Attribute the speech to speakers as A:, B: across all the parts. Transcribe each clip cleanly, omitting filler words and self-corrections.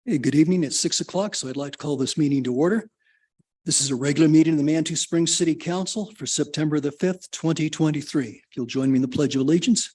A: Hey, good evening. It's 6 o'clock, so I'd like to call this meeting to order. This is a regular meeting of the Manitou Springs City Council for September the 5th, 2023. If you'll join me in the Pledge of Allegiance.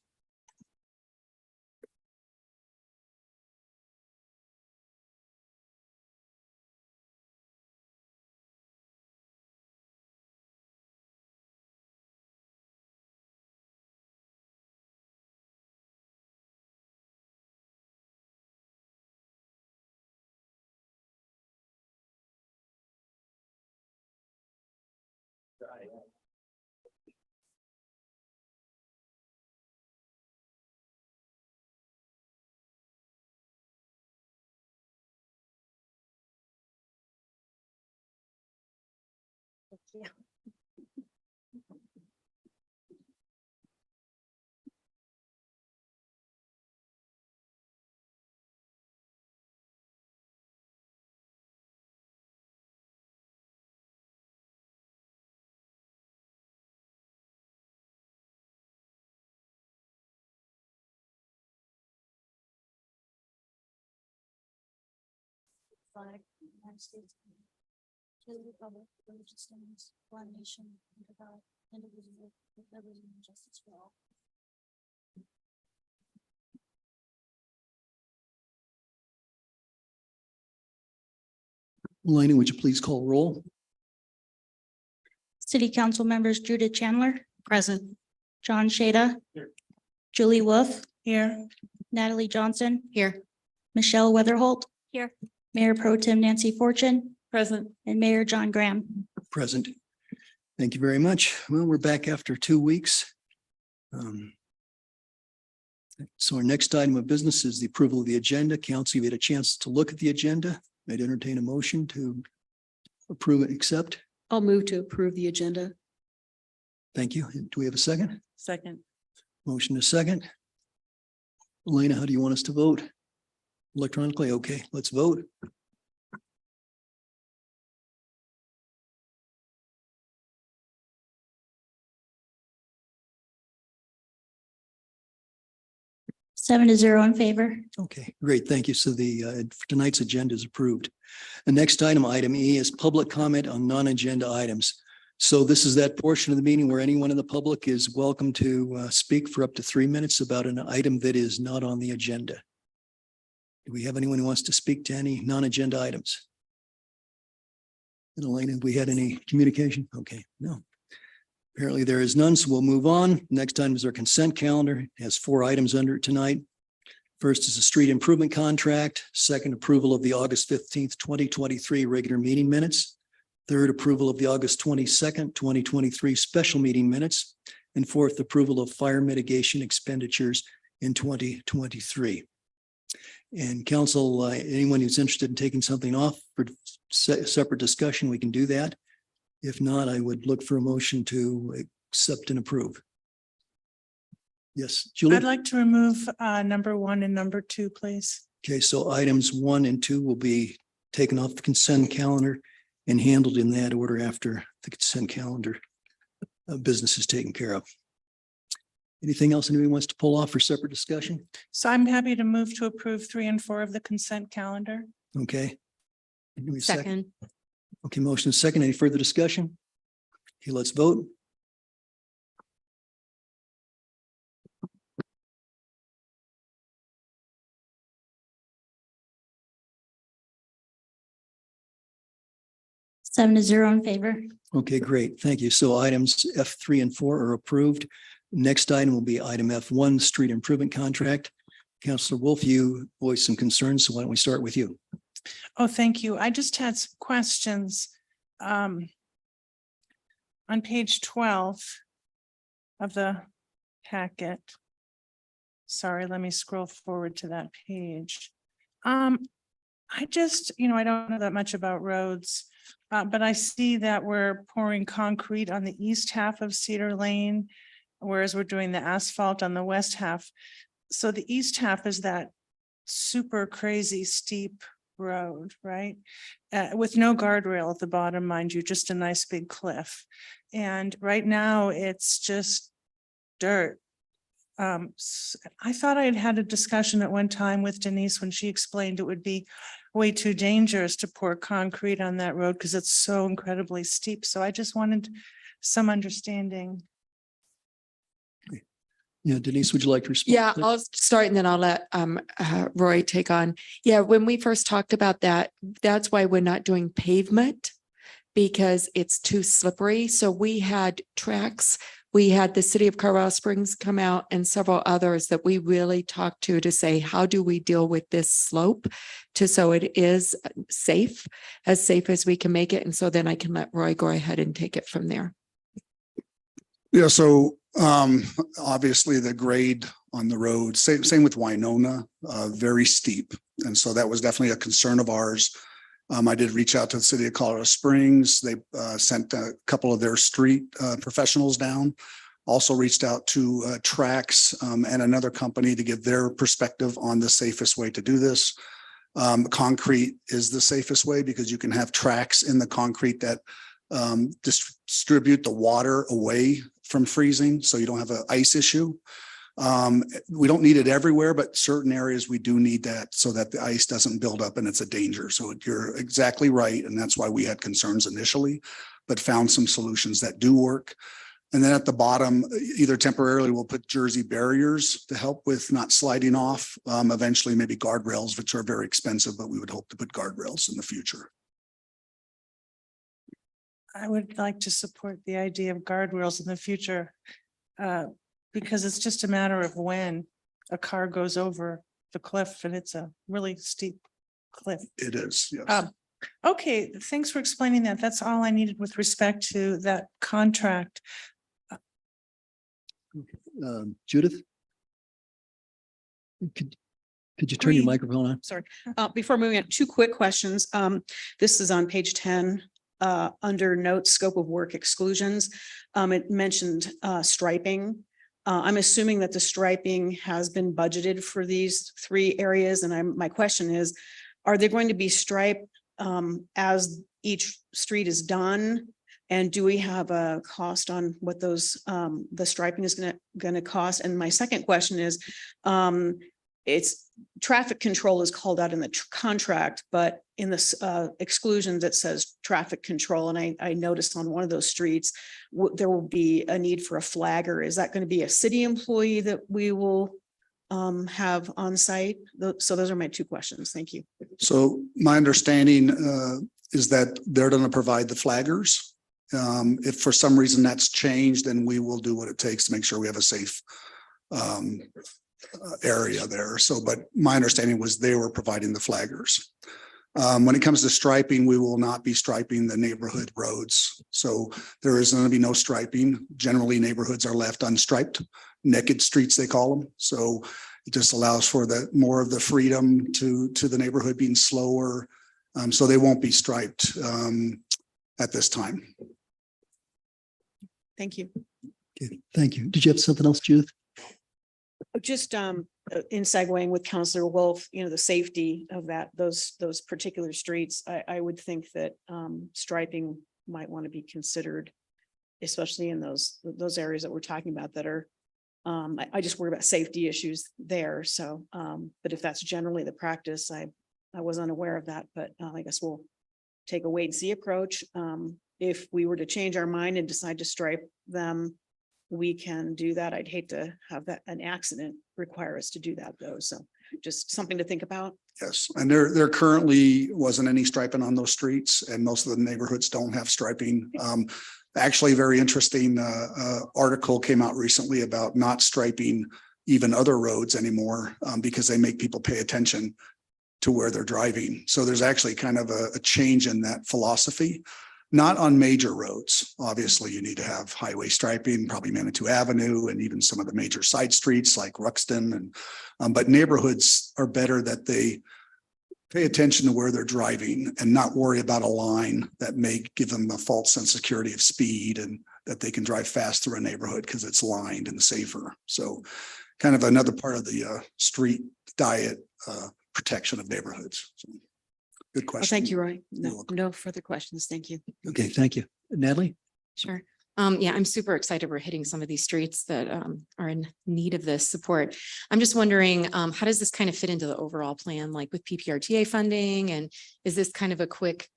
B: Flag, United States, to the republic for which it stands, one nation, under God, indivisible, with liberty and justice for all.
A: Elena, would you please call roll?
B: City Council members Judith Chandler. Present. John Shada. Here. Julie Wolf. Here. Natalie Johnson. Here. Michelle Weatherholt. Here. Mayor Pro Tem Nancy Fortune. Present. And Mayor John Graham.
A: Present. Thank you very much. Well, we're back after 2 weeks. So our next item of business is the approval of the agenda. Council, you had a chance to look at the agenda. I'd entertain a motion to approve and accept.
C: I'll move to approve the agenda.
A: Thank you. Do we have a second?
C: Second.
A: Motion is second. Elena, how do you want us to vote? Electronically? Okay, let's vote.
B: 7-0 in favor.
A: Okay, great. Thank you. So for tonight's agenda is approved. The next item, item E, is public comment on non-agenda items. So this is that portion of the meeting where anyone in the public is welcome to speak for up to 3 minutes about an item that is not on the agenda. Do we have anyone who wants to speak to any non-agenda items? And Elena, have we had any communication? Okay, no. Apparently there is none, so we'll move on. Next item is our consent calendar. It has 4 items under it tonight. First is a street improvement contract. Second, approval of the August 15th, 2023 regular meeting minutes. Third, approval of the August 22nd, 2023 special meeting minutes. And fourth, approval of fire mitigation expenditures in 2023. And council, anyone who's interested in taking something off for separate discussion, we can do that. If not, I would look for a motion to accept and approve. Yes, Julie?
D: I'd like to remove number 1 and number 2, please.
A: Okay, so items 1 and 2 will be taken off the consent calendar and handled in that order after the consent calendar business is taken care of. Anything else anybody wants to pull off for separate discussion?
D: So I'm happy to move to approve 3 and 4 of the consent calendar.
A: Okay. Do we
C: Second.
A: Okay, motion is second. Any further discussion? Okay, let's vote.
B: 7-0 in favor.
A: Okay, great. Thank you. So items F3 and 4 are approved. Next item will be item F1, street improvement contract. Councilor Wolf, you voiced some concerns, so why don't we start with you?
D: Oh, thank you. I just had some questions. On page 12 of the packet. Sorry, let me scroll forward to that page. I just, I don't know that much about roads, but I see that we're pouring concrete on the east half of Cedar Lane, whereas we're doing the asphalt on the west half. So the east half is that super crazy steep road, right? With no guardrail at the bottom, mind you, just a nice big cliff. And right now it's just dirt I thought I had had a discussion at one time with Denise when she explained it would be way too dangerous to pour concrete on that road because it's so incredibly steep. So I just wanted some understanding.
A: Yeah, Denise, would you like to respond?
E: Yeah, I'll start and then I'll let Roy take on. Yeah, when we first talked about that, that's why we're not doing pavement because it's too slippery. So we had tracks. We had the city of Colorado Springs come out and several others that we really talked to say, how do we deal with this slope so it is safe as we can make it. And so then I can let Roy go ahead and take it from there.
F: Yeah, so obviously the grade on the road, same with Winona, very steep. And so that was definitely a concern of ours. I did reach out to the city of Colorado Springs. They sent a couple of their street professionals down. Also reached out to Trax and another company to give their perspective on the safest way to do this. Concrete is the safest way because you can have tracks in the concrete that distribute the water away from freezing, so you don't have an ice issue. We don't need it everywhere, but certain areas we do need that so that the ice doesn't build up and it's a danger. So you're exactly right. And that's why we had concerns initially, but found some solutions that do work. And then at the bottom, either temporarily we'll put Jersey barriers to help with not sliding off. Eventually maybe guardrails, which are very expensive, but we would hope to put guardrails in the future.
D: I would like to support the idea of guardrails in the future. Because it's just a matter of when a car goes over the cliff and it's a really steep cliff.
F: It is, yes.
D: Okay, thanks for explaining that. That's all I needed with respect to that contract.
A: Judith? Could you turn your
C: Green.
A: microphone on?
C: Sorry. Before moving on, two quick questions. This is on page 10, under notes, scope of work exclusions. It mentioned striping. I'm assuming that the striping has been budgeted for these three areas. And my question is, are they going to be striped as each street is done? And do we have a cost on what those the striping is going to cost? And my second question is, it's traffic control is called out in the contract, but in the exclusions, it says traffic control. And I noticed on one of those streets, there will be a need for a flagger. Is that going to be a city employee that we will have on site? So those are my two questions. Thank you.
F: So my understanding is that they're going to provide the flaggers. If for some reason that's changed, then we will do what it takes to make sure we have a safe area there. So, but my understanding was they were providing the flaggers. When it comes to striping, we will not be striping the neighborhood roads. So there is going to be no striping. Generally, neighborhoods are left unstriped, naked streets, they call them. So it just allows for the more of the freedom to the neighborhood being slower. So they won't be striped at this time.
C: Thank you.
A: Okay, thank you. Did you have something else, Judith?
C: Just in segueing with Councillor Wolf, the safety of those particular streets, I would think that striping might want to be considered, especially in those areas that we're talking about that are, I just worry about safety issues there. So, but if that's generally the practice, I was unaware of that, but I guess we'll take a wait and see approach. If we were to change our mind and decide to stripe them, we can do that. I'd hate to have an accident require us to do that though. So just something to think about.
F: Yes, and there currently wasn't any striping on those streets, and most of the neighborhoods don't have striping. Actually, very interesting article came out recently about not striping even other roads anymore because they make people pay attention to where they're driving. So there's actually kind of a change in that philosophy. Not on major roads. Obviously, you need to have highway striping, probably Manitou Avenue, and even some of the major side streets like Ruxton. And but neighborhoods are better that they pay attention to where they're driving and not worry about a line that may give them a false sense of security of speed and that they can drive fast through a neighborhood because it's lined and safer. So, kind of another part of the street diet protection of neighborhoods. So, good
C: Well,
F: question.
C: thank you, Roy.
F: You're welcome.
C: No further questions. Thank you.
A: Okay, thank you. Natalie?
B: Sure.
G: Yeah, I'm super excited we're hitting some of these streets that are in need of this support. I'm just wondering, how does this kind of fit into the overall plan, like with PPRTA funding? And is this kind of a quick,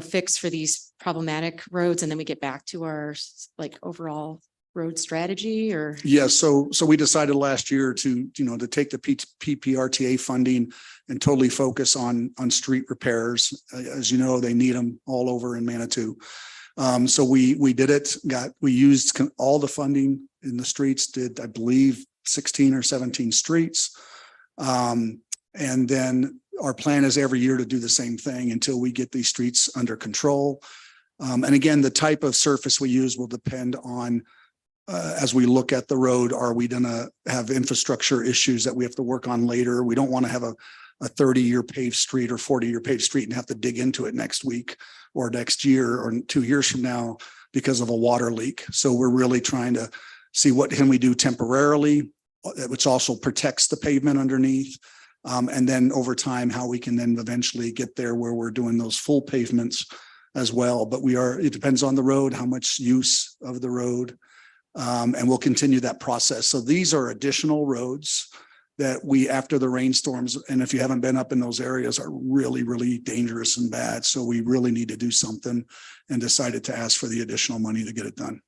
G: fix for these problematic roads? And then we get back to our like overall road strategy or?
F: Yeah, so we decided last year to, to take the PPRTA funding and totally focus on street repairs. As you know, they need them all over in Manitou. So we did it, we used all the funding in the streets, did, I believe, 16 or 17 streets. And then our plan is every year to do the same thing until we get these streets under control. And again, the type of surface we use will depend on, as we look at the road, are we gonna have infrastructure issues that we have to work on later? We don't want to have a 30-year paved street or 40-year paved street and have to dig into it next week or next year or 2 years from now because of a water leak. So we're really trying to see what can we do temporarily, which also protects the pavement underneath. And then over time, how we can then eventually get there where we're doing those full pavements as well. But it depends on the road, how much use of the road. And we'll continue that process. So these are additional roads that we, after the rainstorms, and if you haven't been up in those areas, are really, really dangerous and bad. So we really need to do something and decided to ask for the additional money to get it done.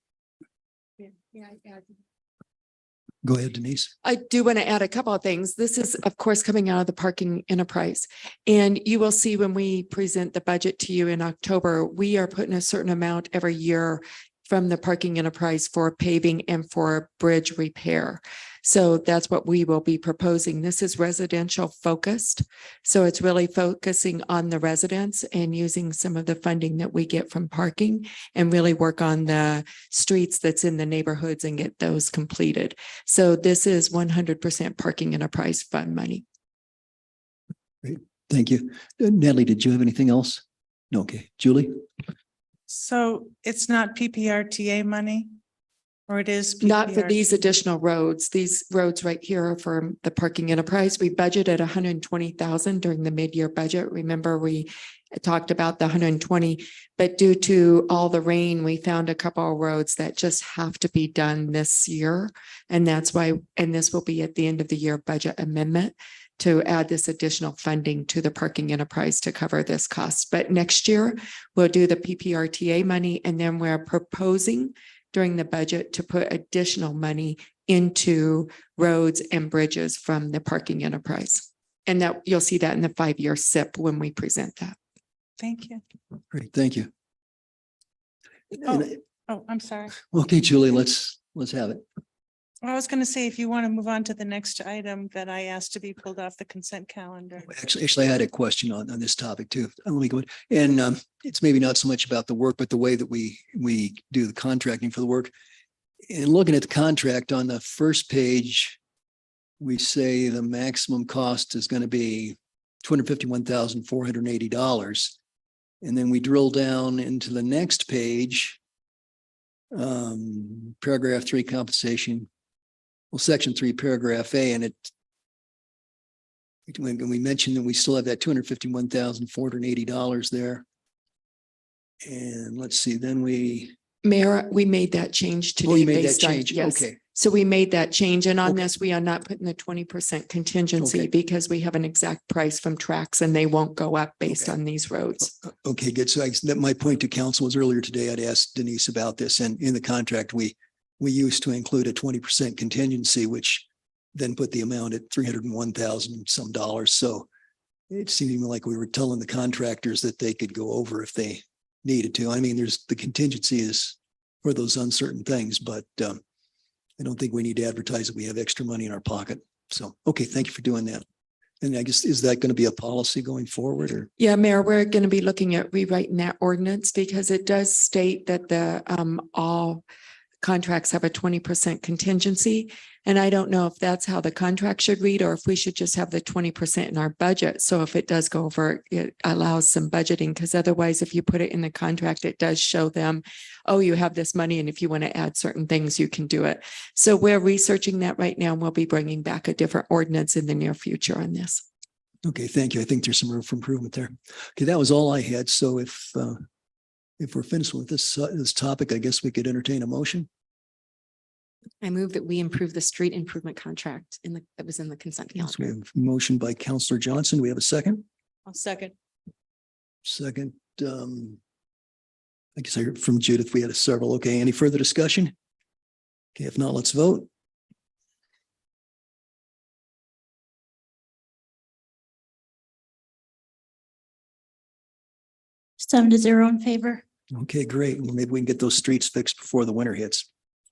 A: Go ahead, Denise.
E: I do want to add a couple of things. This is, of course, coming out of the parking enterprise. And you will see when we present the budget to you in October, we are putting a certain amount every year from the parking enterprise for paving and for bridge repair. So that's what we will be proposing. This is residential focused. So it's really focusing on the residents and using some of the funding that we get from parking and really work on the streets that's in the neighborhoods and get those completed. So this is 100% parking enterprise fund money.
A: Thank you. Natalie, did you have anything else? No, okay. Julie?
D: So it's not PPRTA money? Or it is?
E: Not for
D: PPRTA?
E: these additional roads. These roads right here are for the parking enterprise. We budgeted 120,000 during the mid-year budget. Remember, we talked about the 120, but due to all the rain, we found a couple of roads that just have to be done this year. And that's why, and this will be at the end of the year budget amendment to add this additional funding to the parking enterprise to cover this cost. But next year, we'll do the PPRTA money, and then we're proposing during the budget to put additional money into roads and bridges from the parking enterprise. And that you'll see that in the 5-year SIP when we present that.
D: Thank you.
A: Great, thank you.
D: Oh, I'm sorry.
A: Okay, Julie, let's have it.
D: I was going to say, if you want to move on to the next item that I asked to be pulled off the consent calendar.
A: Actually, I had a question on this topic too. Let me go ahead. And it's maybe not so much about the work, but the way that we do the contracting for the work. And looking at the contract on the first page, we say the maximum cost is going to be $251,480. And then we drill down into the next page, paragraph 3 compensation. Well, section 3, paragraph A, and when we mentioned that we still have that $251,480 there. And let's see, then
E: Mayor, we made that change today.
A: you made that
E: based on-
A: change.
E: Yes.
A: Okay.
E: So we made that change. And on
A: Okay.
E: this, we are not putting the 20% contingency
A: Okay.
E: because we have an exact price from tracks and they won't go up based
A: Okay.
E: on these roads.
A: Okay, good. So that my point to council was earlier today, I'd asked Denise about this, and in the contract, we used to include a 20% contingency, which then put the amount at $301,000 some dollars. So it seemed like we were telling the contractors that they could go over if they needed to. I mean, there's the contingency is for those uncertain things, but I don't think we need to advertise that we have extra money in our pocket. So, okay, thank you for doing that. And I guess, is that going to be a policy going forward or?
E: Yeah, Mayor, we're going to be looking at rewriting that ordinance because it does state that the all contracts have a 20% contingency. And I don't know if that's how the contract should read or if we should just have the 20% in our budget. So if it does go over, it allows some budgeting, because otherwise, if you put it in the contract, it does show them, oh, you have this money. And if you want to add certain things, you can do it. So we're researching that right now, and we'll be bringing back a different ordinance in the near future on this.
A: Okay, thank you. I think there's some room for improvement there. Okay, that was all I had. So if If we're finished with this topic, I guess we could entertain a motion.
G: I move that we improve the street improvement contract that was in the consent
A: Yes, we
G: calendar.
A: have a motion by Counselor Johnson. We have a second.
C: I'll second.
A: Second, I guess I heard from Judith. We had several. Okay, any further discussion? Okay, if not, let's vote.
B: 7-0 in favor.
A: Okay, great. Well, maybe we can get those streets fixed before the winter hits.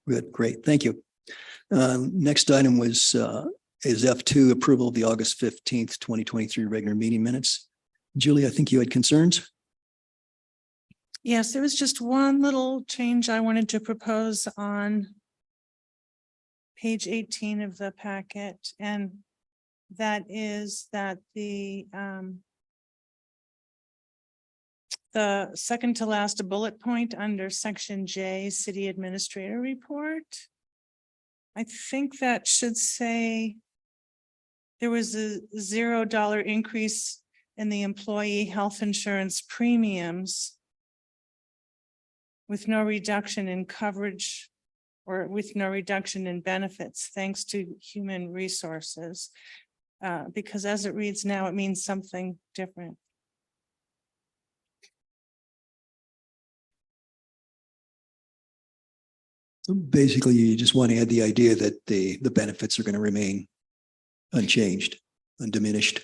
A: Good, great. Thank you. Next item was is F2, approval of the August 15th, 2023 regular meeting minutes. Julie, I think you had concerns.
D: Yes, there was just one little change I wanted to propose on page 18 of the packet, and that is that the second to last bullet point under section J, City Administrator Report. I think that should say there was a $0 increase in the employee health insurance premiums with no reduction in coverage or with no reduction in benefits, thanks to human resources. Because as it reads now, it means something different.
A: So basically, you just want to add the idea that the benefits are going to remain unchanged, undiminished.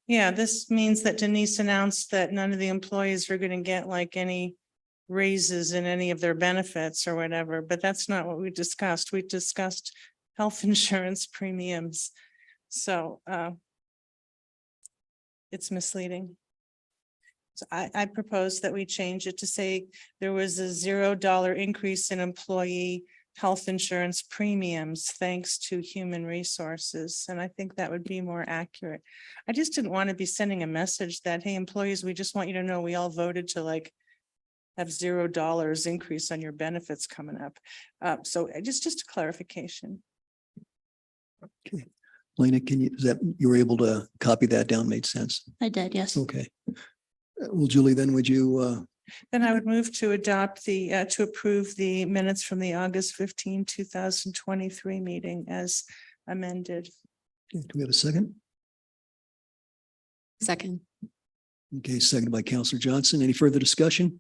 D: Yeah, this means that Denise announced that none of the employees are going to get like any raises in any of their benefits or whatever, but that's not what we discussed. We discussed health insurance premiums. So it's misleading. So I propose that we change it to say there was a $0 increase in employee health insurance premiums thanks to human resources. And I think that would be more accurate. I just didn't want to be sending a message that, hey, employees, we just want you to know we all voted to like have $0 increase on your benefits coming up. So just a clarification.
A: Okay. Lena, you were able to copy that down, made sense?
B: I did, yes.
A: Okay. Well, Julie, then would you,
D: Then I would move to adopt to approve the minutes from the August 15, 2023 meeting as amended.
A: do we have a second?
G: Second.
A: Okay, seconded by Counselor Johnson. Any further discussion?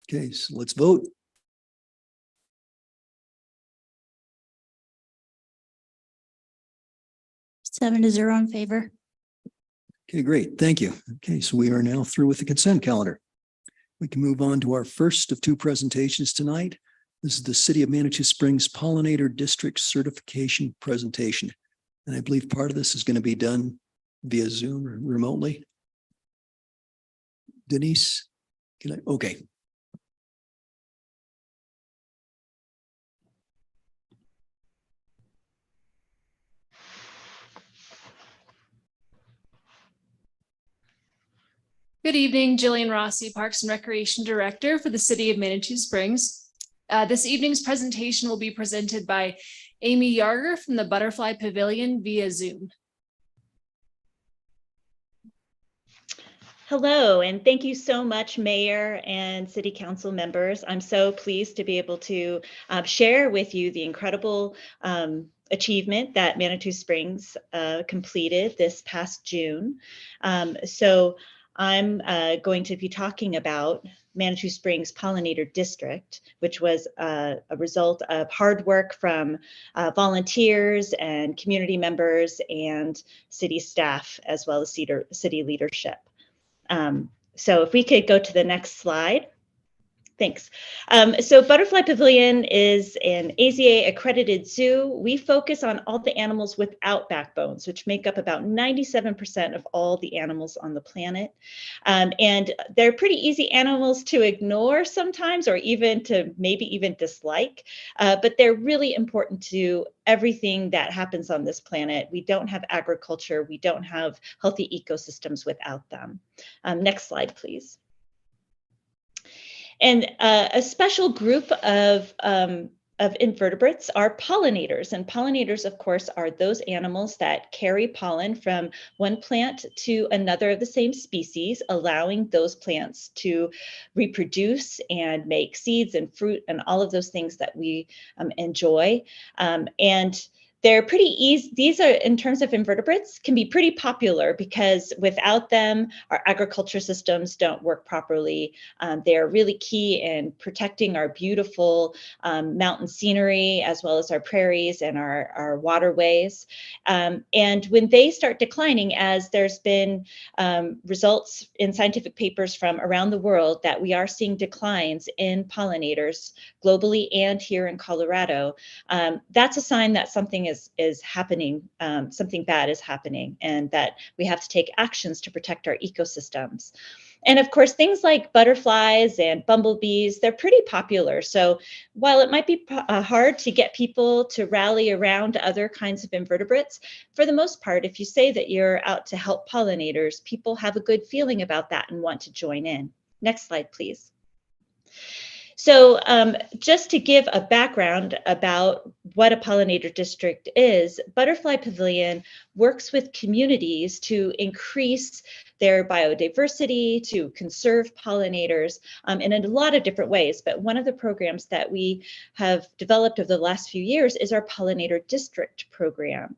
A: Okay, so let's vote.
B: Seven to zero in favor.
A: Okay, great. Thank you. Okay, so we are now through with the consent calendar. We can move on to our first of two presentations tonight. This is the City of Manitou Springs Pollinator District Certification presentation. And I believe part of this is going to be done via Zoom or remotely. Denise, okay.
H: Good evening, Jillian Rossi, Parks and Recreation Director for the City of Manitou Springs. This evening's presentation will be presented by Amy Yarger from the Butterfly Pavilion via Zoom.
I: Hello, and thank you so much, Mayor and City Council members. I'm so pleased to be able to share with you the incredible achievement that Manitou Springs completed this past June. So I'm going to be talking about Manitou Springs Pollinator District, which was a result of hard work from volunteers and community members and city staff, as well as city leadership. So if we could go to the next slide. Thanks. So Butterfly Pavilion is an AZA accredited zoo. We focus on all the animals without backbones, which make up about 97% of all the animals on the planet. And they're pretty easy animals to ignore sometimes, or even to maybe even dislike, but they're really important to everything that happens on this planet. We don't have agriculture. We don't have healthy ecosystems without them. Next slide, please. And a special group of of invertebrates are pollinators. And pollinators, of course, are those animals that carry pollen from one plant to another of the same species, allowing those plants to reproduce and make seeds and fruit and all of those things that we enjoy. And they're pretty easy. These are, in terms of invertebrates, can be pretty popular because without them, our agriculture systems don't work properly. They're really key in protecting our beautiful mountain scenery, as well as our prairies and our waterways. And when they start declining, as there's been results in scientific papers from around the world that we are seeing declines in pollinators globally and here in Colorado, that's a sign that something is happening, something bad is happening, and that we have to take actions to protect our ecosystems. And of course, things like butterflies and bumblebees, they're pretty popular. So while it might be hard to get people to rally around other kinds of invertebrates, for the most part, if you say that you're out to help pollinators, people have a good feeling about that and want to join in. Next slide, please. So just to give a background about what a pollinator district is, Butterfly Pavilion works with communities to increase their biodiversity, to conserve pollinators in a lot of different ways. But one of the programs that we have developed over the last few years is our Pollinator District program.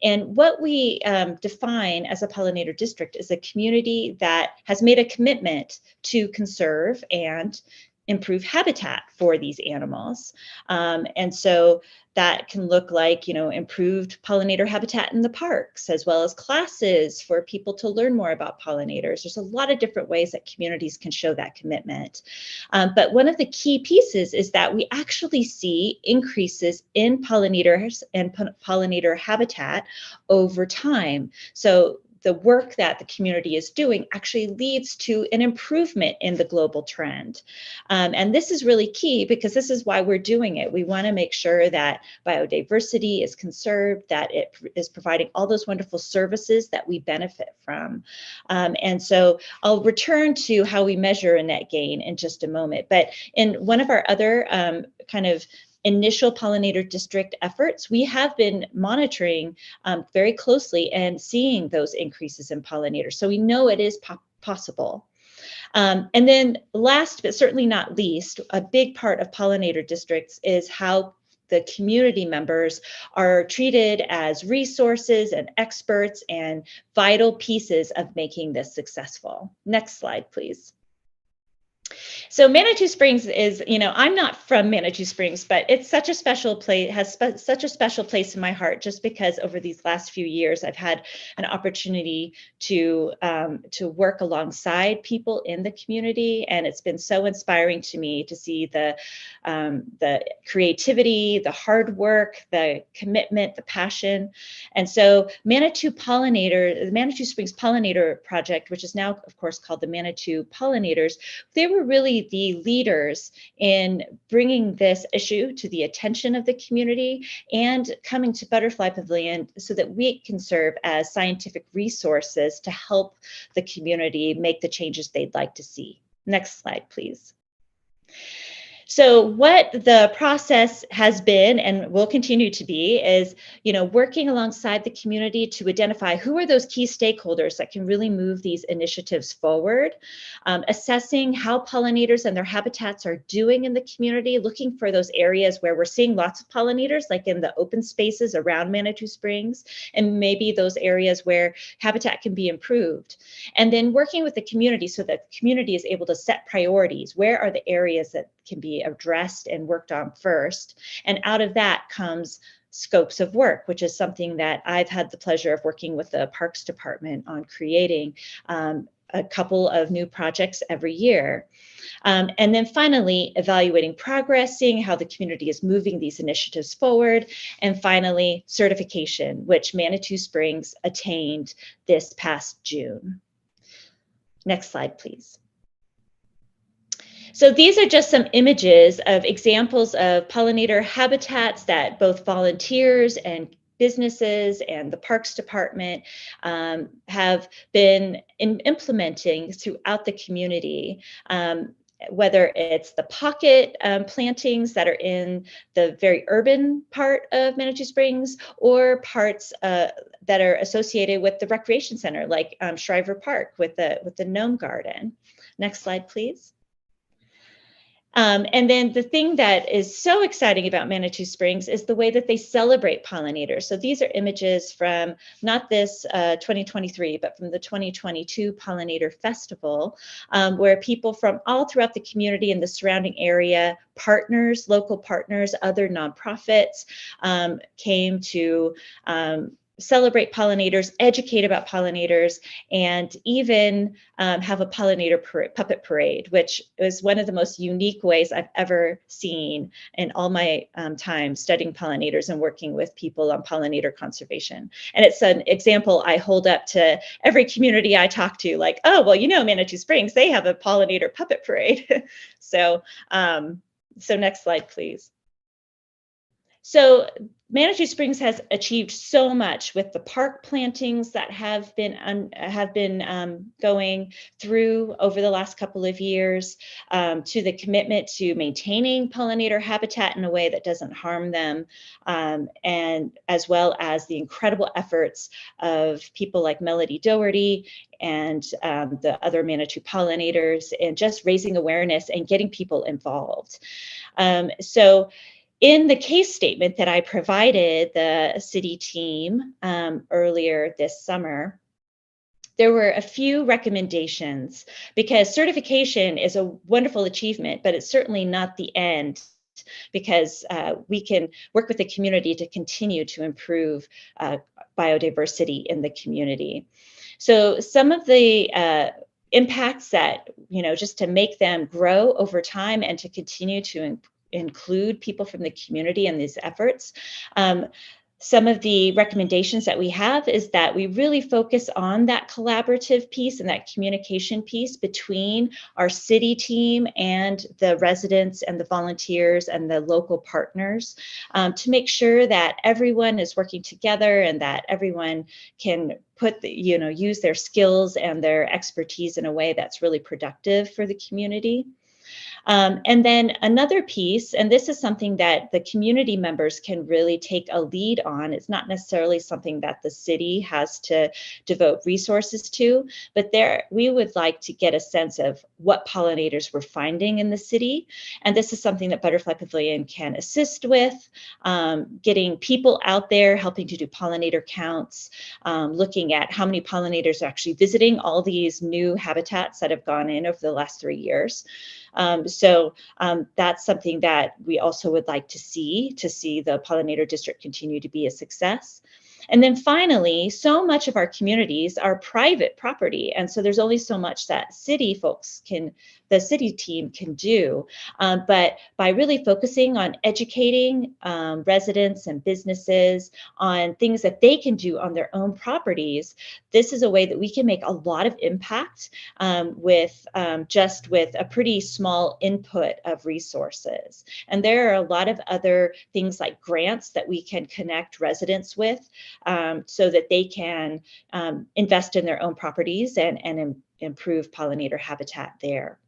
I: And what we define as a pollinator district is a community that has made a commitment to conserve and improve habitat for these animals. And so that can look like, improved pollinator habitat in the parks, as well as classes for people to learn more about pollinators. There's a lot of different ways that communities can show that commitment. But one of the key pieces is that we actually see increases in pollinators and pollinator habitat over time. So the work that the community is doing actually leads to an improvement in the global trend. And this is really key because this is why we're doing it. We want to make sure that biodiversity is conserved, that it is providing all those wonderful services that we benefit from. And so I'll return to how we measure a net gain in just a moment. But in one of our other kind of initial pollinator district efforts, we have been monitoring very closely and seeing those increases in pollinators. So we know it is possible. And then last, but certainly not least, a big part of pollinator districts is how the community members are treated as resources and experts and vital pieces of making this successful. Next slide, please. So Manitou Springs is, I'm not from Manitou Springs, but it's such a special place, such a special place in my heart, just because over these last few years, I've had an opportunity to work alongside people in the community. And it's been so inspiring to me to see the creativity, the hard work, the commitment, the passion. And so the Manitou Springs Pollinator Project, which is now, of course, called the Manitou Pollinators, they were really the leaders in bringing this issue to the attention of the community and coming to Butterfly Pavilion so that we can serve as scientific resources to help the community make the changes they'd like to see. Next slide, please. So what the process has been and will continue to be is, working alongside the community to identify who are those key stakeholders that can really move these initiatives forward, assessing how pollinators and their habitats are doing in the community, looking for those areas where we're seeing lots of pollinators, like in the open spaces around Manitou Springs, and maybe those areas where habitat can be improved. And then working with the community so that the community is able to set priorities. Where are the areas that can be addressed and worked on first? And out of that comes scopes of work, which is something that I've had the pleasure of working with the Parks Department on creating a couple of new projects every year. And then finally, evaluating progress, seeing how the community is moving these initiatives forward. And finally, certification, which Manitou Springs attained this past June. Next slide, please. So these are just some images of examples of pollinator habitats that both volunteers and businesses and the Parks Department have been implementing throughout the community. whether it's the pocket plantings that are in the very urban part of Manitou Springs, or parts that are associated with the recreation center, like Shriver Park with the Gnome Garden. Next slide, please. And then the thing that is so exciting about Manitou Springs is the way that they celebrate pollinators. So these are images from not this 2023, but from the 2022 Pollinator Festival, where people from all throughout the community and the surrounding area, partners, local partners, other nonprofits, came to celebrate pollinators, educate about pollinators, and even have a pollinator puppet parade, which is one of the most unique ways I've ever seen in all my time studying pollinators and working with people on pollinator conservation. And it's an example I hold up to every community I talk to, like, oh, well, you know, Manitou Springs, they have a pollinator puppet parade. So next slide, please. So Manitou Springs has achieved so much with the park plantings that have been going through over the last couple of years, to the commitment to maintaining pollinator habitat in a way that doesn't harm them, and as well as the incredible efforts of people like Melody Doherty and the other Manitou pollinators, and just raising awareness and getting people involved. In the case statement that I provided the city team earlier this summer, there were a few recommendations, because certification is a wonderful achievement, but it's certainly not the end, because we can work with the community to continue to improve biodiversity in the community. So some of the impacts that, just to make them grow over time and to continue to include people from the community in these efforts. Some of the recommendations that we have is that we really focus on that collaborative piece and that communication piece between our city team and the residents and the volunteers and the local partners, to make sure that everyone is working together and that everyone can use their skills and their expertise in a way that's really productive for the community. And then another piece, and this is something that the community members can really take a lead on. It's not necessarily something that the city has to devote resources to, but we would like to get a sense of what pollinators we're finding in the city. And this is something that Butterfly Pavilion can assist with, getting people out there, helping to do pollinator counts, looking at how many pollinators are actually visiting all these new habitats that have gone in over the last 3 years. That's something that we also would like to see the pollinator district continue to be a success. And then finally, so much of our communities are private property. And so there's only so much that the city team can do. But by really focusing on educating residents and businesses on things that they can do on their own properties, this is a way that we can make a lot of impact with a pretty small input of resources. And there are a lot of other things like grants that we can connect residents with, so that they can invest in their own properties and improve pollinator habitat there.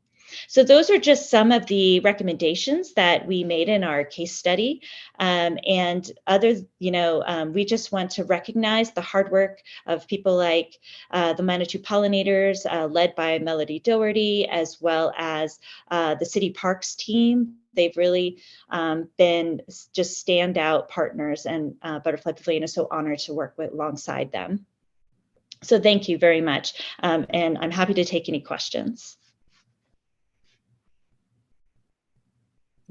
I: So those are just some of the recommendations that we made in our case study. And others, we just want to recognize the hard work of people like the Manitou pollinators, led by Melody Doherty, as well as the city parks team. They've really been just standout partners, and Butterfly Pavilion is so honored to work alongside them. So thank you very much. And I'm happy to take any questions.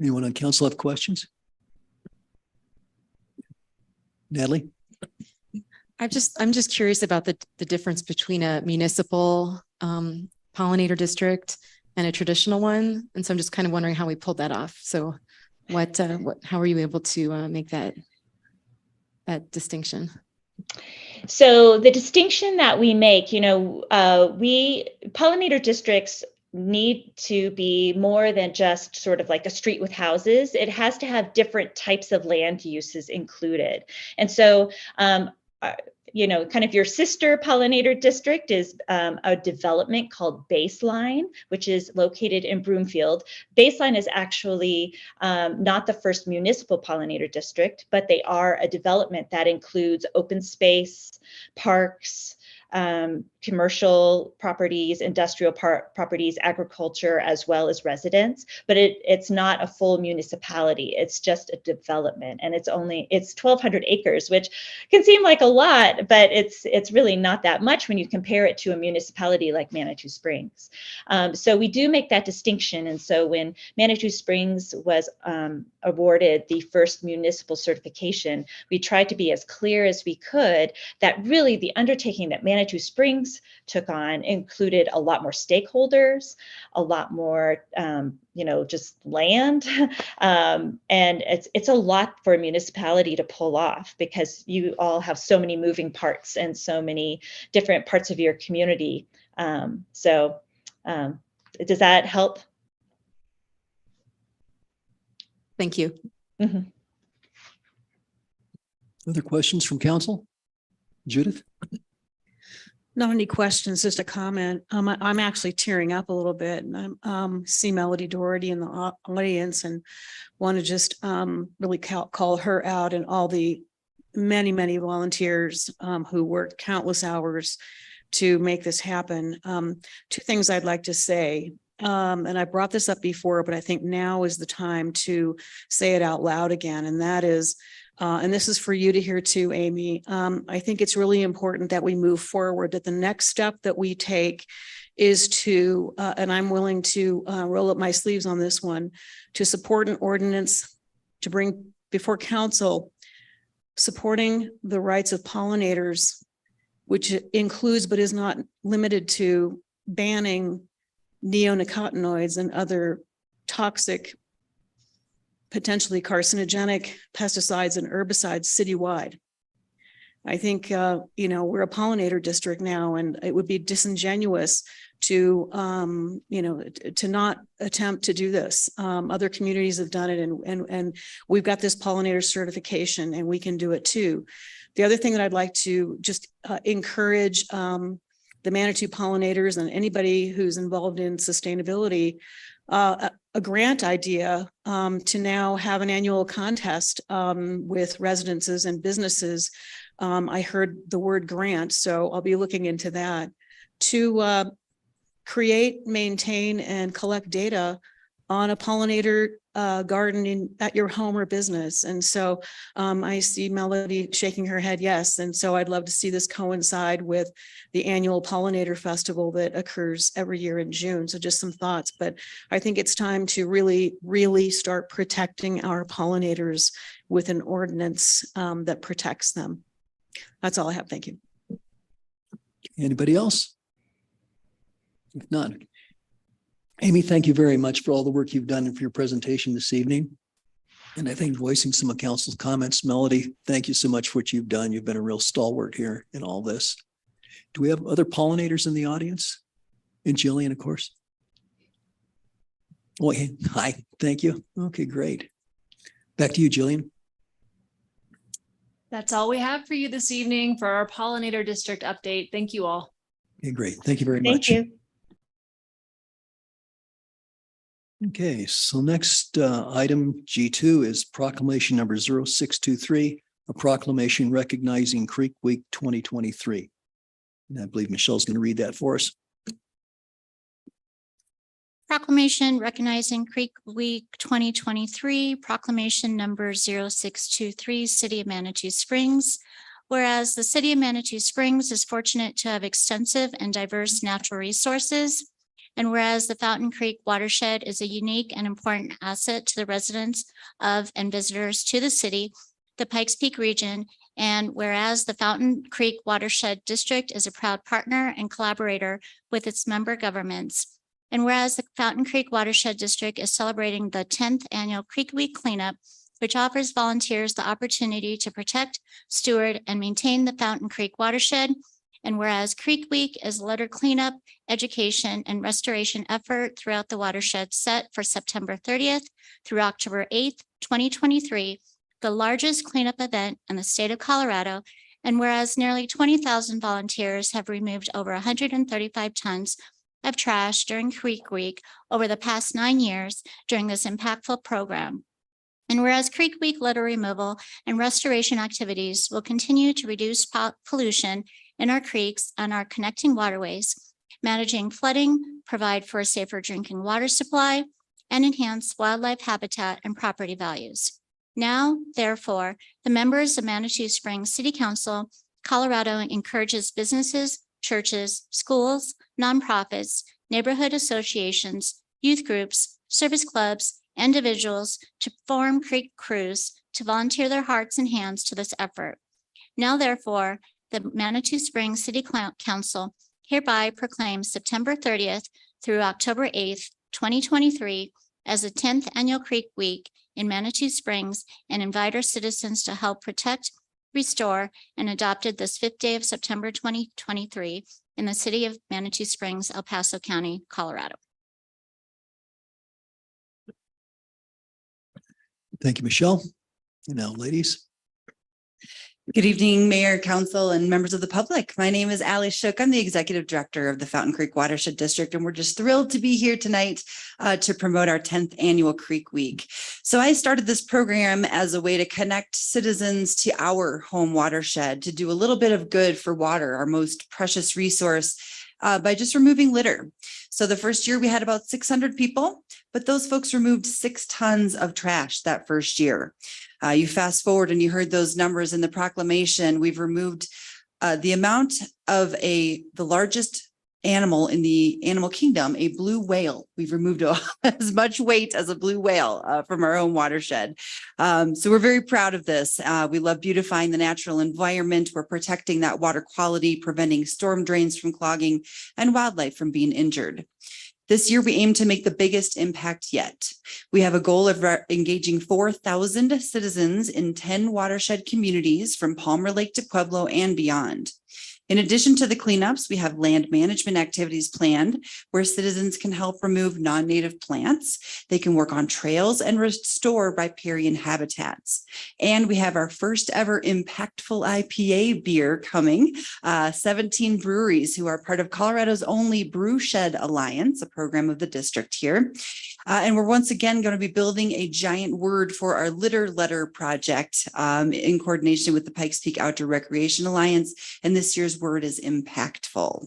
A: Anyone on council have questions? Natalie?
G: I'm just curious about the difference between a municipal pollinator district and a traditional one. And so I'm just kind of wondering how we pulled that off. So how are you able to make that distinction?
I: So the distinction that we make, pollinator districts need to be more than just sort of like a street with houses. It has to have different types of land uses included. And so kind of your sister pollinator district is a development called Baseline, which is located in Broomfield. Baseline is actually not the first municipal pollinator district, but they are a development that includes open space, parks, commercial properties, industrial properties, agriculture, as well as residents. But it's not a full municipality. It's just a development, and it's 1,200 acres, which can seem like a lot, but it's really not that much when you compare it to a municipality like Manitou Springs. So we do make that distinction. And so when Manitou Springs was awarded the first municipal certification, we tried to be as clear as we could that really the undertaking that Manitou Springs took on included a lot more stakeholders, a lot more, just land. And it's a lot for a municipality to pull off because you all have so many moving parts and so many different parts of your community. Does that help?
G: Thank you.
I: Mhm.
A: Other questions from council? Judith?
C: Not any questions, just a comment. I'm actually tearing up a little bit, and I'm see Melody Doherty in the audience and want to just really call her out and all the many volunteers who worked countless hours to make this happen. Two things I'd like to say. And I brought this up before, but I think now is the time to say it out loud again. And that is, and this is for you to hear too, Amy. I think it's really important that we move forward, that the next step that we take is to, and I'm willing to roll up my sleeves on this one, to support an ordinance to bring before council, supporting the rights of pollinators, which includes but is not limited to banning neonicotinoids and other toxic, potentially carcinogenic pesticides and herbicides citywide. I think, we're a pollinator district now, and it would be disingenuous to, to not attempt to do this. Other communities have done it, and we've got this pollinator certification, and we can do it too. The other thing that I'd like to just encourage the Manitou pollinators and anybody who's involved in sustainability, a grant idea to now have an annual contest with residences and businesses. I heard the word grant, so I'll be looking into that to create, maintain, and collect data on a pollinator garden at your home or business. And so I see Melody shaking her head yes. And so I'd love to see this coincide with the annual pollinator festival that occurs every year in June. So just some thoughts, but I think it's time to really start protecting our pollinators with an ordinance that protects them. That's all I have. Thank you.
A: Anybody else? If not, Amy, thank you very much for all the work you've done and for your presentation this evening. And I think voicing some of council's comments. Melody, thank you so much for what you've done. You've been a real stalwart here in all this. Do we have other pollinators in the audience? And Jillian, of course. Oh, hey, hi, thank you. Okay, great. Back to you, Jillian.
H: That's all we have for you this evening for our pollinator district update. Thank you all.
A: Okay, great. Thank you very
I: Thank
A: much.
I: you.
A: Okay, so next item G2 is proclamation number 0623, a proclamation recognizing Creek Week 2023. And I believe Michelle's going to read that for us.
B: Proclamation recognizing Creek Week 2023, proclamation number 0623, City of Manitou Springs. Whereas the City of Manitou Springs is fortunate to have extensive and diverse natural resources, and whereas the Fountain Creek watershed is a unique and important asset to the residents of and visitors to the city, the Pikes Peak region, and whereas the Fountain Creek Watershed District is a proud partner and collaborator with its member governments, and whereas the Fountain Creek Watershed District is celebrating the 10th annual Creek Week cleanup, which offers volunteers the opportunity to protect, steward, and maintain the Fountain Creek watershed. And whereas Creek Week is a litter cleanup, education, and restoration effort throughout the watershed set for September 30th through October 8th, 2023, the largest cleanup event in the state of Colorado, And whereas nearly 20,000 volunteers have removed over 135 tons of trash during Creek Week over the past 9 years during this impactful program. And whereas Creek Week litter removal and restoration activities will continue to reduce pollution in our creeks and our connecting waterways, managing flooding, provide for a safer drinking water supply, and enhance wildlife habitat and property values. Now, therefore, the members of Manitou Springs City Council, Colorado encourages businesses, churches, schools, nonprofits, neighborhood associations, youth groups, service clubs, individuals to form creek crews to volunteer their hearts and hands to this effort. Now, therefore, the Manitou Springs City Council hereby proclaims September 30th through October 8th, 2023 as the 10th Annual Creek Week in Manitou Springs and invite our citizens to help protect, restore, and adopted this 5th day of September 2023 in the city of Manitou Springs, El Paso County, Colorado.
A: Thank you, Michelle. And now, ladies.
J: Good evening, Mayor, Council, and members of the public. My name is Allie Shook. I'm the Executive Director of the Fountain Creek Watershed District, and we're just thrilled to be here tonight to promote our 10th Annual Creek Week. So I started this program as a way to connect citizens to our home watershed, to do a little bit of good for water, our most precious resource, by just removing litter. So the first year we had about 600 people, but those folks removed 6 tons of trash that first year. You fast forward and you heard those numbers in the proclamation. We've removed the amount of the largest animal in the animal kingdom, a blue whale. We've removed as much weight as a blue whale from our own watershed. So we're very proud of this. We love beautifying the natural environment. We're protecting that water quality, preventing storm drains from clogging and wildlife from being injured. This year, we aim to make the biggest impact yet. We have a goal of engaging 4,000 citizens in 10 watershed communities from Palmer Lake to Pueblo and beyond. In addition to the cleanups, we have land management activities planned where citizens can help remove non-native plants. They can work on trails and restore riparian habitats. And we have our first ever impactful IPA beer coming, 17 breweries who are part of Colorado's only Brew Shed Alliance, a program of the district here. And we're once again going to be building a giant word for our litter letter project in coordination with the Pikes Peak Outdoor Recreation Alliance. And this year's word is impactful.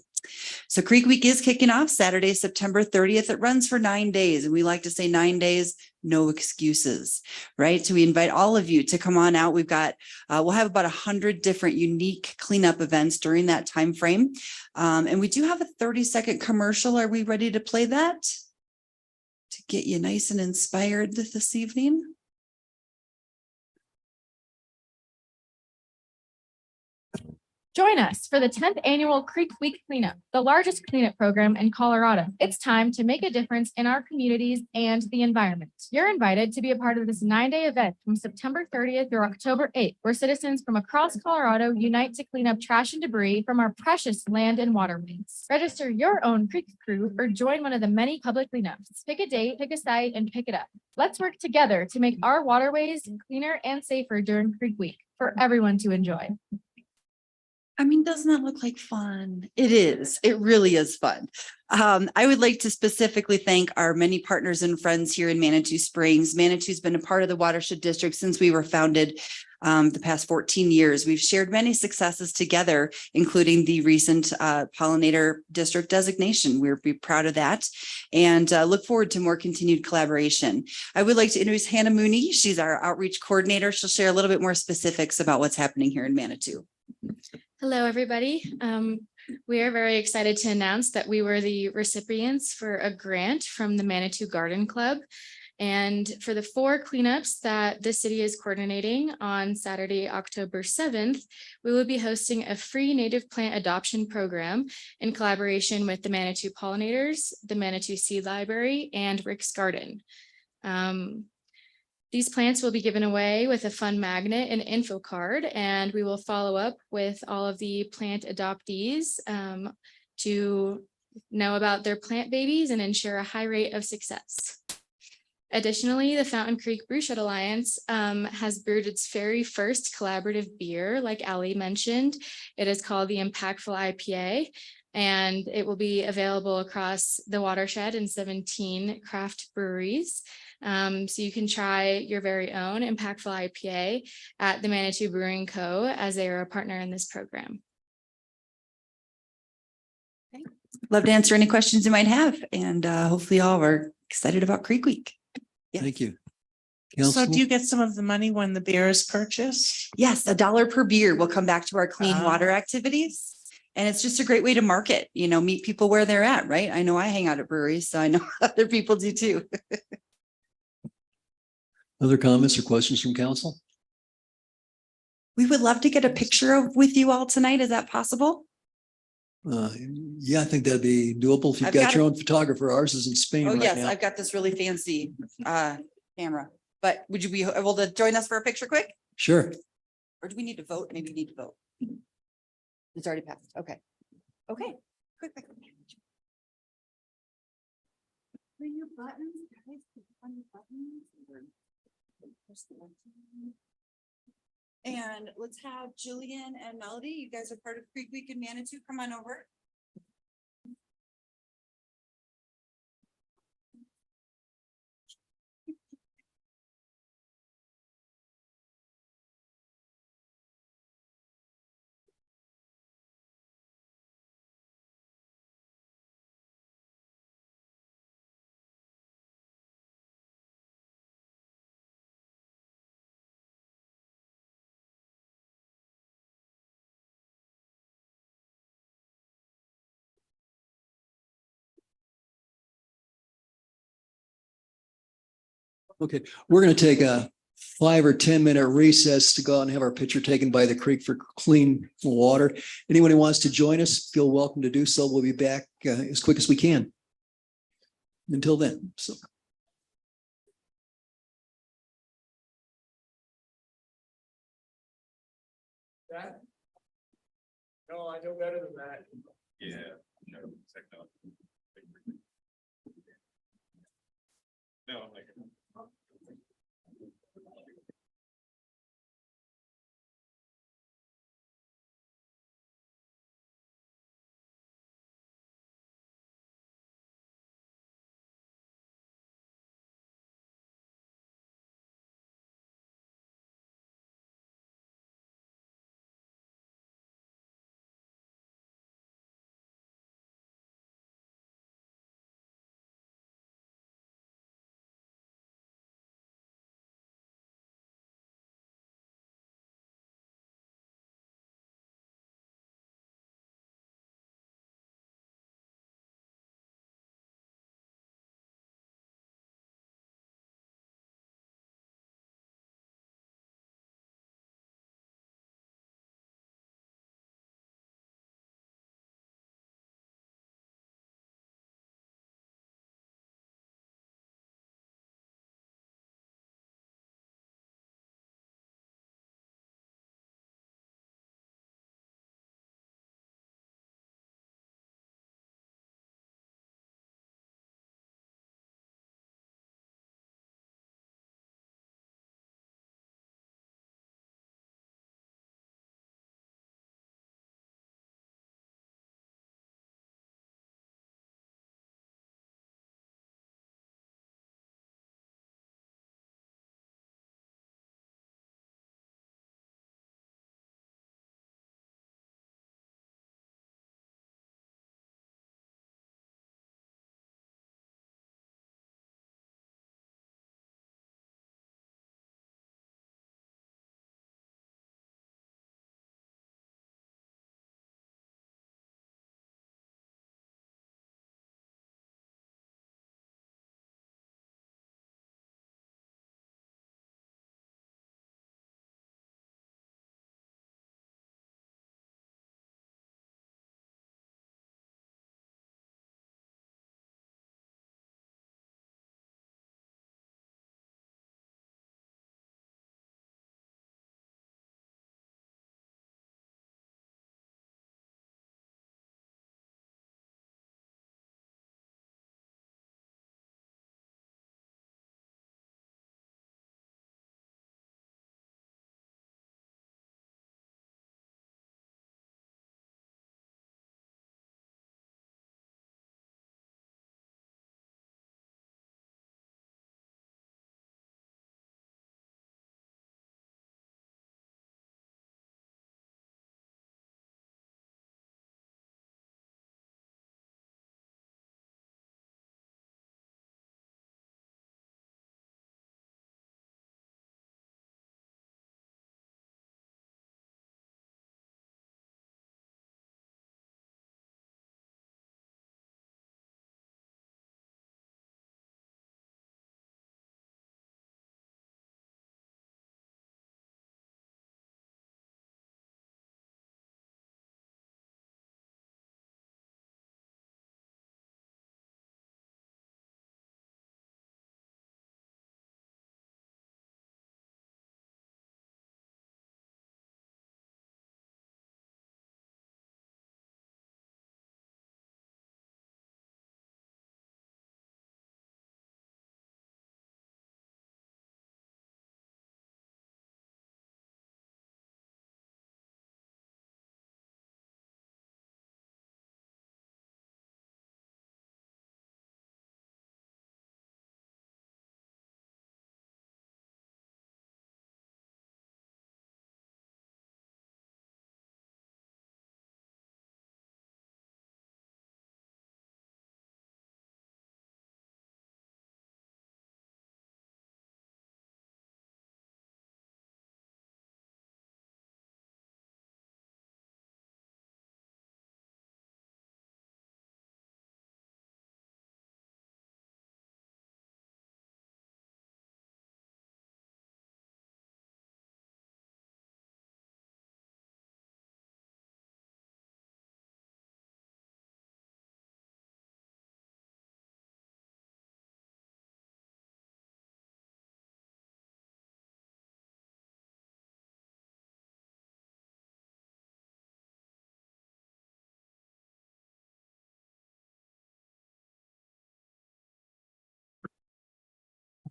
J: So Creek Week is kicking off Saturday, September 30th. It runs for 9 days. And we like to say 9 days, no excuses, right? So we invite all of you to come on out. We've got, we'll have about 100 different unique cleanup events during that time frame. And we do have a 30-second commercial. Are we ready to play that? To get you nice and inspired this evening.
K: Join us for the 10th Annual Creek Week Cleanup, the largest cleanup program in Colorado. It's time to make a difference in our communities and the environment. You're invited to be a part of this 9-day event from September 30th through October 8th, where citizens from across Colorado unite to clean up trash and debris from our precious land and waterways. Register your own creek crew or join one of the many public cleanups. Pick a date, pick a site, and pick it up. Let's work together to make our waterways cleaner and safer during Creek Week for everyone to enjoy.
J: I mean, doesn't that look like fun? It is. It really is fun. I would like to specifically thank our many partners and friends here in Manitou Springs. Manitou's been a part of the Watershed District since we were founded the past 14 years. We've shared many successes together, including the recent Pollinator District designation. We're proud of that and look forward to more continued collaboration. I would like to introduce Hannah Mooney. She's our outreach coordinator. She'll share a little bit more specifics about what's happening here in Manitou.
G: Hello, everybody. We are very excited to announce that we were the recipients for a grant from the Manitou Garden Club. And for the 4 cleanups that the city is coordinating on Saturday, October 7th, we will be hosting a free native plant adoption program in collaboration with the Manitou Pollinators, the Manitou Seed Library, and Rick's Garden. These plants will be given away with a fun magnet and info card, and we will follow up with all of the plant adoptees to know about their plant babies and ensure a high rate of success.
K: Additionally, the Fountain Creek Brewshed Alliance has brewed its very first collaborative beer, like Ali mentioned. It is called the Impactful IPA, and it will be available across the watershed in 17 craft breweries. So you can try your very own Impactful IPA at the Manitou Brewing Co. as they are a partner in this program.
J: Love to answer any questions you might have, and hopefully all are excited about Creek Week. Yes.
A: Thank you.
D: So
A: Council?
D: do you get some of the money when the beer is purchased?
J: Yes, $1 per beer will come back to our clean
D: Ah.
J: water activities. And it's just a great way to market, meet people where they're at, right? I know I hang out at breweries, so I know other people do too.
A: Other comments or questions from council?
J: We would love to get a picture with you all tonight. Is that possible?
A: Yeah, I think that'd be doable if you've
J: I've
A: got
J: got
A: your
J: a-
A: own photographer. Ours is in Spain
J: Oh,
A: right
J: yes,
A: now.
J: I've got this really fancy camera. But would you be able to join us for a picture quick?
A: Sure.
J: Or do we need to vote? Maybe we need to vote. It's already passed. Okay. Okay. Quick, quick. Are your buttons? Guys, on your buttons? And let's have Jillian and Melody. You guys are part of Creek Week in Manitou. Come on over.
A: Okay, we're going to take a 5 or 10 minute recess to go out and have our picture taken by the creek for clean water. Anyone who wants to join us, feel welcome to do so. We'll be back as quick as we can. Until then, so.
L: No, I know better than that. Yeah, no, no, like.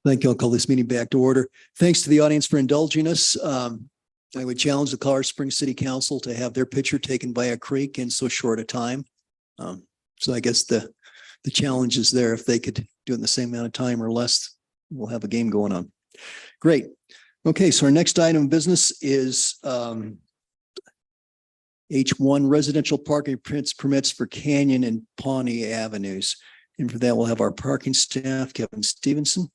A: Thank you. I'll call this meeting back to order. Thanks to the audience for indulging us. I would challenge the Colorado Springs City Council to have their picture taken by a creek in so short a time. So I guess the challenge is there. If they could do it in the same amount of time or less, we'll have a game going on. Great. Okay, so our next item of business is H1 residential parking permits for Canyon and Pawnee Avenues. And for that, we'll have our parking staff, Kevin Stevenson.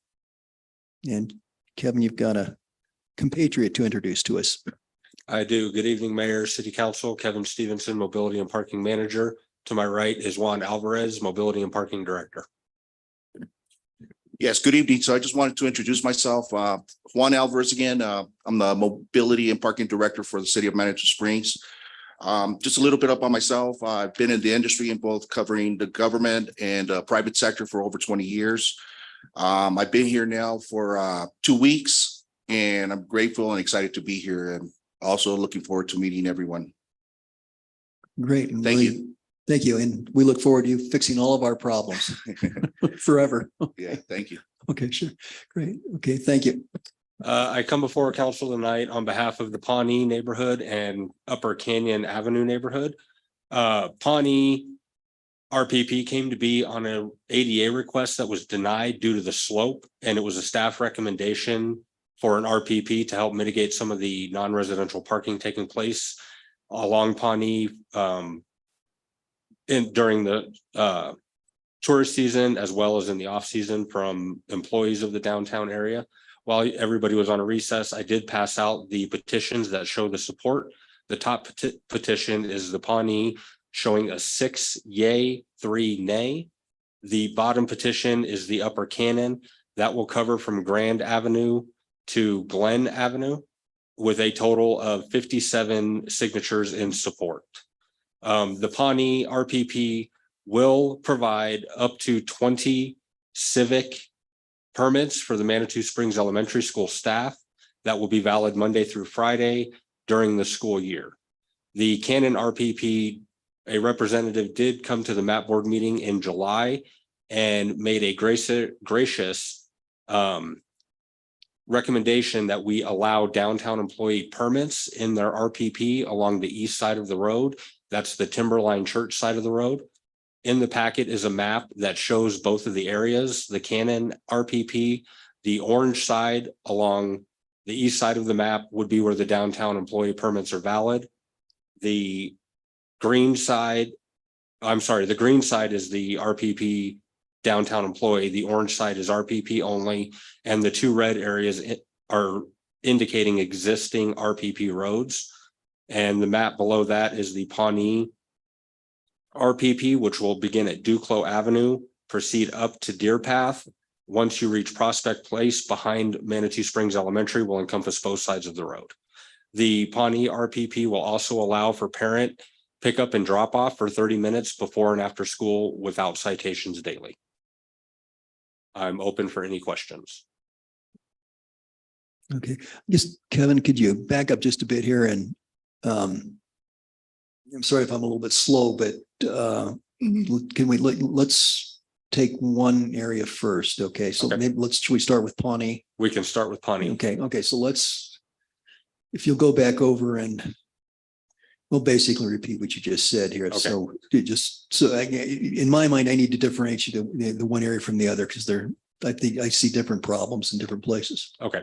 A: And Kevin, you've got a compatriot to introduce to us.
L: I do. Good evening, Mayor, City Council, Kevin Stevenson, Mobility and Parking Manager. To my right is Juan Alvarez, Mobility and Parking Director.
M: Yes, good evening. So I just wanted to introduce myself. Juan Alvarez again. I'm the Mobility and Parking Director for the City of Manitou Springs. Just a little bit about myself. I've been in the industry in both covering the government and private sector for over 20 years. I've been here now for 2 weeks, and I'm grateful and excited to be here, and also looking forward to meeting everyone.
A: Great. And
M: Thank
A: really-
M: you.
A: Thank you. And we look forward to you fixing all of our problems forever.
M: Yeah, thank you.
A: Okay, sure. Great. Okay, thank you.
L: I come before council tonight on behalf of the Pawnee neighborhood and Upper Canyon Avenue neighborhood. Pawnee RPP came to be on a ADA request that was denied due to the slope, and it was a staff recommendation for an RPP to help mitigate some of the non-residential parking taking place along Pawnee during the tourist season, as well as in the off season from employees of the downtown area. While everybody was on a recess, I did pass out the petitions that show the support. The top petition is the Pawnee, showing a 6 yay, 3 nay. The bottom petition is the Upper Canyon. That will cover from Grand Avenue to Glen Avenue with a total of 57 signatures in support. The Pawnee RPP will provide up to 20 civic permits for the Manitou Springs Elementary School staff that will be valid Monday through Friday during the school year. The Canyon RPP, a representative did come to the MAP board meeting in July and made a gracious recommendation that we allow downtown employee permits in their RPP along the east side of the road. That's the Timberline Church side of the road. In the packet is a map that shows both of the areas, the Canyon RPP, the orange side along the east side of the map would be where the downtown employee permits are valid. The green side is the RPP downtown employee. The orange side is RPP only. And the two red areas are indicating existing RPP roads. And the map below that is the Pawnee RPP, which will begin at Duclos Avenue, proceed up to Deer Path. Once you reach Prospect Place behind Manitou Springs Elementary, will encompass both sides of the road. The Pawnee RPP will also allow for parent pickup and drop off for 30 minutes before and after school without citations daily. I'm open for any questions.
A: Okay, just Kevin, could you back up just a bit here? And I'm sorry if I'm a little bit slow, but can we let's take one area first? Okay, so
L: Okay.
A: maybe should we start with Pawnee?
L: We can start with Pawnee.
A: Okay, so if you'll go back over and we'll basically repeat what you just said here.
L: Okay.
A: So in my mind, I need to differentiate the one area from the other because I think I see different problems in different places.
L: Okay.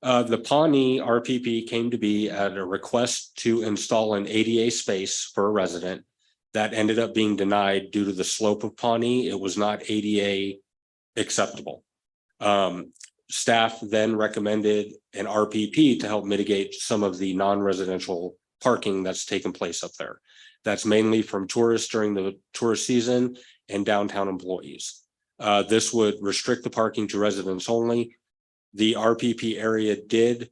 L: The Pawnee RPP came to be at a request to install an ADA space for a resident that ended up being denied due to the slope of Pawnee. It was not ADA acceptable. Staff then recommended an RPP to help mitigate some of the non-residential parking that's taken place up there. That's mainly from tourists during the tourist season and downtown employees. This would restrict the parking to residents only. The RPP area did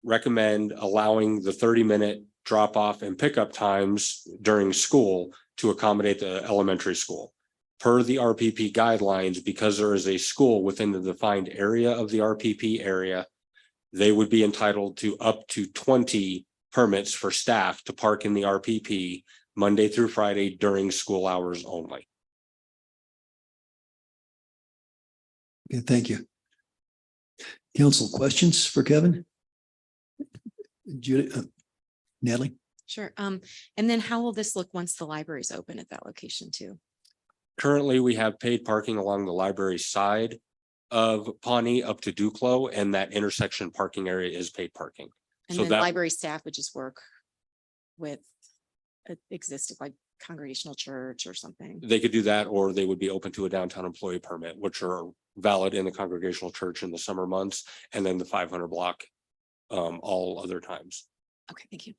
L: recommend allowing the 30-minute drop off and pickup times during school to accommodate the elementary school. Per the RPP guidelines, because there is a school within the defined area of the RPP area, they would be entitled to up to 20 permits for staff to park in the RPP Monday through Friday during school hours only.
A: Okay, thank you. Council questions for Kevin? Natalie?
G: Sure. And then how will this look once the library is open at that location too?
L: Currently, we have paid parking along the library side of Pawnee up to Duclos, and that intersection parking area is paid parking.
G: And
L: So
G: then
L: that,
G: library staff would just work with existing like congregational church or something.
L: they could do that, or they would be open to a downtown employee permit, which are valid in the congregational church in the summer months, and then the 500 block all other times.
G: Okay, thank you.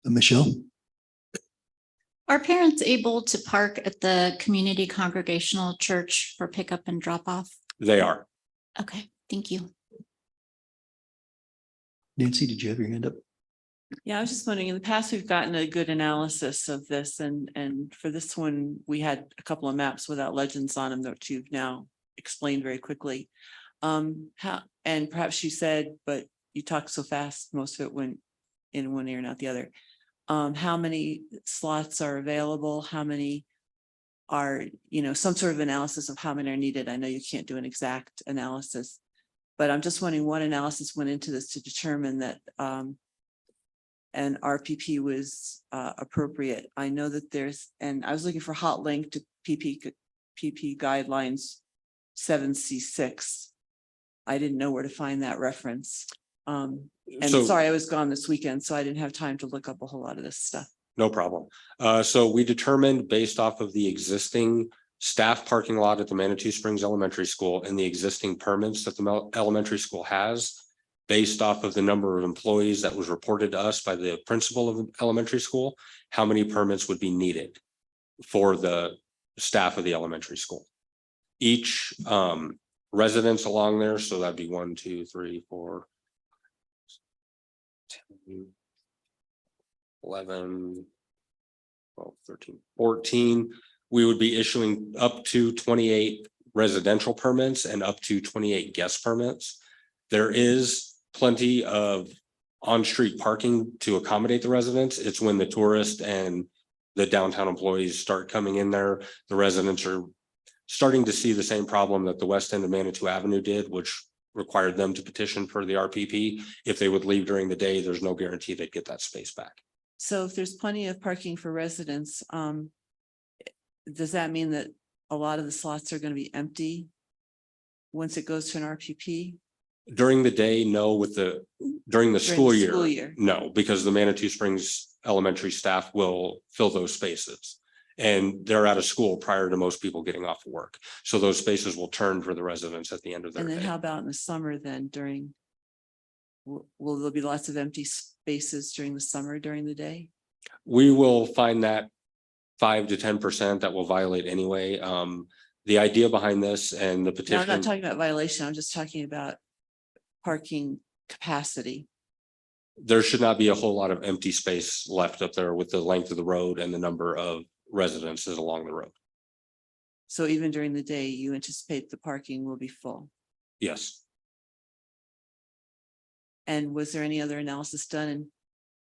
A: Michelle?
B: Are parents able to park at the community congregational church for pickup and drop off?
L: They are.
B: Okay, thank you.
A: Nancy, did you have your hand up?
N: Yeah, I was just wondering, in the past, we've gotten a good analysis of this and for this one, we had a couple of maps without legends on them that you've now explained very quickly. How, and perhaps you said, but you talked so fast, most of it went in one ear, not the other. How many slots are available? How many are, some sort of analysis of how many are needed? I know you can't do an exact analysis, but I'm just wondering what analysis went into this to determine that an RPP was appropriate. I know that and I was looking for hot link to PP guidelines 7C6. I didn't know where to find that reference. And
L: So-
N: sorry, I was gone this weekend, so I didn't have time to look up a whole lot of this stuff.
L: No problem. So we determined based off of the existing staff parking lot at the Manitou Springs Elementary School and the existing permits that the elementary school has, based off of the number of employees that was reported to us by the principal of the elementary school, how many permits would be needed for the staff of the elementary school. Each residence along there, so that'd be 1, 2, 3, 4, 10, 11, 12, 13, 14. We would be issuing up to 28 residential permits and up to 28 guest permits. There is plenty of on-street parking to accommodate the residents. It's when the tourists and the downtown employees start coming in there, the residents are starting to see the same problem that the west end of Manitou Avenue did, which required them to petition for the RPP. If they would leave during the day, there's no guarantee they'd get that space back.
N: So if there's plenty of parking for residents, does that mean that a lot of the slots are going to be empty once it goes to an RPP?
L: During the day, no, during the school
N: school
L: year,
N: year.
L: no, because the Manitou Springs elementary staff will fill those spaces. And they're out of school prior to most people getting off of work. So those spaces will turn for the residents at the end of their
N: And then
L: day.
N: how about in the summer then will there be lots of empty spaces during the summer during the day?
L: We will find that 5 to 10% that will violate anyway. The idea behind this and the
N: No,
L: petition.
N: I'm not talking about violation. I'm just talking about parking capacity.
L: There should not be a whole lot of empty space left up there with the length of the road and the number of residences along the road.
N: So even during the day, you anticipate the parking will be full.
L: Yes,
N: And was there any other analysis done?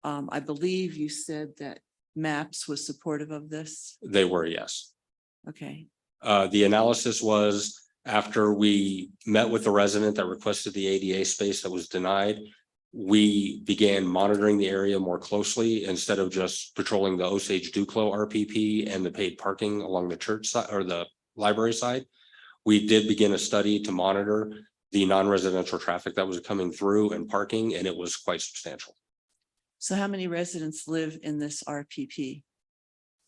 N: And I believe you said that MAPS was supportive of this.
L: they were, yes.
N: Okay,
L: The analysis was after we met with the resident that requested the ADA space that was denied. We began monitoring the area more closely instead of just patrolling the Osage Duclos RPP and the paid parking along the church side or the library side. We did begin a study to monitor the non-residential traffic that was coming through and parking, and it was quite substantial.
N: so how many residents live in this RPP?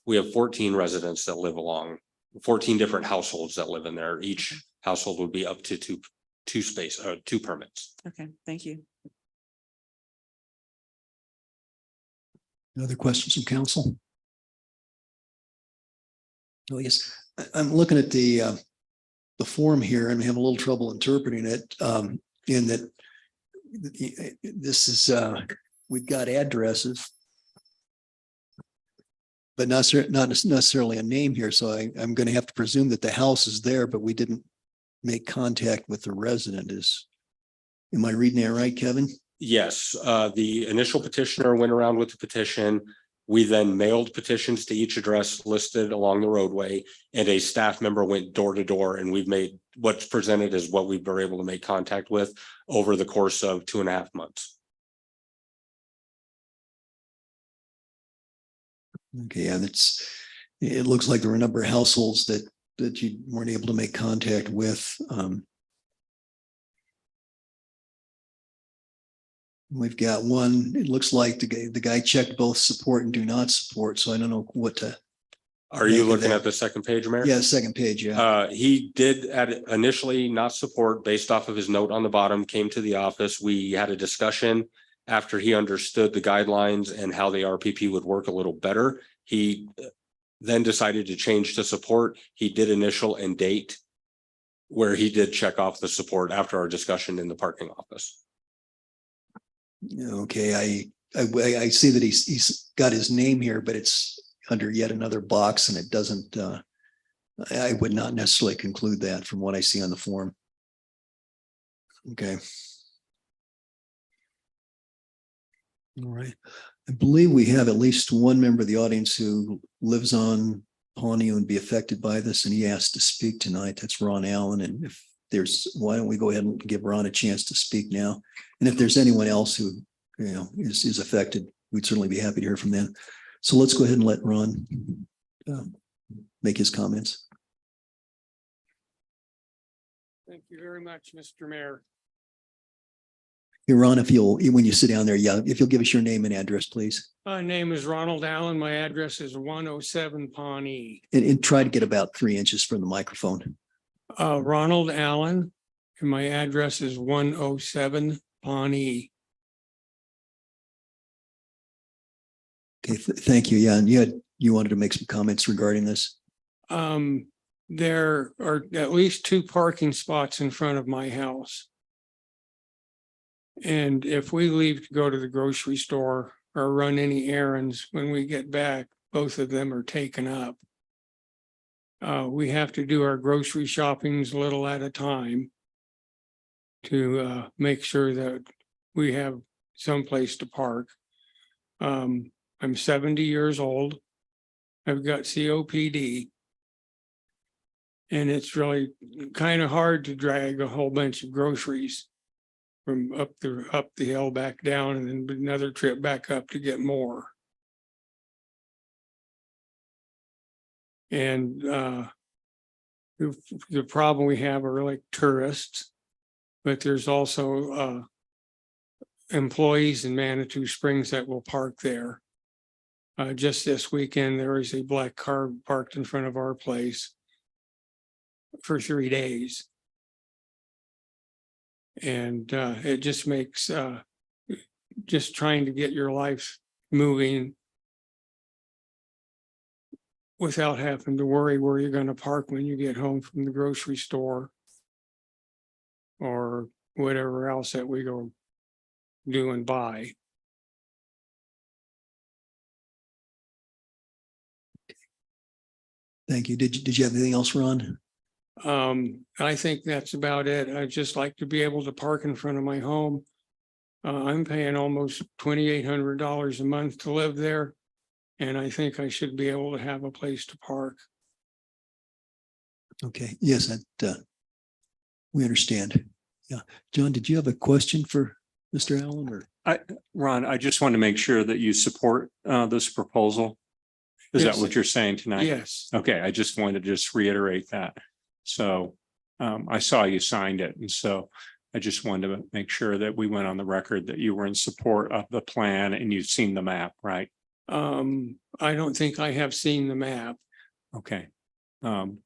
L: We have 14 residents that live along, 14 different households that live in there. Each household would be up to two permits.
N: Okay, thank you.
A: Other questions from council? Oh, yes, I'm looking at the form here and we have a little trouble interpreting it, in that this is, we've got addresses, but not necessarily a name here. So I'm going to have to presume that the house is there, but we didn't make contact with the resident. Am I reading that right, Kevin?
L: Yes, the initial petitioner went around with the petition. We then mailed petitions to each address listed along the roadway, and a staff member went door to door, and we've made what's presented as what we were able to make contact with over the course of 2.5 months.
A: Okay, yeah, it looks like there were a number of households that you weren't able to make contact with. We've got one, it looks like the guy checked both support and do not support, so I don't know what to.
L: Are you
A: make of
L: looking
A: that.
L: at the second page, Mayor?
A: Yeah, second page, yeah.
L: He did initially not support based off of his note on the bottom, came to the office. We had a discussion after he understood the guidelines and how the RPP would work a little better. He then decided to change to support. He did initial and date where he did check off the support after our discussion in the parking office.
A: Okay, I see that he's got his name here, but it's under yet another box and it doesn't, I would not necessarily conclude that from what I see on the form. Okay. All right. I believe we have at least one member of the audience who lives on Pawnee and would be affected by this, and he asked to speak tonight. That's Ron Allen. And if why don't we go ahead and give Ron a chance to speak now? And if there's anyone else who, is affected, we'd certainly be happy to hear from them. So let's go ahead and let Ron make his comments.
O: Thank you very much, Mr. Mayor.
A: Hey, Ron, when you sit down there, if you'll give us your name and address, please.
O: My name is Ronald Allen. My address is 107 Pawnee.
A: And try to get about 3 inches from the microphone.
O: Ronald Allen, and my address is 107 Pawnee.
A: Okay, thank you. Yeah, and you wanted to make some comments regarding this?
O: There are at least 2 parking spots in front of my house. And if we leave to go to the grocery store or run any errands, when we get back, both of them are taken up. We have to do our grocery shoppings a little at a time to make sure that we have someplace to park. I'm 70 years old. I've got COPD. And it's really kind of hard to drag a whole bunch of groceries from up the hill back down and then another trip back up to get more. And the problem we have are like tourists, but there's also employees in Manitou Springs that will park there. Just this weekend, there was a black car parked in front of our place for 3 days. And it just makes just trying to get your life moving without having to worry where you're going to park when you get home from the grocery store or whatever else that we go do and buy.
A: Thank you. Did you have anything else, Ron?
O: I think that's about it. I'd just like to be able to park in front of my home. I'm paying almost $2,800 a month to live there. And I think I should be able to have a place to park.
A: Okay, yes, that we understand. Yeah. John, did you have a question for Mr. Allen or?
P: Ron, I just want to make sure that you support this proposal. Is
O: Yes.
P: that what you're saying tonight?
O: Yes.
P: Okay, I just wanted to just reiterate that. So I saw you signed it, and so I just wanted to make sure that we went on the record that you were in support of the plan and you've seen the map, right?
O: I don't think I have seen the map.
P: Okay.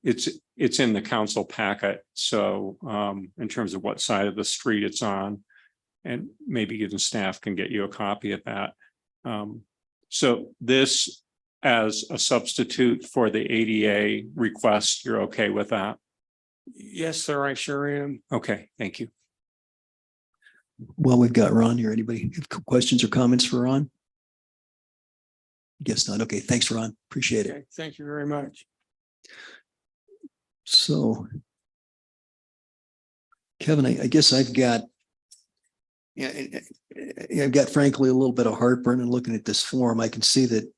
P: It's in the council packet. So in terms of what side of the street it's on, and maybe even staff can get you a copy of that. So this as a substitute for the ADA request, you're okay with that?
O: Yes, sir, I sure am.
P: Okay, thank you.
A: Well, we've got Ron here. Anybody have questions or comments for Ron? Guess not. Okay, thanks, Ron. Appreciate it.
O: Okay, thank you very much.
A: So, Kevin, I guess I've got I've got frankly a little bit of heartburn in looking at this form. I can see that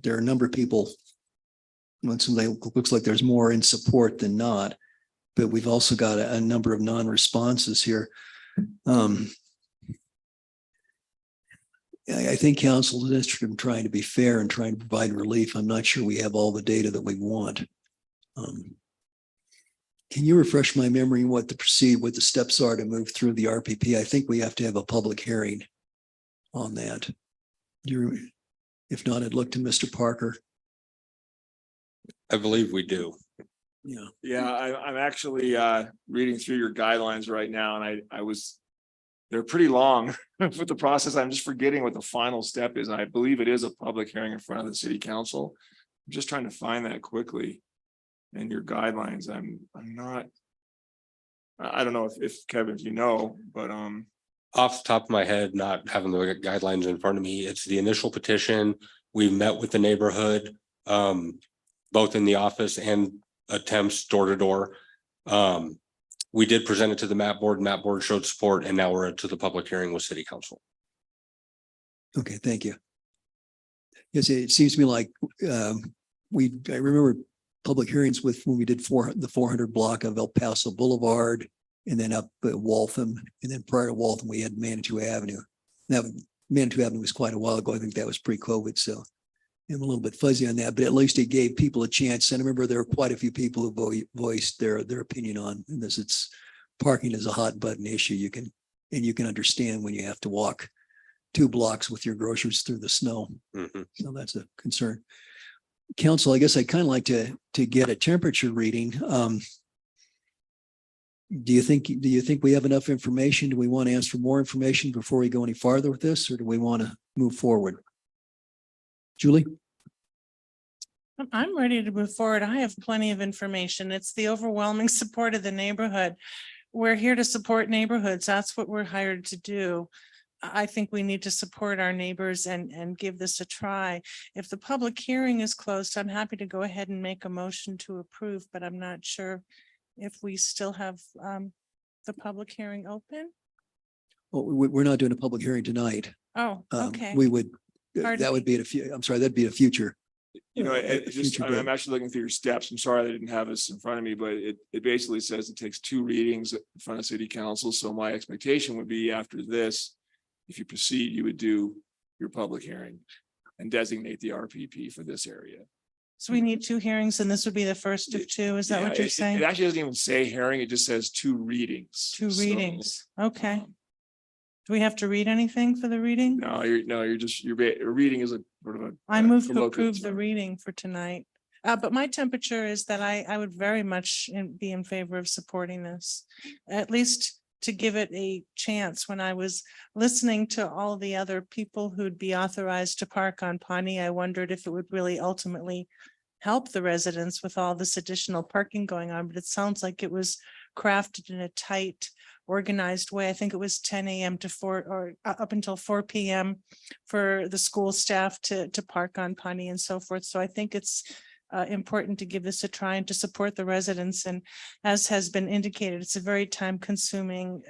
A: there are a number of people. Once they looks like there's more in support than not, but we've also got a number of non-responses here. I think council is interested in trying to be fair and trying to provide relief. I'm not sure we have all the data that we want. Can you refresh my memory what the steps are to move through the RPP? I think we have to have a public hearing on that. If not, I'd look to Mr. Parker.
L: I believe we do.
A: Yeah.
Q: Yeah, I'm actually reading through your guidelines right now, and they're pretty long with the process. I'm just forgetting what the final step is. I believe it is a public hearing in front of the city council. I'm just trying to find that quickly in your guidelines. I don't know if Kevin, you know, but
L: Off the top of my head, not having the guidelines in front of me, it's the initial petition. We met with the neighborhood, both in the office and attempts door to door. We did present it to the MAP board. MAP board showed support, and now we're to the public hearing with city council.
A: Okay, thank you. Yes, it seems to me like I remember public hearings with when we did the 400 block of El Paso Boulevard, and then up at Waltham, and then prior to Waltham, we had Manitou Avenue. Now, Manitou Avenue was quite a while ago. I think that was pre-COVID, so I'm a little bit fuzzy on that, but at least it gave people a chance. And I remember there were quite a few people who voiced their opinion on this. It's parking is a hot button issue. You can understand when you have to walk 2 blocks with your groceries through the snow. So that's a concern. Council, I guess I'd kind of like to get a temperature reading. Do you think we have enough information? Do we want to ask for more information before we go any farther with this, or do we want to move forward? Julie?
D: I'm ready to move forward. I have plenty of information. It's the overwhelming support of the neighborhood. We're here to support neighborhoods. That's what we're hired to do. I think we need to support our neighbors and give this a try. If the public hearing is closed, I'm happy to go ahead and make a motion to approve, but I'm not sure if we still have the public hearing open.
A: Well, we're not doing a public hearing tonight.
D: Oh, okay.
A: We would,
D: Pardon
A: that would be that'd be a future.
Q: I'm actually looking through your steps. I'm sorry I didn't have this in front of me, but it basically says it takes 2 readings in front of city council. So my expectation would be after this, if you proceed, you would do your public hearing and designate the RPP for this area.
D: So we need 2 hearings and this would be the first of 2. Is that what you're saying?
Q: It actually doesn't even say hearing. It just says 2 readings.
D: 2 readings. Okay. Do we have to read anything for the reading?
Q: Your reading is a sort of a.
D: I move to approve the reading for tonight. But my temperature is that I would very much be in favor of supporting this, at least to give it a chance. When I was listening to all the other people who'd be authorized to park on Pawnee, I wondered if it would really ultimately help the residents with all this additional parking going on, but it sounds like it was crafted in a tight, organized way. I think it was 10 a.m. to 4 or up until 4 p.m. for the school staff to park on Pawnee and so forth. So I think it's important to give this a try and to support the residents. And as has been indicated, it's a very time consuming,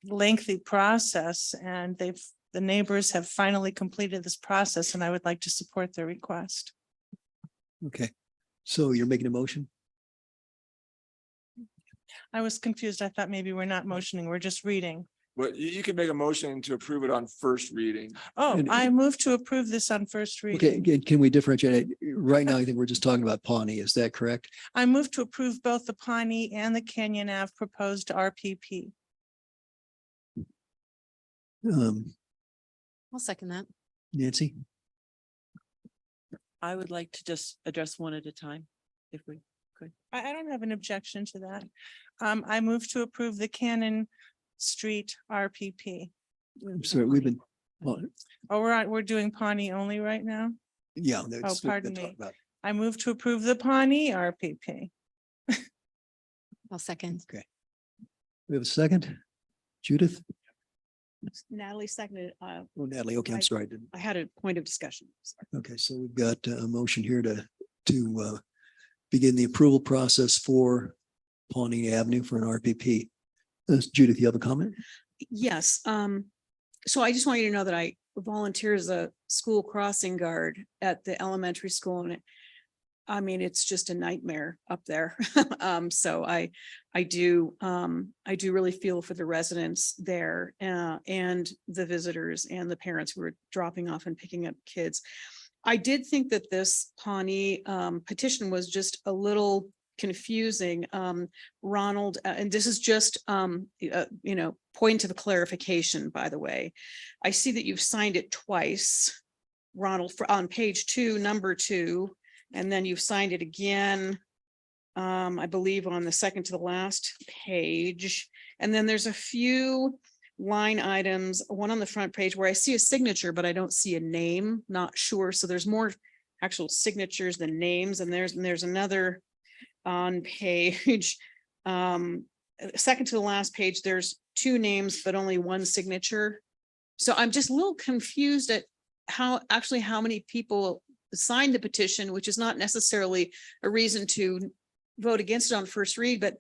D: lengthy process. And the neighbors have finally completed this process, and I would like to support their request.
A: Okay, so you're making a motion?
D: I was confused. I thought maybe we're not motioning, we're just reading.
Q: But you can make a motion to approve it on first reading.
D: Oh, I move to approve this on first reading.
A: Okay, can we differentiate it? Right now, I think we're just talking about Pawnee. Is that correct?
D: I move to approve both the Pawnee and the Canyon Ave proposed RPP.
G: I'll second that.
A: Nancy?
N: I would like to just address one at a time, if we could.
D: I don't have an objection to that. I move to approve the Cannon Street RPP.
A: I'm sorry, we've been, well,
D: Oh, we're doing Pawnee only right now?
A: yeah.
D: Oh,
A: that's what
D: pardon
A: we're talking
D: me.
A: about.
D: I move to approve the Pawnee RPP.
G: I'll second.
A: We have a second? Judith?
C: Natalie seconded.
A: Oh, Natalie, okay, I'm sorry. I didn't.
C: I had a point of discussion.
A: Okay, so we've got a motion here to begin the approval process for Pawnee Avenue for an RPP. Judith, you have a comment?
C: Yes, so I just want you to know that I volunteer as a school crossing guard at the elementary school, and I mean, it's just a nightmare up there. So I do really feel for the residents there, and the visitors and the parents who are dropping off and picking up kids. I did think that this Pawnee petition was just a little confusing. Ronald, and this is just, point of clarification, by the way. I see that you've signed it twice, Ronald, on page 2, number 2, and then you've signed it again, I believe on the second to the last page. And then there's a few line items, one on the front page where I see a signature, but I don't see a name, not sure. So there's more actual signatures than names. And there's another on page, second to the last page, there's 2 names, but only 1 signature. So I'm just a little confused at how many people signed the petition, which is not necessarily a reason to vote against it on first read, but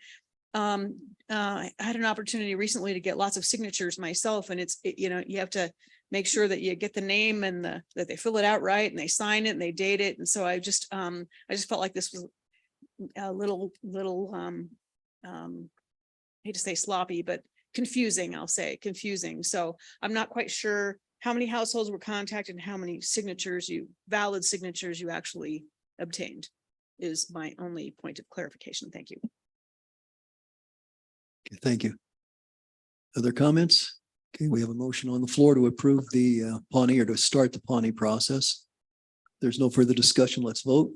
C: I had an opportunity recently to get lots of signatures myself, and you have to make sure that you get the name and that they fill it out right and they sign it and they date it. And so I just felt like this was a little hate to say sloppy, but confusing, I'll say confusing. So I'm not quite sure how many households were contacted and how many valid signatures you actually obtained is my only point of clarification. Thank you.
A: Okay, thank you. Other comments? Okay, we have a motion on the floor to approve the Pawnee, or to start the Pawnee process. There's no further discussion. Let's vote.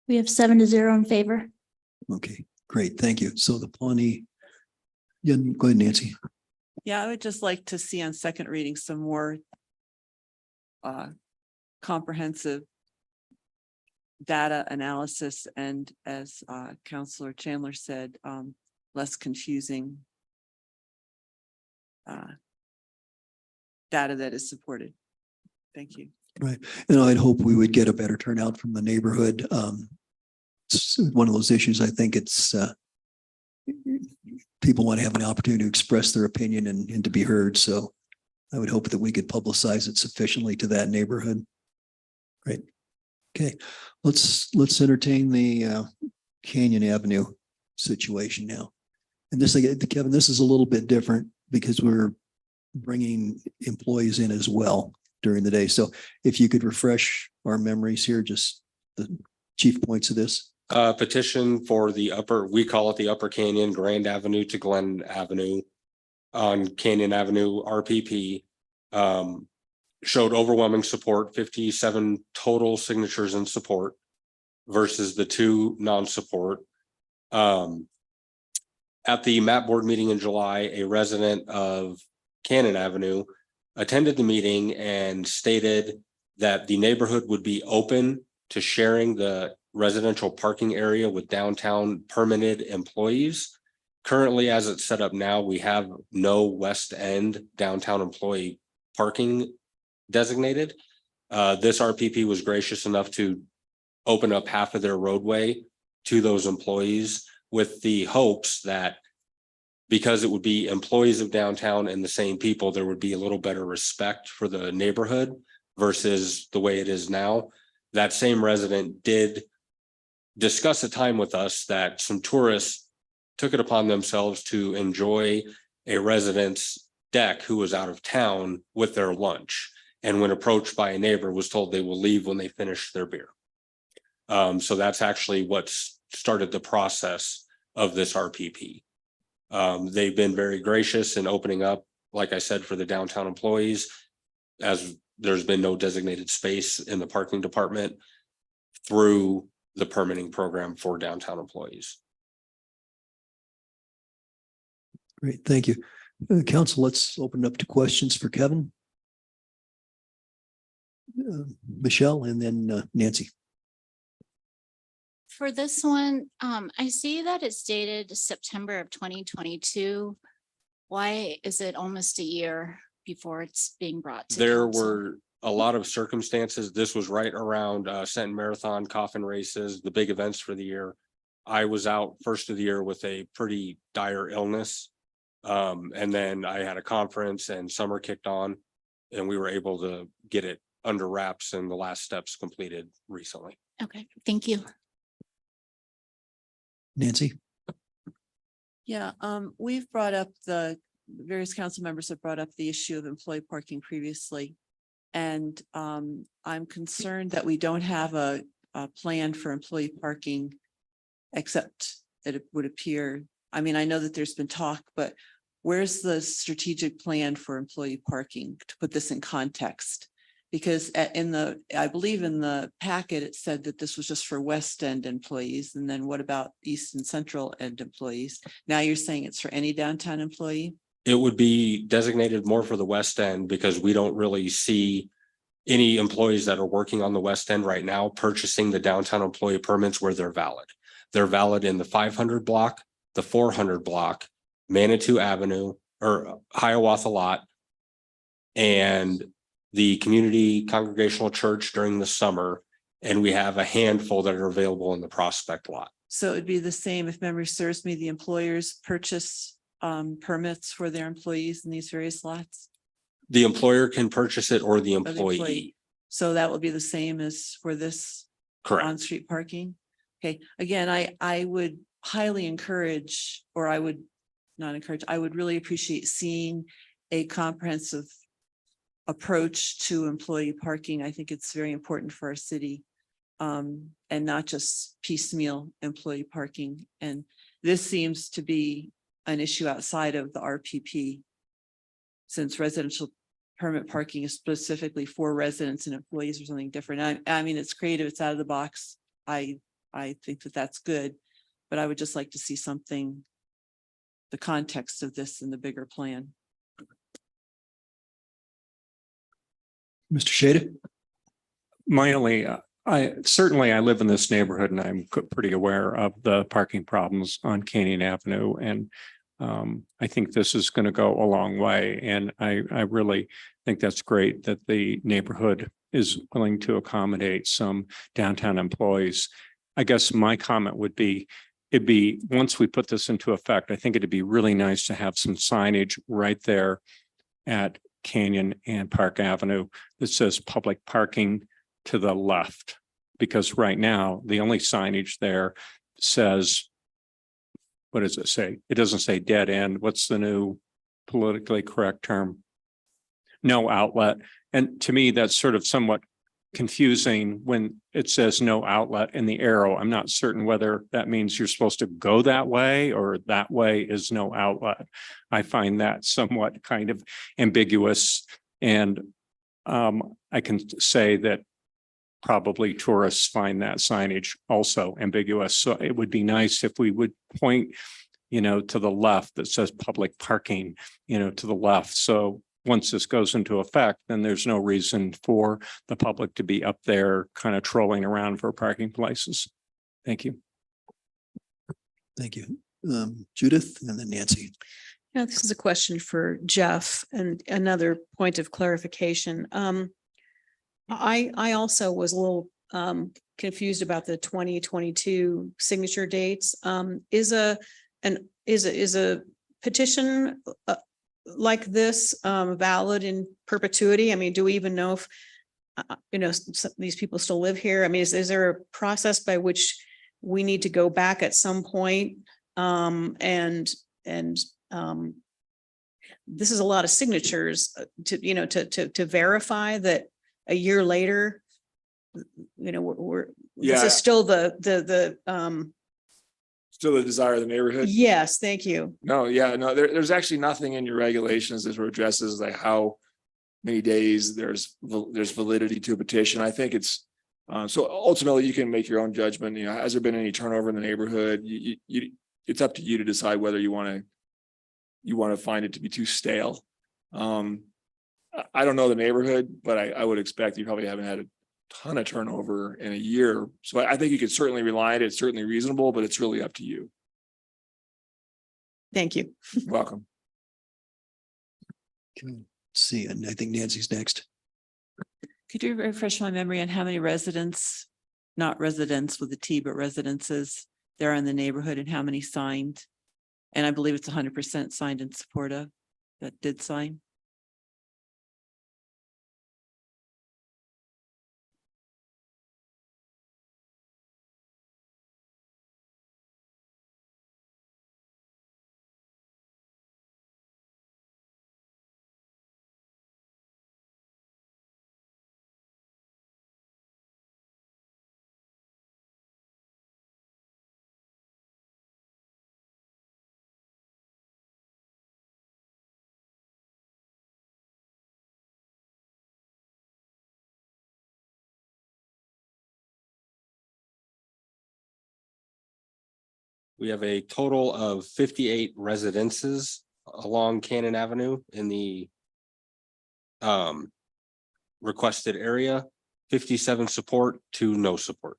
B: We have 7-0 in favor.
A: Okay, great. Thank you. So the Pawnee, yeah, go ahead, Nancy.
N: Yeah, I would just like to see on second reading some more comprehensive data analysis, and as Councillor Chandler said, less confusing data that is supported. Thank you.
A: Right. And I'd hope we would get a better turnout from the neighborhood. It's one of those issues. I think it's people want to have an opportunity to express their opinion and to be heard. So I would hope that we could publicize it sufficiently to that neighborhood. Great. Okay, let's entertain the Canyon Avenue situation now. And this, Kevin, this is a little bit different because we're bringing employees in as well during the day. So if you could refresh our memories here, just the chief points of this.
L: Petition for we call it the Upper Canyon, Grand Avenue to Glen Avenue on Canyon Avenue RPP. Showed overwhelming support, 57 total signatures in support versus the 2 non-support. At the MAP board meeting in July, a resident of Canyon Avenue attended the meeting and stated that the neighborhood would be open to sharing the residential parking area with downtown permitted employees. Currently, as it's set up now, we have no West End downtown employee parking designated. This RPP was gracious enough to open up half of their roadway to those employees with the hopes that because it would be employees of downtown and the same people, there would be a little better respect for the neighborhood versus the way it is now. That same resident did discuss a time with us that some tourists took it upon themselves to enjoy a resident's deck who was out of town with their lunch. And when approached by a neighbor, was told they will leave when they finish their beer. So that's actually what started the process of this RPP. They've been very gracious in opening up, like I said, for the downtown employees, as there's been no designated space in the parking department through the permitting program for downtown employees.
A: Great, thank you. Council, let's open up to questions for Kevin. Michelle and then Nancy.
B: For this one, I see that it's dated September of 2022. Why is it almost a year before it's being brought to
L: There
B: council?
L: were a lot of circumstances. This was right around Senton Marathon, coffin races, the big events for the year. I was out first of the year with a pretty dire illness. And then I had a conference and summer kicked on and we were able to get it under wraps and the last steps completed recently.
B: Okay, thank you.
A: Nancy?
N: Yeah, we've brought up various council members have brought up the issue of employee parking previously. And I'm concerned that we don't have a plan for employee parking, except that it would appear, I mean, I know that there's been talk, but where's the strategic plan for employee parking to put this in context? Because I believe in the packet, it said that this was just for West End employees. And then what about East and Central End employees? Now you're saying it's for any downtown employee?
L: It would be designated more for the West End because we don't really see any employees that are working on the West End right now purchasing the downtown employee permits where they're valid. They're valid in the 500 block, the 400 block, Manitou Avenue or Hiawatha Lot, and the community congregational church during the summer. And we have a handful that are available in the Prospect Lot.
N: So it'd be the same if memory serves me, the employers purchase permits for their employees in these various lots?
L: The employer can purchase it or the
N: Or the
L: employee.
N: So that will be the same as for this
L: Correct.
N: on-street parking? Okay, again, I would highly encourage, or I would not encourage, I would really appreciate seeing a comprehensive approach to employee parking. I think it's very important for our city. And not just piecemeal employee parking. And this seems to be an issue outside of the RPP. Since residential permit parking is specifically for residents and employees or something different. I mean, it's creative, it's out of the box. I think that that's good, but I would just like to see something, the context of this in the bigger plan.
A: Mr. Shada?
P: My only, I live in this neighborhood and I'm pretty aware of the parking problems on Canyon Avenue. And I think this is going to go a long way. And I really think that's great that the neighborhood is willing to accommodate some downtown employees. I guess my comment would be, once we put this into effect, I think it'd be really nice to have some signage right there at Canyon and Park Avenue that says public parking to the left. Because right now, the only signage there says, what does it say? It doesn't say dead end. What's the new politically correct term? No outlet. And to me, that's sort of somewhat confusing when it says no outlet in the arrow. I'm not certain whether that means you're supposed to go that way or that way is no outlet. I find that somewhat kind of ambiguous. And I can say that probably tourists find that signage also ambiguous. So it would be nice if we would point, to the left that says public parking, to the left. So once this goes into effect, then there's no reason for the public to be up there kind of trolling around for parking places. Thank you.
A: Thank you. Judith and then Nancy.
C: Yeah, this is a question for Jeff and another point of clarification. I also was a little confused about the 2022 signature dates. Is a petition like this valid in perpetuity? I mean, do we even know if these people still live here? I mean, is there a process by which we need to go back at some point? This is a lot of signatures to verify that a year later, this is still
Q: Still the desire of the neighborhood.
C: yes, thank you.
Q: No, there's actually nothing in your regulations that addresses like how many days there's validity to a petition. I think it's so ultimately you can make your own judgment. Has there been any turnover in the neighborhood? It's up to you to decide whether you want to find it to be too stale. I don't know the neighborhood, but I would expect you probably haven't had a ton of turnover in a year. So I think you could certainly rely on it. It's certainly reasonable, but it's really up to you.
C: Thank you.
Q: Welcome.
A: Okay. Let's see, and I think Nancy's next.
N: Could you refresh my memory on how many residents, not residents with a T, but residences there are in the neighborhood and how many signed? And I believe it's 100% signed in support of that did sign.
L: We have a total of 58 residences along Cannon Avenue in the requested area, 57 support to no support.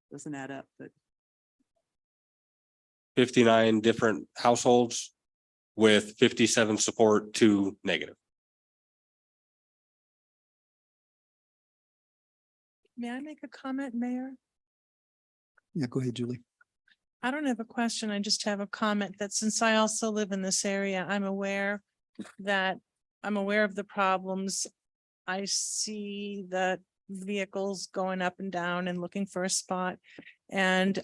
N: Doesn't add up, but
L: 59 different households with 57 support to negative.
D: May I make a comment, Mayor?
A: Yeah, go ahead, Julie.
D: I don't have a question. I just have a comment that since I also live in this area, I'm aware of the problems. I see the vehicles going up and down and looking for a spot. And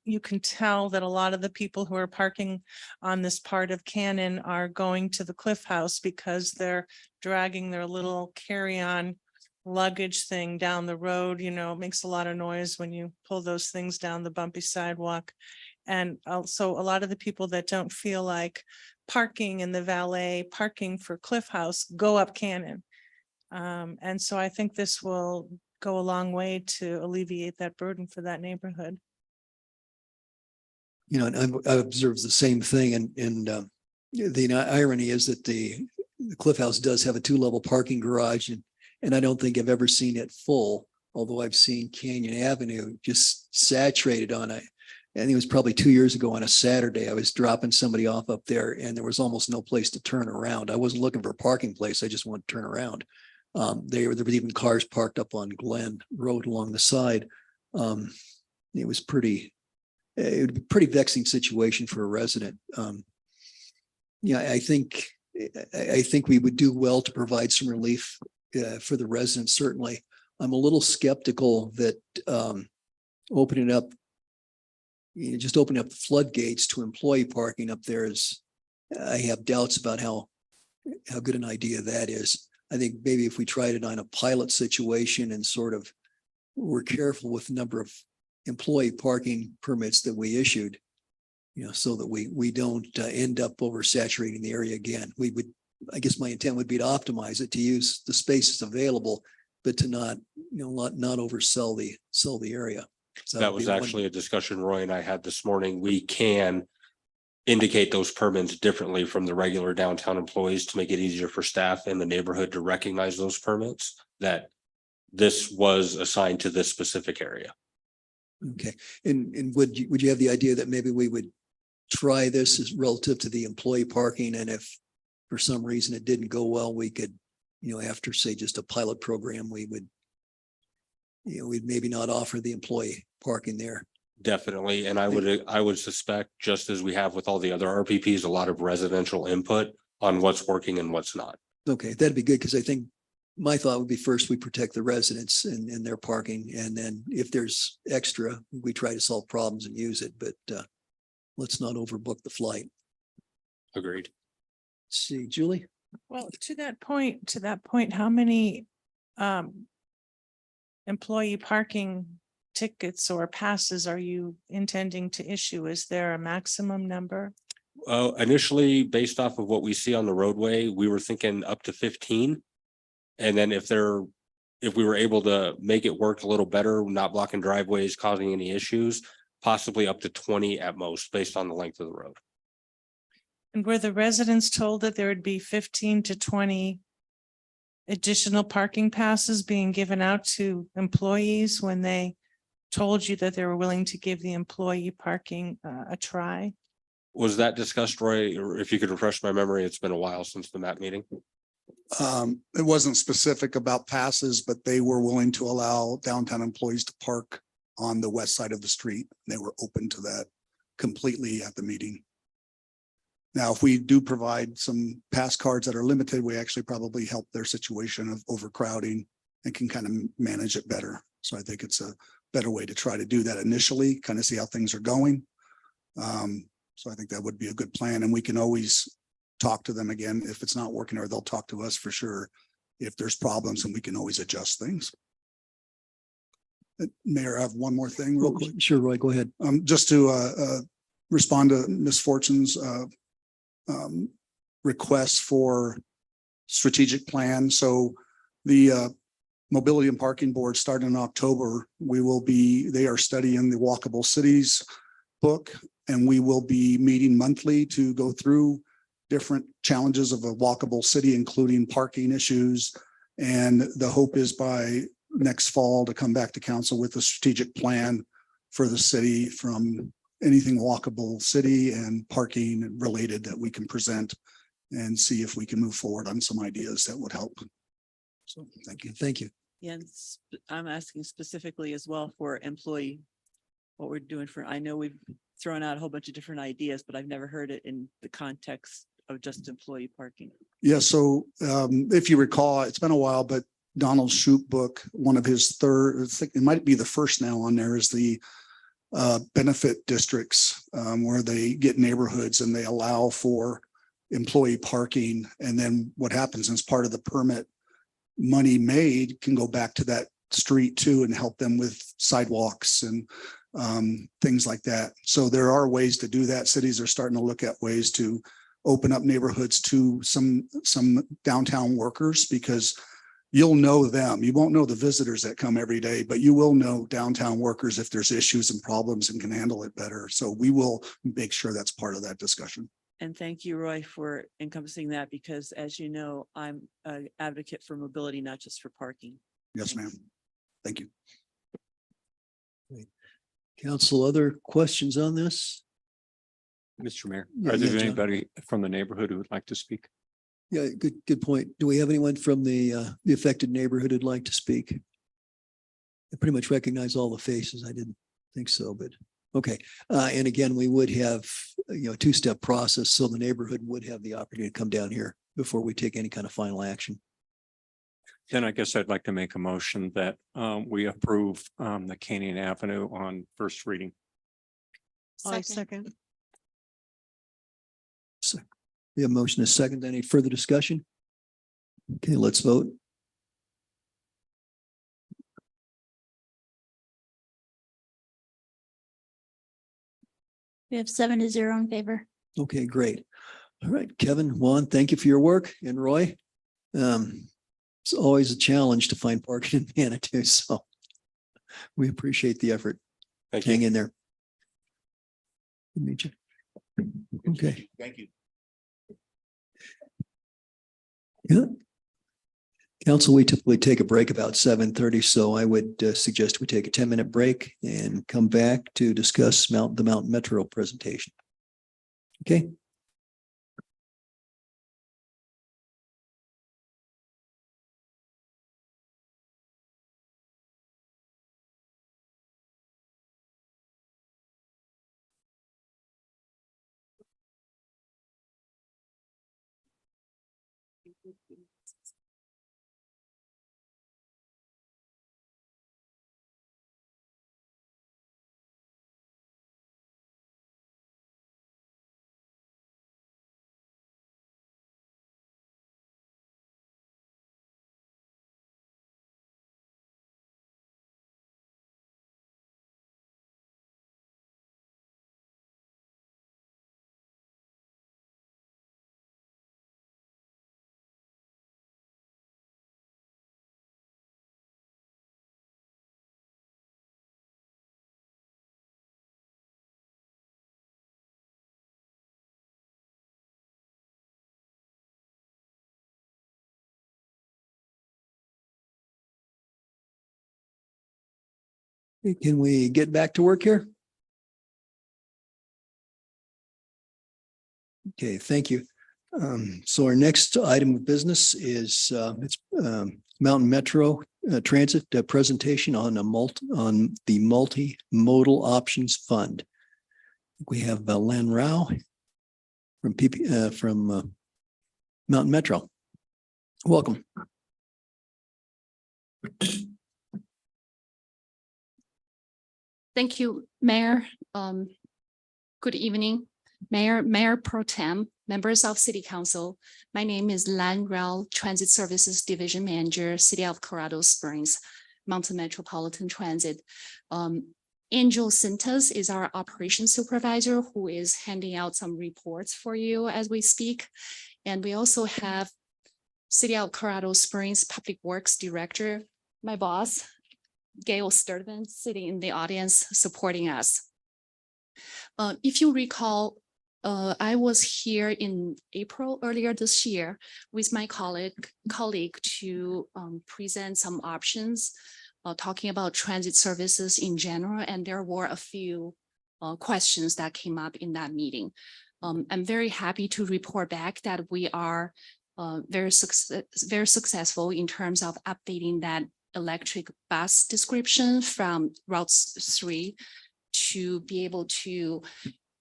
D: you can tell that a lot of the people who are parking on this part of Cannon are going to the Cliff House because they're dragging their little carry-on luggage thing down the road. You know, it makes a lot of noise when you pull those things down the bumpy sidewalk. And also a lot of the people that don't feel like parking in the valet parking for Cliff House go up Cannon. And so I think this will go a long way to alleviate that burden for that neighborhood.
A: You know, and I observed the same thing, and the irony is that the Cliff House does have a 2-level parking garage, and I don't think I've ever seen it full, although I've seen Canyon Avenue just saturated on it. I think it was probably 2 years ago on a Saturday. I was dropping somebody off up there and there was almost no place to turn around. I wasn't looking for a parking place. I just wanted to turn around. There were even cars parked up on Glen Road along the side. It was it would be a pretty vexing situation for a resident. Yeah, I think we would do well to provide some relief for the residents. Certainly, I'm a little skeptical that opening up the floodgates to employee parking up there I have doubts about how good an idea that is. I think maybe if we tried it on a pilot situation and sort of were careful with the number of employee parking permits that we issued, you know, so that we don't end up oversaturating the area again. I guess my intent would be to optimize it, to use the spaces available, but to not oversell the area. So
L: That was actually a discussion Roy and I had this morning. We can indicate those permits differently from the regular downtown employees to make it easier for staff in the neighborhood to recognize those permits, that this was assigned to this specific area.
A: Okay, and would you have the idea that maybe we would try this as relative to the employee parking, and if for some reason it didn't go well, we could, you know, after say just a pilot program, we would, you know, we'd maybe not offer the employee parking there.
L: Definitely. And I would suspect, just as we have with all the other RPPs, a lot of residential input on what's working and what's not.
A: Okay, that'd be good, because I think my thought would be first we protect the residents and their parking, and then if there's extra, we try to solve problems and use it, but let's not overbook the flight.
L: Agreed.
A: Let's see, Julie?
D: Well, to that point, how many employee parking tickets or passes are you intending to issue? Is there a maximum number?
L: Initially, based off of what we see on the roadway, we were thinking up to 15. And then if we were able to make it work a little better, not blocking driveways, causing any issues, possibly up to 20 at most, based on the length of the road.
D: And were the residents told that there would be 15 to 20 additional parking passes being given out to employees when they told you that they were willing to give the employee parking a try?
L: Was that discussed, Roy, or if you could refresh my memory, it's been a while since the MAP meeting.
F: It wasn't specific about passes, but they were willing to allow downtown employees to park on the west side of the street. They were open to that completely at the meeting. Now, if we do provide some pass cards that are limited, we actually probably help their situation of overcrowding and can kind of manage it better. So I think it's a better way to try to do that initially, kind of see how things are going. So I think that would be a good plan, and we can always talk to them again if it's not working, or they'll talk to us for sure if there's problems, and we can always adjust things. Mayor, I have one more thing. real quick.
A: Sure, Roy, go ahead.
F: Just to respond to Ms. Fortune's request for strategic plan. So the Mobility and Parking Board starting in October, they are studying the Walkable Cities book, and we will be meeting monthly to go through different challenges of a walkable city, including parking issues. And the hope is by next fall to come back to council with a strategic plan for the city, from anything walkable city and parking related that we can present, and see if we can move forward on some ideas that would help. So thank you.
A: Thank you.
N: Yeah, and I'm asking specifically as well for employee, what we're doing for, I know we've thrown out a whole bunch of different ideas, but I've never heard it in the context of just employee parking.
F: Yeah, so if you recall, it's been a while, but Donald Shoup book, one of his third, I think it might be the first now on there, is the benefit districts, where they get neighborhoods and they allow for employee parking. And then what happens as part of the permit, money made can go back to that street too and help them with sidewalks and things like that. So there are ways to do that. Cities are starting to look at ways to open up neighborhoods to some downtown workers, because you'll know them. You won't know the visitors that come every day, but you will know downtown workers if there's issues and problems and can handle it better. So we will make sure that's part of that discussion.
N: And thank you, Roy, for encompassing that, because as you know, I'm an advocate for mobility, not just for parking.
F: Yes, ma'am. Thank you.
A: Council, other questions on this?
P: Mr. Mayor,
A: Yeah,
P: are there
A: John.
P: anybody from the neighborhood who would like to speak?
A: Yeah, good point. Do we have anyone from the affected neighborhood who'd like to speak? I pretty much recognize all the faces. I didn't think so, but okay. And again, we would have, a two-step process, so the neighborhood would have the opportunity to come down here before we take any kind of final action.
P: Then I guess I'd like to make a motion that we approve the Canyon Avenue on first reading.
N: Second.
A: So we have motion is second. Any further discussion? Okay, let's vote.
B: We have 7-0 in favor.
A: Okay, great. All right, Kevin, Juan, thank you for your work. And Roy, it's always a challenge to find parking in Manitou, so we appreciate the effort.
L: Thank
A: Hang
L: you.
A: in there. Good to meet you. Okay.
M: Thank you.
A: Yeah. Council, we typically take a break about 7:30, so I would suggest we take a 10-minute break and come back to discuss the Mountain Metro presentation. Okay. Can we get back to work here? Okay, thank you. So our next item of business is Mountain Metro Transit presentation on on the multimodal options fund. We have Len Rao from Mountain Metro. Welcome.
R: Thank you, Mayor. Good evening, Mayor Pro Tem, members of City Council. My name is Lan Rao, Transit Services Division Manager, City of Colorado Springs, Mountain Metropolitan Transit. Angel Sintas is our operations supervisor who is handing out some reports for you as we speak. And we also have City of Colorado Springs Public Works Director, my boss, Gail Sturtevant, sitting in the audience supporting us. If you recall, I was here in April earlier this year with my colleague to present some options, talking about transit services in general, and there were a few questions that came up in that meeting. I'm very happy to report back that we are very successful in terms of updating that electric bus description from Route 3 to be able to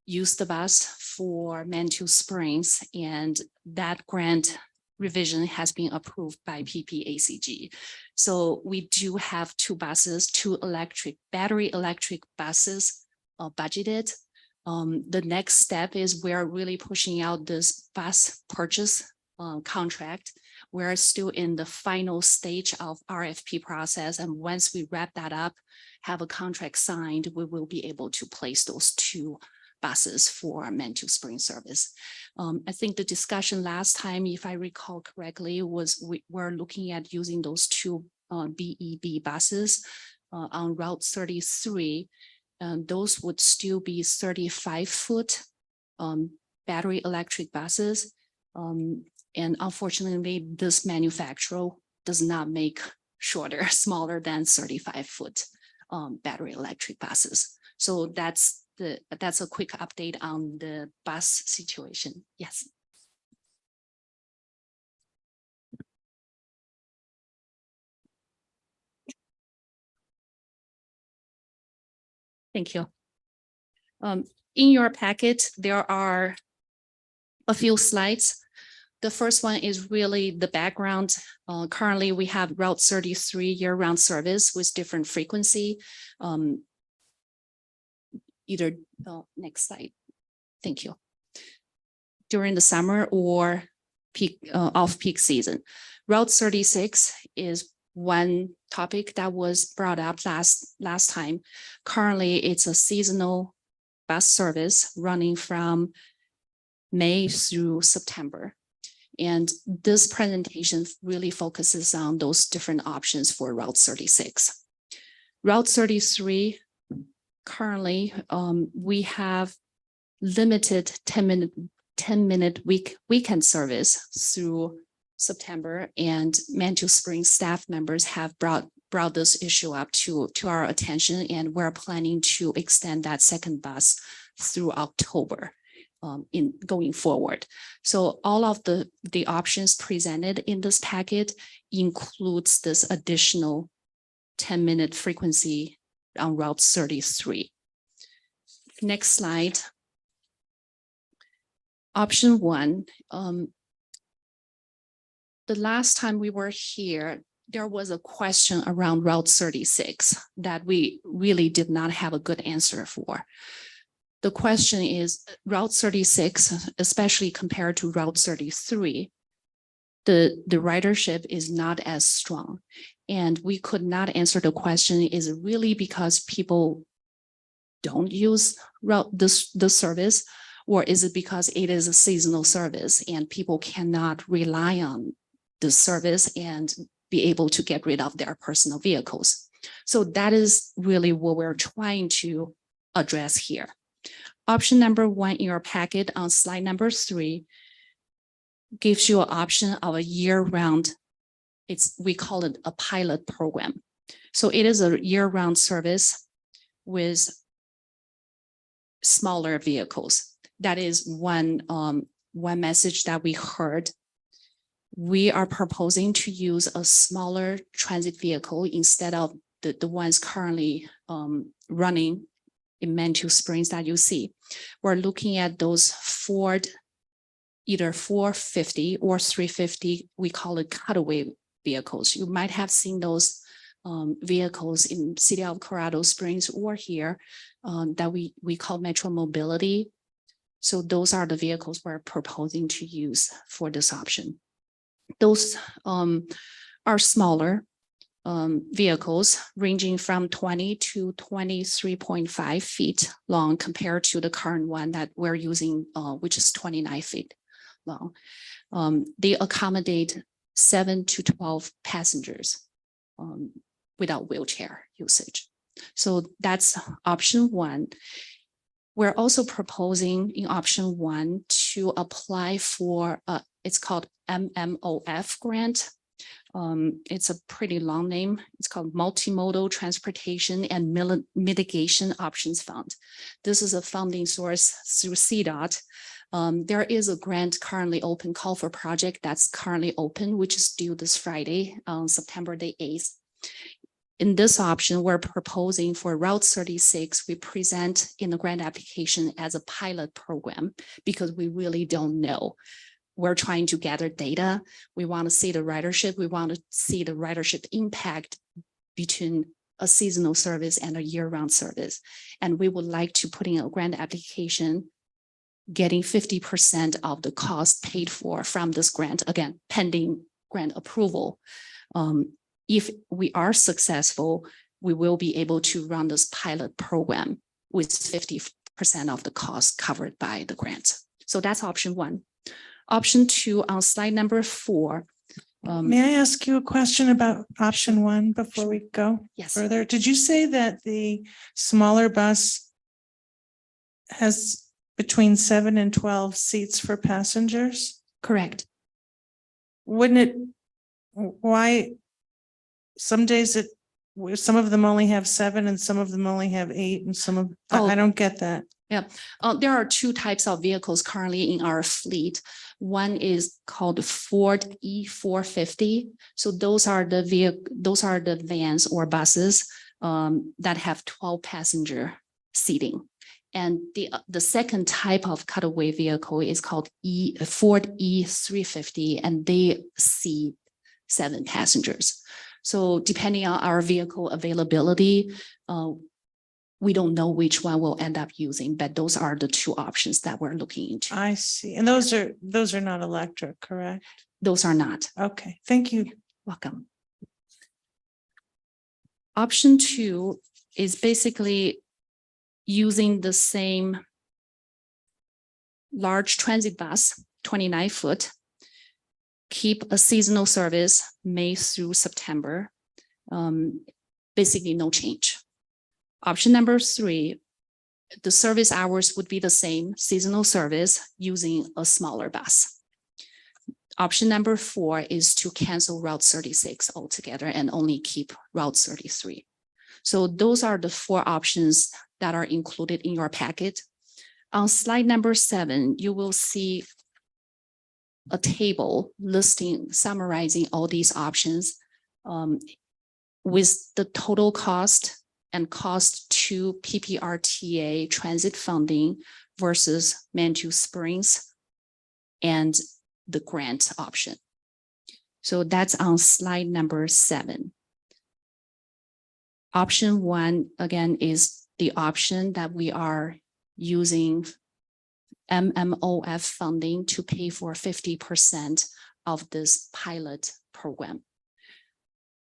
R: use the bus for Manitou Springs, and that grant revision has been approved by PPACG. So we do have two battery electric buses budgeted. The next step is we're really pushing out this bus purchase contract. We're still in the final stage of RFP process. And once we wrap that up, have a contract signed, we will be able to place those two buses for Manitou Springs service. I think the discussion last time, if I recall correctly, was we're looking at using those two BEB buses on Route 33. Those would still be 35-foot battery electric buses. And unfortunately, this manufacturer does not make smaller than 35-foot battery electric buses. So that's a quick update on the bus situation. Yes. Thank you. In your packet, there are a few slides. The first one is really the background. Currently, we have Route 33 year-round service with different frequency. Next slide. Thank you. During the summer or peak off-peak season. Route 36 is one topic that was brought up last time. Currently, it's a seasonal bus service running from May through September. And this presentation really focuses on those different options for Route 36. Route 33, currently, we have limited 10-minute weekend service through September, and Manitou Springs staff members have brought this issue up to our attention, and we're planning to extend that second bus through October. In going forward. So all of the options presented in this packet includes this additional 10-minute frequency on Route 33. Next slide. Option 1. The last time we were here, there was a question around Route 36 that we really did not have a good answer for. The question is Route 36, especially compared to Route 33, the ridership is not as strong. And we could not answer the question, is it really because people don't use the service, or is it because it is a seasonal service and people cannot rely on the service and be able to get rid of their personal vehicles? So that is really what we're trying to address here. Option number 1 in your packet on slide number 3 gives you an option of a year-round. We call it a pilot program. So it is a year-round service with smaller vehicles. that is one message that we heard. We are proposing to use a smaller transit vehicle instead of the ones currently running in Manitou Springs that you see. We're looking at those Ford, either 450 or 350, we call it cutaway vehicles. You might have seen those vehicles in City of Colorado Springs or here that we call Metro Mobility. So those are the vehicles we're proposing to use for this option. Those are smaller vehicles ranging from 20 to 23.5 feet long compared to the current one that we're using, which is 29 feet long. They accommodate 7 to 12 passengers without wheelchair usage. So that's option one. We're also proposing in option one to apply for it's called MMOF grant. It's a pretty long name. It's called Multimodal Transportation and Mitigation Options Fund. This is a funding source through CDOT. There is a grant currently open, call for project that's currently open, which is due this Friday, September the 8th. In this option, we're proposing for Route 36, we present in the grant application as a pilot program because we really don't know. We're trying to gather data. We want to see the ridership. We want to see the ridership impact between a seasonal service and a year-round service. And we would like to put in a grant application, getting 50% of the cost paid for from this grant, again, pending grant approval. If we are successful, we will be able to run this pilot program with 50% of the cost covered by the grant. So that's option one. Option two on slide number 4.
D: May I ask you a question about option one before we go further? Did you say that the smaller bus has between 7 and 12 seats for passengers?
R: Correct.
D: Wouldn't it, why, some days some of them only have 7 and some of them only have 8 and some of, I don't get that.
R: Yeah, there are two types of vehicles currently in our fleet. One is called Ford E450. So those are the vans or buses that have 12 passenger seating. And the second type of cutaway vehicle is called Ford E350, and they seat 7 passengers. So depending on our vehicle availability, we don't know which one we'll end up using, but those are the two options that we're looking into.
D: I see. And those are not electric, correct?
R: Those are not.
D: Okay, thank you.
R: Welcome. Option two is basically using the same large transit bus, 29 foot, keep a seasonal service May through September, basically no change. Option number 3, the service hours would be the same, seasonal service using a smaller bus. Option number 4 is to cancel Route 36 altogether and only keep Route 33. So those are the 4 options that are included in your packet. On slide number 7, you will see a table summarizing all these options with the total cost and cost to PPRTA transit funding versus Manitou Springs and the grant option. So that's on slide number 7. Option 1, again, is the option that we are using MMOF funding to pay for 50% of this pilot program.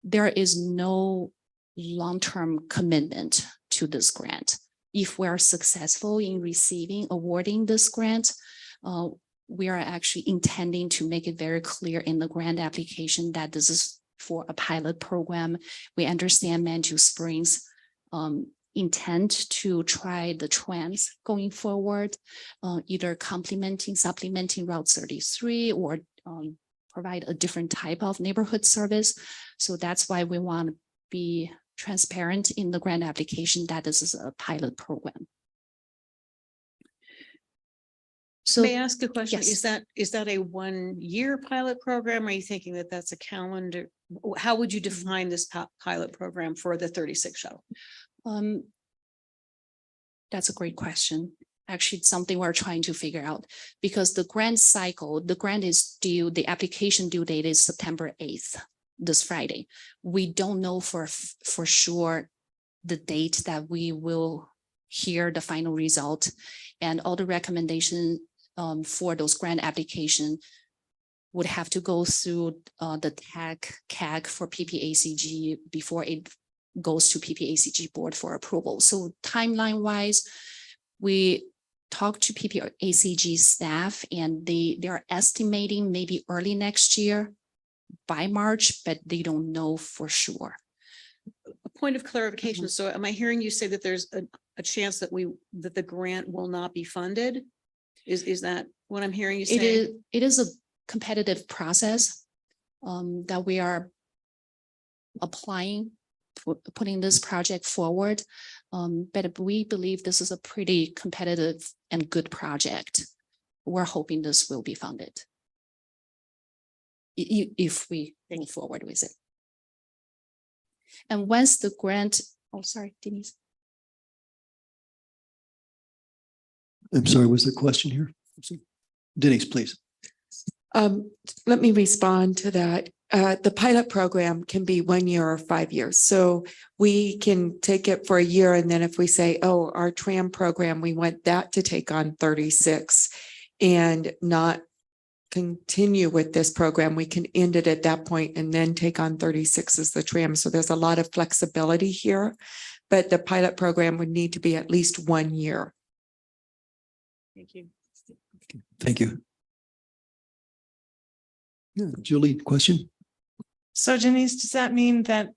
R: There is no long-term commitment to this grant. If we are successful in awarding this grant, we are actually intending to make it very clear in the grant application that this is for a pilot program. We understand Manitou Springs intend to try the trams going forward, either supplementing Route 33 or provide a different type of neighborhood service. So that's why we want to be transparent in the grant application that this is a pilot program.
B: So
C: May I ask a question?
B: yes.
C: Is that a 1 year pilot program? Are you thinking that that's a calendar? How would you define this pilot program for the 36 shuttle?
R: That's a great question. Actually, it's something we're trying to figure out because the grant cycle, the grant is due, the application due date is September 8th, this Friday. We don't know for sure the date that we will hear the final result, and all the recommendation for those grant application would have to go through the CAG for PPACG before it goes to PPACG board for approval. So timeline wise, we talked to PPACG staff and they are estimating maybe early next year by March, but they don't know for sure.
C: A point of clarification. So am I hearing you say that there's a chance that the grant will not be funded? Is that what I'm hearing you say?
R: It is a competitive process that we are applying, putting this project forward. But we believe this is a pretty competitive and good project. We're hoping this will be funded if we move forward with it. And once the grant, oh, sorry, Denise.
A: I'm sorry, was there a question here? Denise, please.
E: Let me respond to that. The pilot program can be 1 year or 5 years. So we can take it for a year. And then if we say, oh, our tram program, we want that to take on 36 and not continue with this program, we can end it at that point and then take on 36 as the tram. So there's a lot of flexibility here, but the pilot program would need to be at least 1 year.
C: Thank you.
A: Thank you. Yeah, Julie, question?
D: So Denise, does that mean that,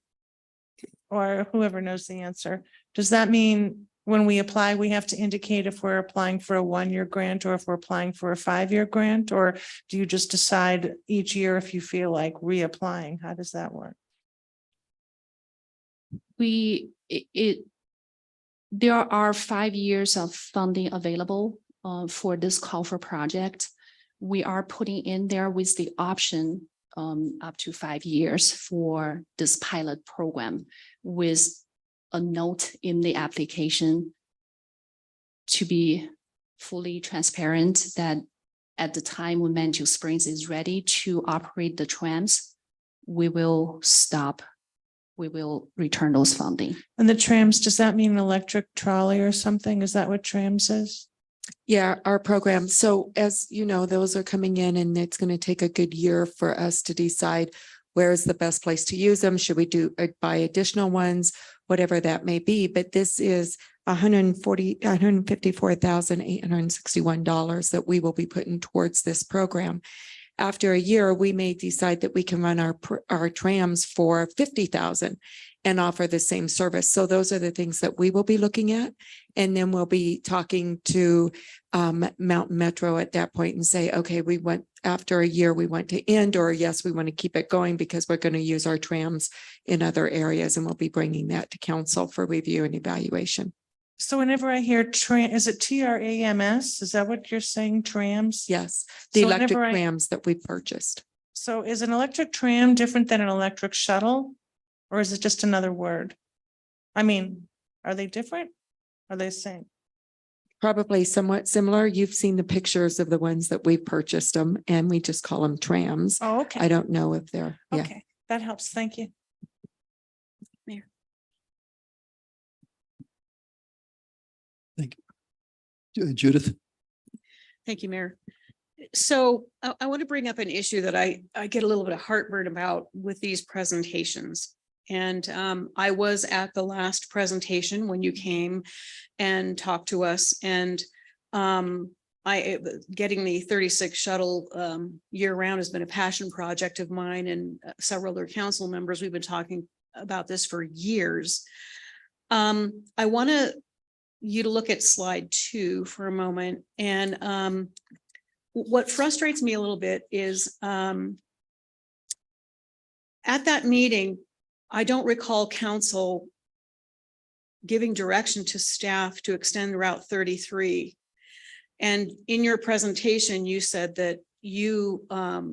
D: or whoever knows the answer, does that mean when we apply, we have to indicate if we're applying for a 1 year grant or if we're applying for a 5 year grant? Or do you just decide each year if you feel like reapplying? How does that work?
R: There are 5 years of funding available for this call for project. We are putting in there with the option up to 5 years for this pilot program with a note in the application to be fully transparent that at the time when Manitou Springs is ready to operate the trams, we will stop. We will return those funding.
D: And the trams, does that mean an electric trolley or something? Is that what trams is?
E: Yeah, our program. So as you know, those are coming in and it's going to take a good year for us to decide where is the best place to use them. Should we buy additional ones, whatever that may be. But this is $154,861 that we will be putting towards this program. After a year, we may decide that we can run our trams for $50,000 and offer the same service. So those are the things that we will be looking at. And then we'll be talking to Mountain Metro at that point and say, okay, after a year, we want to end, or yes, we want to keep it going because we're going to use our trams in other areas. And we'll be bringing that to council for review and evaluation.
D: So whenever I hear is it TRAMS? Is that what you're saying, trams?
E: Yes, the
D: So
E: electric
D: whenever
E: trams that we purchased.
D: So is an electric tram different than an electric shuttle? Or is it just another word? I mean, are they different? Are they the same?
E: Probably somewhat similar. You've seen the pictures of the ones that we purchased them and we just call them trams.
D: Oh, okay.
E: I don't know if they're, yeah.
D: Okay, that helps. Thank you.
C: Mayor.
A: Thank you. Judith?
C: Thank you, Mayor. So I want to bring up an issue that I get a little bit of heartburn about with these presentations. And I was at the last presentation when you came and talked to us, and getting the 36 shuttle year round has been a passion project of mine and several other council members. We've been talking about this for years. I want you to look at slide 2 for a moment. And what frustrates me a little bit is at that meeting, I don't recall council giving direction to staff to extend Route 33. And in your presentation, you said that you,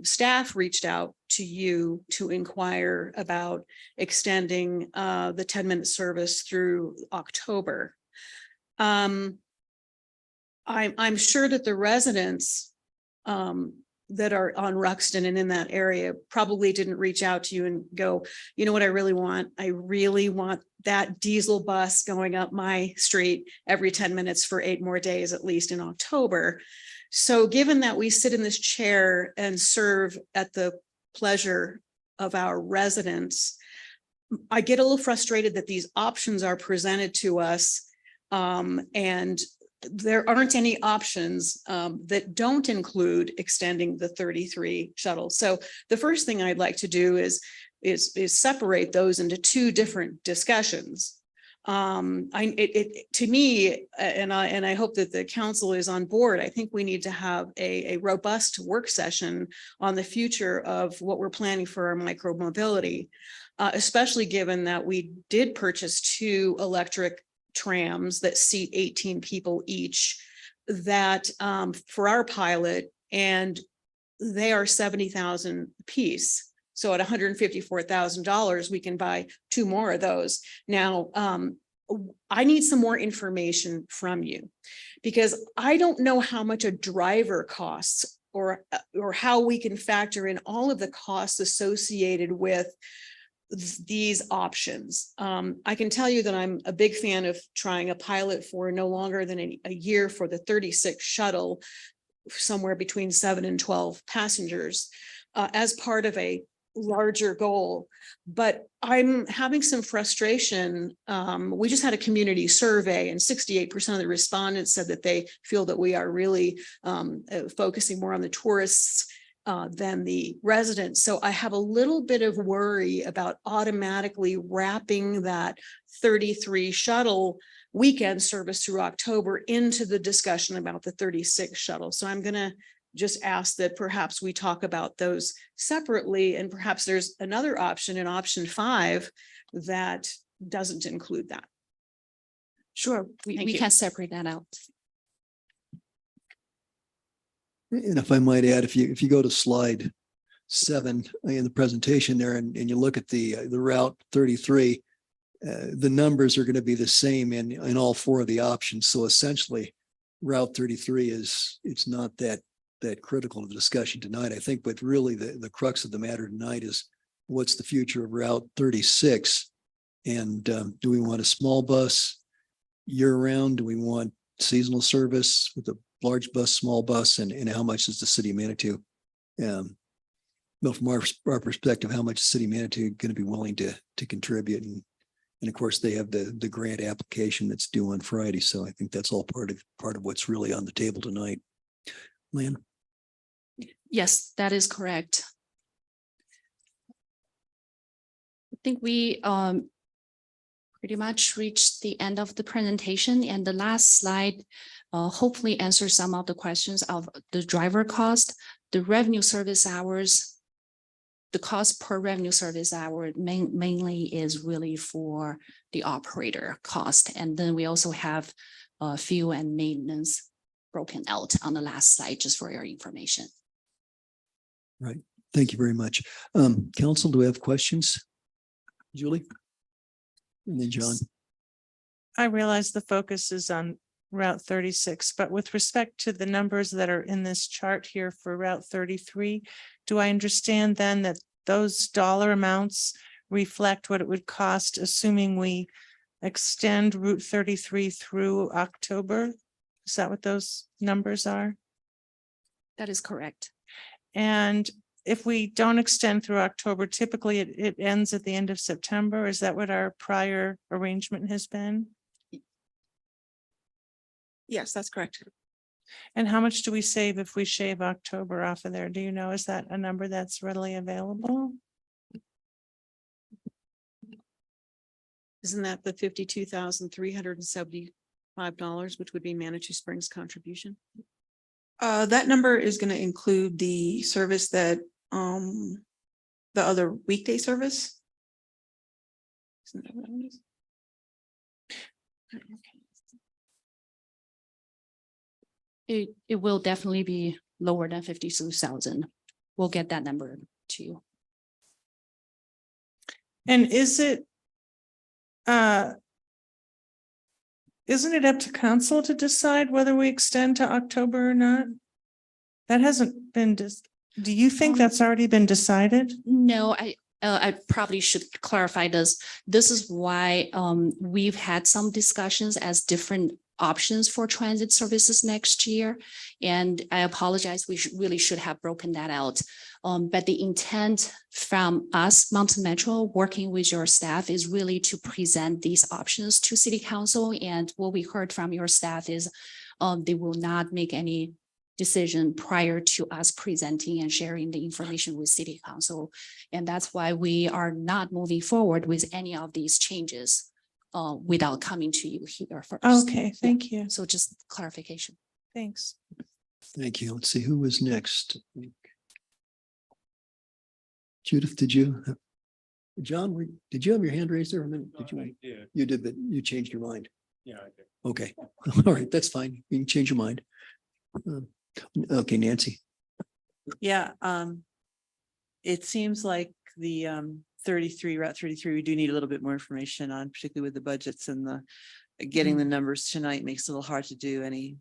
C: staff reached out to you to inquire about extending the 10-minute service through October. I'm sure that the residents that are on Ruxton and in that area probably didn't reach out to you and go, you know what I really want? I really want that diesel bus going up my street every 10 minutes for 8 more days, at least in October. So given that we sit in this chair and serve at the pleasure of our residents, I get a little frustrated that these options are presented to us, and there aren't any options that don't include extending the 33 shuttle. So the first thing I'd like to do is separate those into 2 different discussions. To me, and I hope that the council is on board, I think we need to have a robust work session on the future of what we're planning for our micro mobility, especially given that we did purchase 2 electric trams that seat 18 people each, that for our pilot, and they are $70,000 a piece. So at $154,000, we can buy 2 more of those. Now, I need some more information from you, because I don't know how much a driver costs, or how we can factor in all of the costs associated with these options. I can tell you that I'm a big fan of trying a pilot for no longer than a year for the 36 shuttle, somewhere between 7 and 12 passengers, as part of a larger goal. But I'm having some frustration. We just had a community survey, and 68% of the respondents said that they feel that we are really focusing more on the tourists than the residents. So I have a little bit of worry about automatically wrapping that 33 shuttle weekend service through October into the discussion about the 36 shuttle. So I'm going to just ask that perhaps we talk about those separately, and perhaps there's another option, in option 5, that doesn't include that.
R: Sure, we can separate that out.
A: And if I might add, if you go to slide 7 in the presentation there, and you look at the Route 33, the numbers are going to be the same in all 4 of the options. So essentially, Route 33 it's not that critical to the discussion tonight. I think, but really the crux of the matter tonight is what's the future of Route 36, and do we want a small bus year round? Do we want seasonal service with a large bus, small bus, and how much is the city of Manitou? Well, from our perspective, how much is city of Manitou going to be willing to contribute? And of course, they have the grant application that's due on Friday. So I think that's all part of what's really on the table tonight. Lynn?
R: Yes, that is correct. I think we pretty much reached the end of the presentation, and the last slide hopefully answers some of the questions of the driver cost, the revenue service hours. The cost per revenue service hour mainly is really for the operator cost. And then we also have fuel and maintenance broken out on the last slide, just for your information.
A: Right. Thank you very much. Council, do we have questions? Julie? And then John.
D: I realize the focus is on Route 36, but with respect to the numbers that are in this chart here for Route 33, do I understand then that those dollar amounts reflect what it would cost, assuming we extend Route 33 through October? Is that what those numbers are?
R: That is correct.
D: And if we don't extend through October, typically it ends at the end of September. Is that what our prior arrangement has been?
C: Yes, that's correct.
D: And how much do we save if we shave October off of there? Do you know, is that a number that's readily available?
C: Isn't that the $52,375, which would be Manitou Springs contribution?
S: That number is going to include the service that, the other weekday service. Isn't that what it is?
R: It will definitely be lower than 52,000. We'll get that number to you.
D: And isn't it up to council to decide whether we extend to October or not? That hasn't been, do you think that's already been decided?
R: No, I probably should clarify this. This is why we've had some discussions as different options for transit services next year. And I apologize, we really should have broken that out. But the intent from us, Mountain Metro, working with your staff is really to present these options to City Council. And what we heard from your staff is they will not make any decision prior to us presenting and sharing the information with City Council. And that's why we are not moving forward with any of these changes without coming to you here first.
D: Okay, thank you.
R: So just clarification.
D: Thanks.
A: Thank you. Let's see, who was next? Judith, did you? John, did you have your hand raised there a minute? Did you?
P: Yeah.
A: You did, but you changed your mind.
P: Yeah, I did.
A: Okay, all right, that's fine. You can change your mind. Okay, Nancy.
N: Yeah, it seems like the Route 33, we do need a little bit more information on, particularly with the budgets and the getting the numbers tonight makes it a little hard to do any,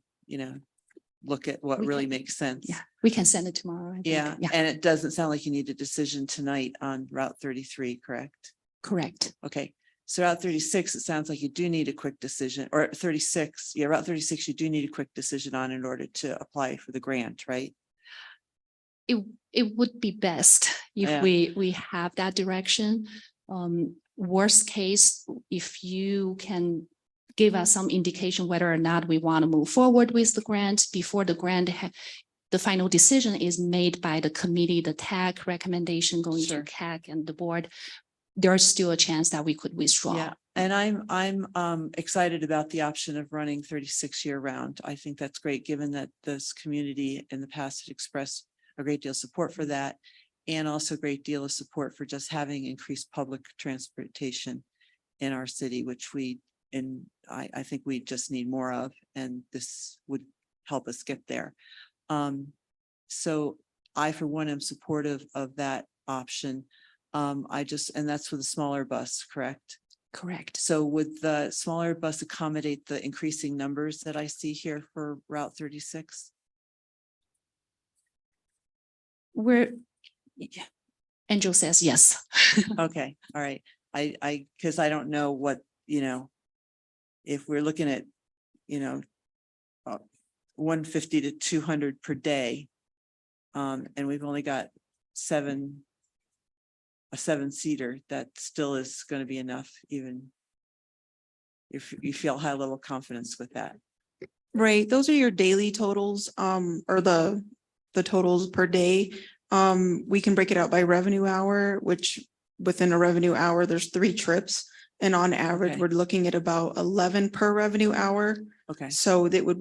N: look at what
R: We
N: really
R: can-
N: makes sense.
R: Yeah, we can send it tomorrow. I think.
N: Yeah, and it doesn't sound like you need a decision tonight on Route 33, correct?
R: Correct.
N: Okay, so Route 36, it sounds like you do need a quick decision, or 36, yeah, Route 36, you do need a quick decision on in order to apply for the grant, right?
R: It would be best if
N: Yeah.
R: we have that direction. Worst case, if you can give us some indication whether or not we want to move forward with the grant before the the final decision is made by the committee, the TAC recommendation going to
N: Sure.
R: CAC and the board, there's still a chance that we could withdraw.
N: Yeah, and I'm excited about the option of running 36 year round. I think that's great, given that this community in the past had expressed a great deal of support for that. And also a great deal of support for just having increased public transportation in our city, which I think we just need more of, and this would help us get there. So I, for one, am supportive of that option. And that's for the smaller bus, correct?
R: Correct.
N: So would the smaller bus accommodate the increasing numbers that I see here for Route 36?
R: Angel says yes.
N: Okay, all right. Because I don't know what, if we're looking at, 150 to 200 per day. And we've only got a 7-seater, that still is going to be enough, even if you feel high level confidence with that.
S: Right, those are your daily totals, or the totals per day. We can break it out by revenue hour, which within a revenue hour, there's 3 trips. And on average,
N: Okay.
S: we're looking at about 11 per revenue hour.
N: Okay.
S: So they would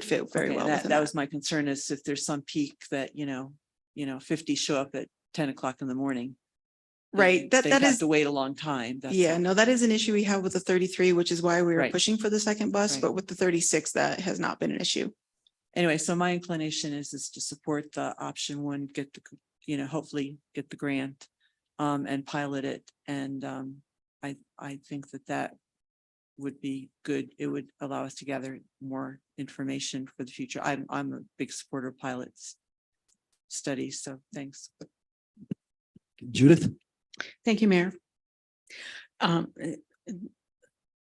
S: fit very
N: Okay,
S: well.
N: That
S: within
N: was my concern, is if there's some peak that, 50 show up at 10 o'clock in the morning. then
S: Right, that
N: they'd have
S: is,
N: to wait a long time. That's
S: yeah,
N: all.
S: no, that is an issue we have with the 33, which is why we were
N: Right.
S: pushing for the second bus,
N: Right.
S: but with the 36, that has not been an issue.
N: Anyway, so my inclination is to support the option one, get the, hopefully get the grant and pilot it. And I think that would be good. It would allow us to gather more information for the future. I'm a big supporter of pilots studies, so thanks.
A: Judith?
C: Thank you, Mayor.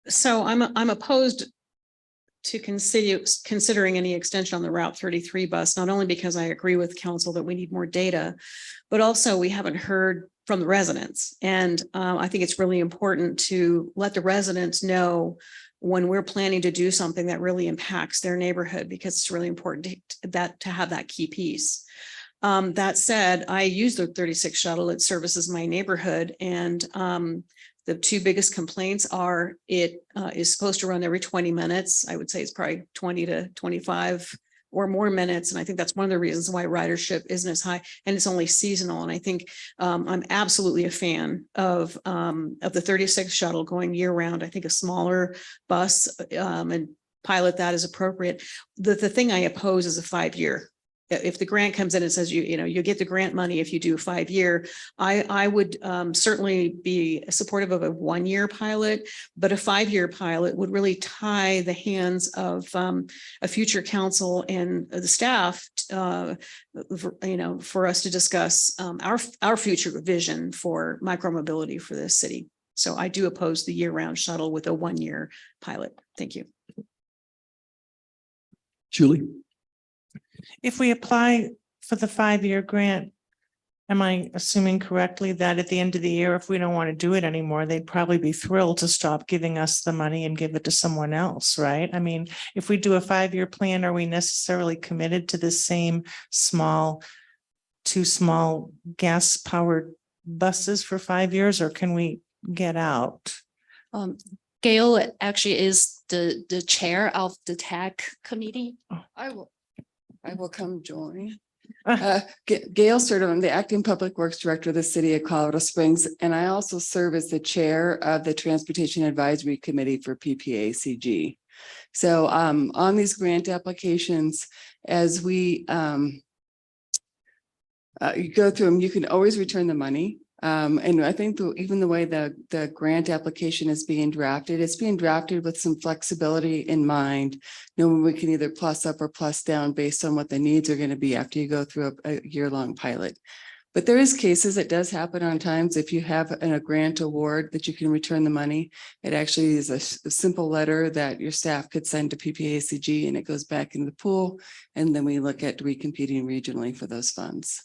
C: So I'm opposed to considering any extension on the Route 33 bus, not only because I agree with council that we need more data, but also we haven't heard from the residents. And I think it's really important to let the residents know when we're planning to do something that really impacts their neighborhood, because it's really important to have that key piece. That said, I use the 36 shuttle. It services my neighborhood, and the 2 biggest complaints are it is supposed to run every 20 minutes. I would say it's probably 20 to 25 or more minutes. And I think that's one of the reasons why ridership isn't as high, and it's only seasonal. And I think I'm absolutely a fan of the 36 shuttle going year round. I think a smaller bus and pilot that as appropriate. The thing I oppose is a 5-year. If the grant comes in and says you get the grant money if you do 5-year, I would certainly be supportive of a 1-year pilot, but a 5-year pilot would really tie the hands of a future council and the staff, for us to discuss our future vision for micromobility for this city. So I do oppose the year-round shuttle with a 1-year pilot. Thank you.
A: Julie?
D: If we apply for the 5-year grant, am I assuming correctly that at the end of the year, if we don't want to do it anymore, they'd probably be thrilled to stop giving us the money and give it to someone else, right? I mean, if we do a 5-year plan, are we necessarily committed to the same two small gas powered buses for 5 years, or can we get out?
R: Gail actually is the chair of the tech committee.
E: I will come join. Gail Sturtevant, I'm the acting public works director of the city of Colorado Springs, and I also serve as the chair of the Transportation Advisory Committee for PPACG. So on these grant applications, as we you go through them, you can always return the money. And I think even the way the grant application is being drafted, it's being drafted with some flexibility in mind, knowing we can either plus up or plus down based on what the needs are going to be after you go through a year-long pilot. But there is cases, it does happen on times, if you have a grant award that you can return the money. It actually is a simple letter that your staff could send to PPACG, and it goes back into the pool. And then we look at recompeting regionally for those funds.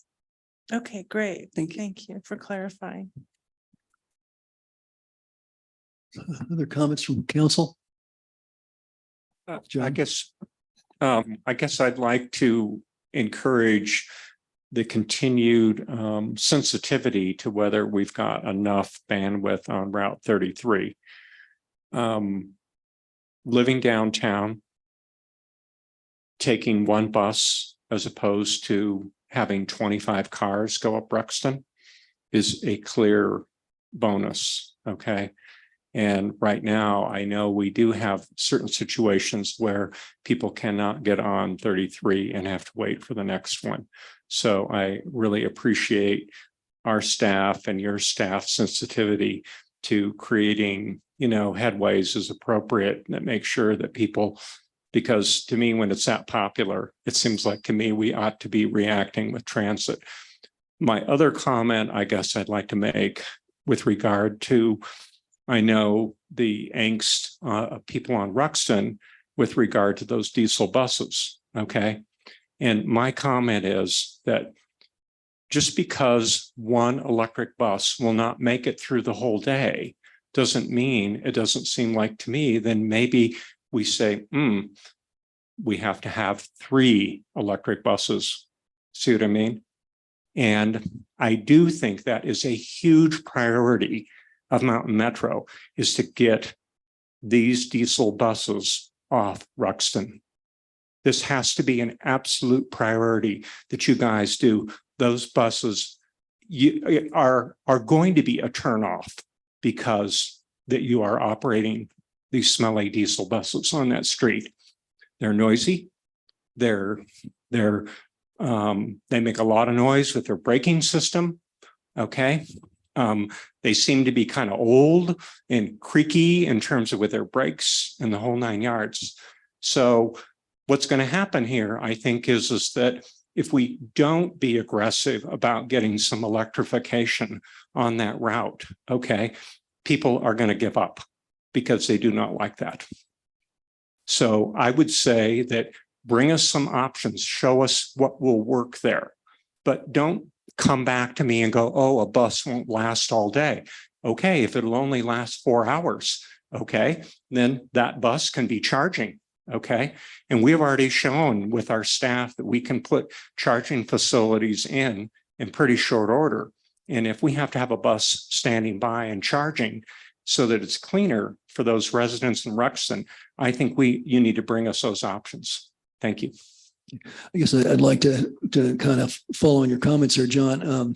D: Okay, great.
E: Thank you.
D: Thank you for clarifying.
A: Other comments from council?
P: I
A: John?
P: guess I'd like to encourage the continued sensitivity to whether we've got enough bandwidth on Route 33. Living downtown, taking one bus as opposed to having 25 cars go up Ruxton is a clear bonus, okay? And right now, I know we do have certain situations where people cannot get on 33 and have to wait for the next one. So I really appreciate our staff and your staff sensitivity to creating, headways as appropriate that make sure that people, because to me, when it's that popular, it seems like to me, we ought to be reacting with transit. My other comment, I guess I'd like to make with regard to, I know the angst of people on Ruxton with regard to those diesel buses, okay? And my comment is that just because one electric bus will not make it through the whole day doesn't mean, it doesn't seem like to me, then maybe we say, we have to have 3 electric buses. See what I mean? And I do think that is a huge priority of Mountain Metro, is to get these diesel buses off Ruxton. This has to be an absolute priority that you guys do. Those buses are going to be a turnoff because that you are operating these smelly diesel buses on that street. They're noisy. They make a lot of noise with their braking system. Okay. They seem to be kind of old and creaky in terms of with their brakes and the whole 9 yards. So what's going to happen here, I think, is that if we don't be aggressive about getting some electrification on that route, okay, people are going to give up because they do not like that. So I would say that bring us some options, show us what will work there, but don't come back to me and go, oh, a bus won't last all day. Okay, if it'll only last 4 hours, okay, then that bus can be charging, okay? And we have already shown with our staff that we can put charging facilities in pretty short order. And if we have to have a bus standing by and charging so that it's cleaner for those residents in Ruxton, I think you need to bring us those options. Thank you.
A: I guess I'd like to kind of follow on your comments there, John.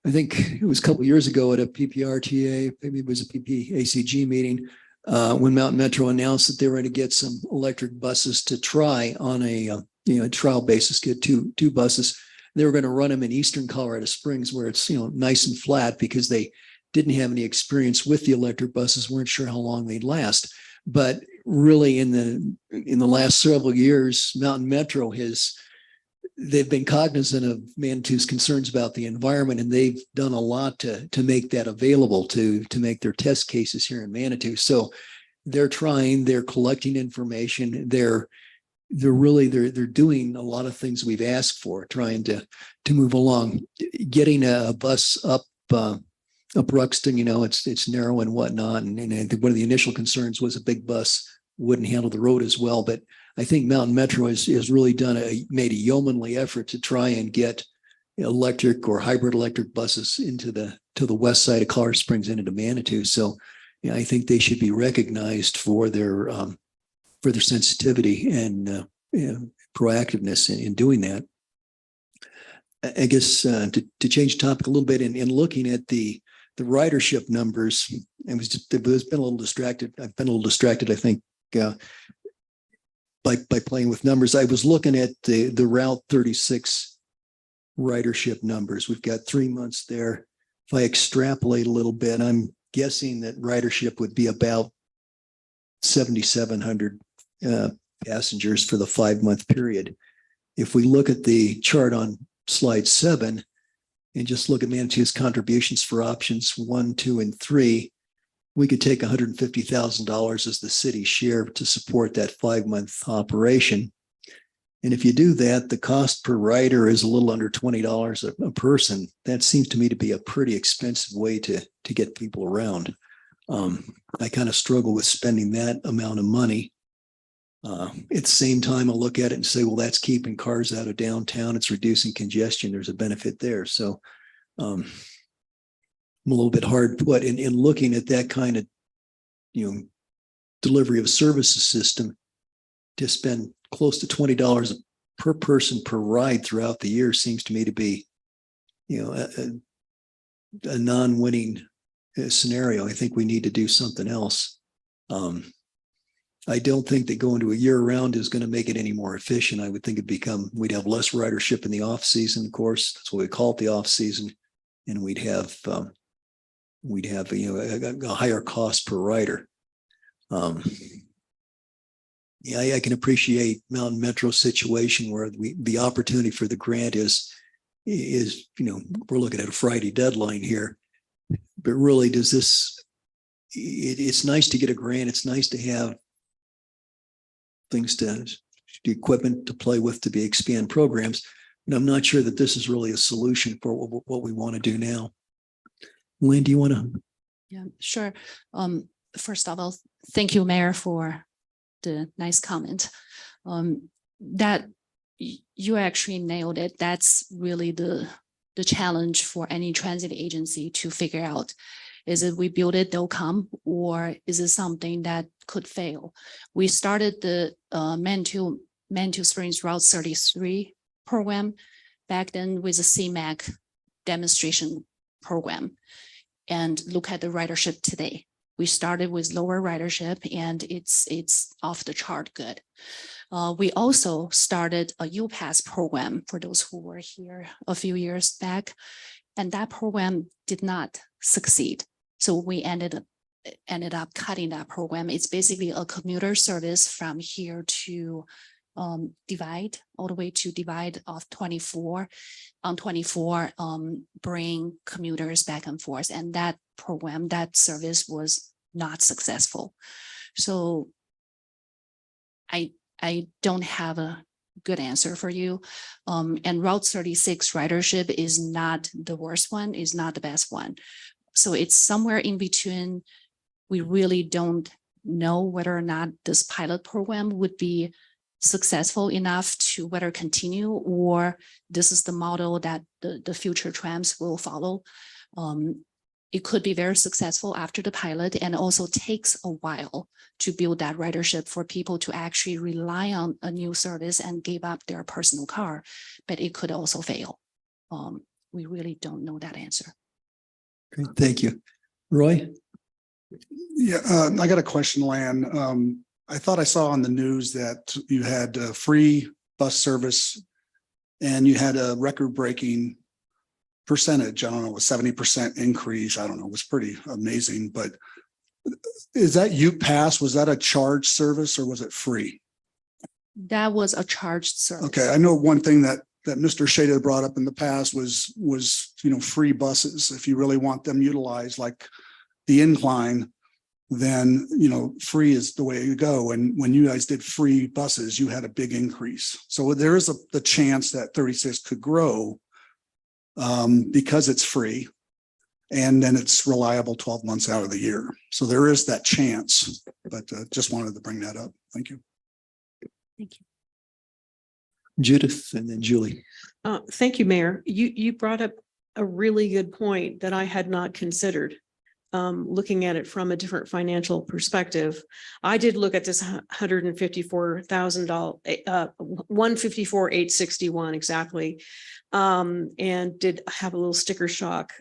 A: I think it was a couple of years ago at a PPRTA, maybe it was a PPACG meeting. when Mountain Metro announced that they were going to get some electric buses to try on a trial basis, get two buses. They were going to run them in eastern Colorado Springs where it's nice and flat because they didn't have any experience with the electric buses, weren't sure how long they'd last. But really in the last several years, Mountain Metro they've been cognizant of Manitou's concerns about the environment, and they've done a lot to make that available to make their test cases here in Manitou. So they're collecting information. They're doing a lot of things we've asked for, trying to move along. Getting a bus up Ruxton, it's narrow and whatnot. And I think one of the initial concerns was a big bus wouldn't handle the road as well. But I think Mountain Metro has really made a yeomanly effort to try and get electric or hybrid electric buses to the west side of Colorado Springs and into Manitou. So I think they should be recognized for their sensitivity and proactiveness in doing that. I guess to change topic a little bit in looking at the ridership numbers, I was been a little distracted. I've been a little distracted, I think, by playing with numbers. I was looking at the Route 36 ridership numbers. We've got 3 months there. If I extrapolate a little bit, I'm guessing that ridership would be about 7,700 passengers for the 5-month period. If we look at the chart on slide 7 and just look at Manitou's contributions for options 1, 2, and 3, we could take $150,000 as the city's share to support that 5-month operation. And if you do that, the cost per rider is a little under $20 a person. That seems to me to be a pretty expensive way to get people around. I kind of struggle with spending that amount of money. At the same time, I'll look at it and say, well, that's keeping cars out of downtown. It's reducing congestion. There's a benefit there. So I'm a little bit hard put in looking at that kind of, delivery of services system to spend close to $20 per person per ride throughout the year seems to me to be, a non-winning scenario. I think we need to do something else. I don't think that going to a year round is going to make it any more efficient. I would think we'd have less ridership in the off season, of course. That's what we call it, the off season. And we'd have a higher cost per rider. I can appreciate Mountain Metro's situation where the opportunity for the grant is we're looking at a Friday deadline here, but really it's nice to get a grant. It's nice to have things the equipment to play with to expand programs. And I'm not sure that this is really a solution for what we want to do now. Lynn, do you want to?
R: Yeah, sure. First of all, thank you, Mayor, for the nice comment. That you actually nailed it. That's really the challenge for any transit agency to figure out. Is it we build it, they'll come, or is it something that could fail? We started the Manitou Springs Route 33 program back then with a CMAQ demonstration program, and look at the ridership today. We started with lower ridership and it's off the chart good. We also started a UPass program for those who were here a few years back, and that program did not succeed. So we ended up cutting that program. It's basically a commuter service from here to Divide, all the way to Divide off 24. On 24, bring commuters back and forth. And that program, that service was not successful. So I don't have a good answer for you. And Route 36 ridership is not the worst one, is not the best one. So it's somewhere in between. We really don't know whether or not this pilot program would be successful enough to whether continue, or this is the model that the future trams will follow. It could be very successful after the pilot, and also takes a while to build that ridership for people to actually rely on a new service and give up their personal car, but it could also fail. We really don't know that answer.
A: Great, thank you. Roy?
F: Yeah, I got a question, Lan. I thought I saw on the news that you had free bus service and you had a record-breaking percentage. I don't know, a 70% increase. I don't know, it was pretty amazing, but is that UPass? Was that a charge service or was it free?
R: That was a charged service.
F: Okay, I know one thing that Mr. Shada brought up in the past was, free buses. If you really want them utilized, like the incline, then, free is the way to go. And when you guys did free buses, you had a big increase. So there is the chance that 36 could grow because it's free. And then it's reliable 12 months out of the year. So there is that chance, but just wanted to bring that up. Thank you.
R: Thank you.
A: Judith and then Julie.
C: Thank you, Mayor. You brought up a really good point that I had not considered. Looking at it from a different financial perspective, I did look at this $154,000, 154,861 exactly, and did have a little sticker shock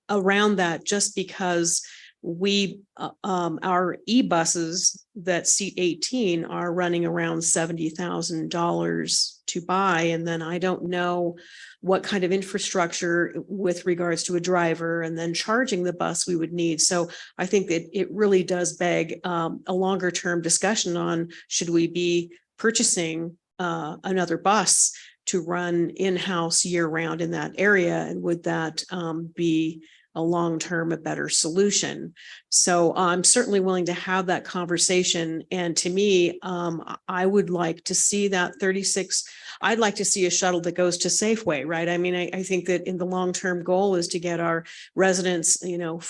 C: around that, just because we our e-buses that seat 18 are running around $70,000 to buy. And then I don't know what kind of infrastructure with regards to a driver and then charging the bus we would need. So I think that it really does beg a longer term discussion on, should we be purchasing another bus to run in-house year round in that area? And would that be a long-term, a better solution? So I'm certainly willing to have that conversation. And to me, I would like to see that 36, I'd like to see a shuttle that goes to Safeway, right? I mean, I think that in the long-term goal is to get our residents, to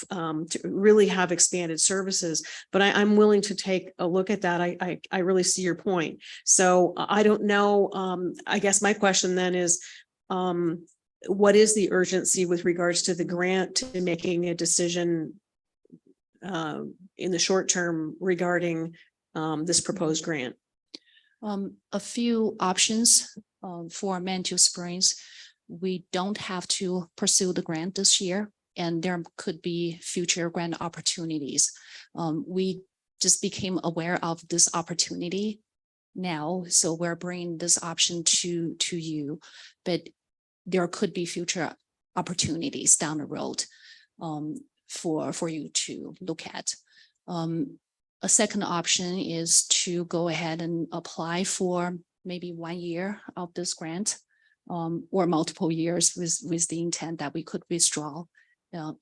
C: really have expanded services, but I'm willing to take a look at that. I really see your point. So I don't know. I guess my question then is, what is the urgency with regards to the grant to making a decision in the short term regarding this proposed grant?
R: A few options for Manitou Springs. We don't have to pursue the grant this year, and there could be future grant opportunities. We just became aware of this opportunity now, so we're bringing this option to you, but there could be future opportunities down the road for you to look at. A second option is to go ahead and apply for maybe 1 year of this grant or multiple years with the intent that we could withdraw at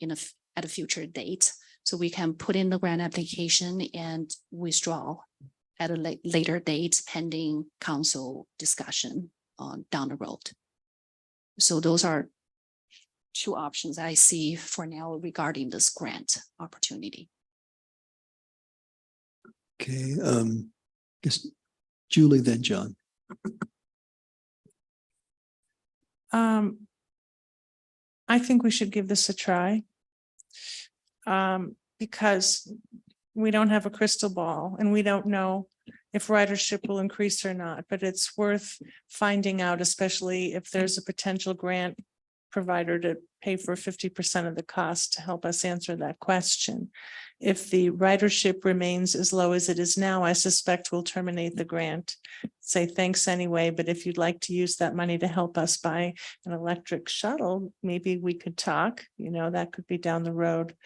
R: a future date. So we can put in the grant application and withdraw at a later date pending council discussion down the road. So those are two options I see for now regarding this grant opportunity.
A: Okay, guess Julie, then John.
D: I think we should give this a try. Because we don't have a crystal ball and we don't know if ridership will increase or not, but it's worth finding out, especially if there's a potential grant provider to pay for 50% of the cost to help us answer that question. If the ridership remains as low as it is now, I suspect we'll terminate the grant. Say thanks anyway, but if you'd like to use that money to help us buy an electric shuttle, maybe we could talk, that could be down the road.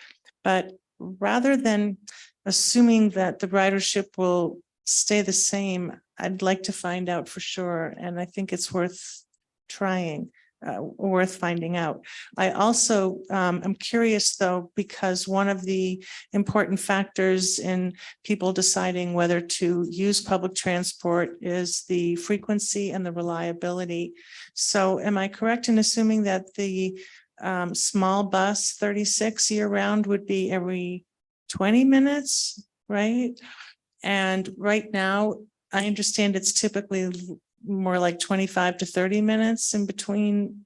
D: But rather than assuming that the ridership will stay the same, I'd like to find out for sure. And I think it's worth trying, worth finding out. I also am curious though, because one of the important factors in people deciding whether to use public transport is the frequency and the reliability. So am I correct in assuming that the small bus 36 year round would be every 20 minutes, right? And right now, I understand it's typically more like 25 to 30 minutes in between.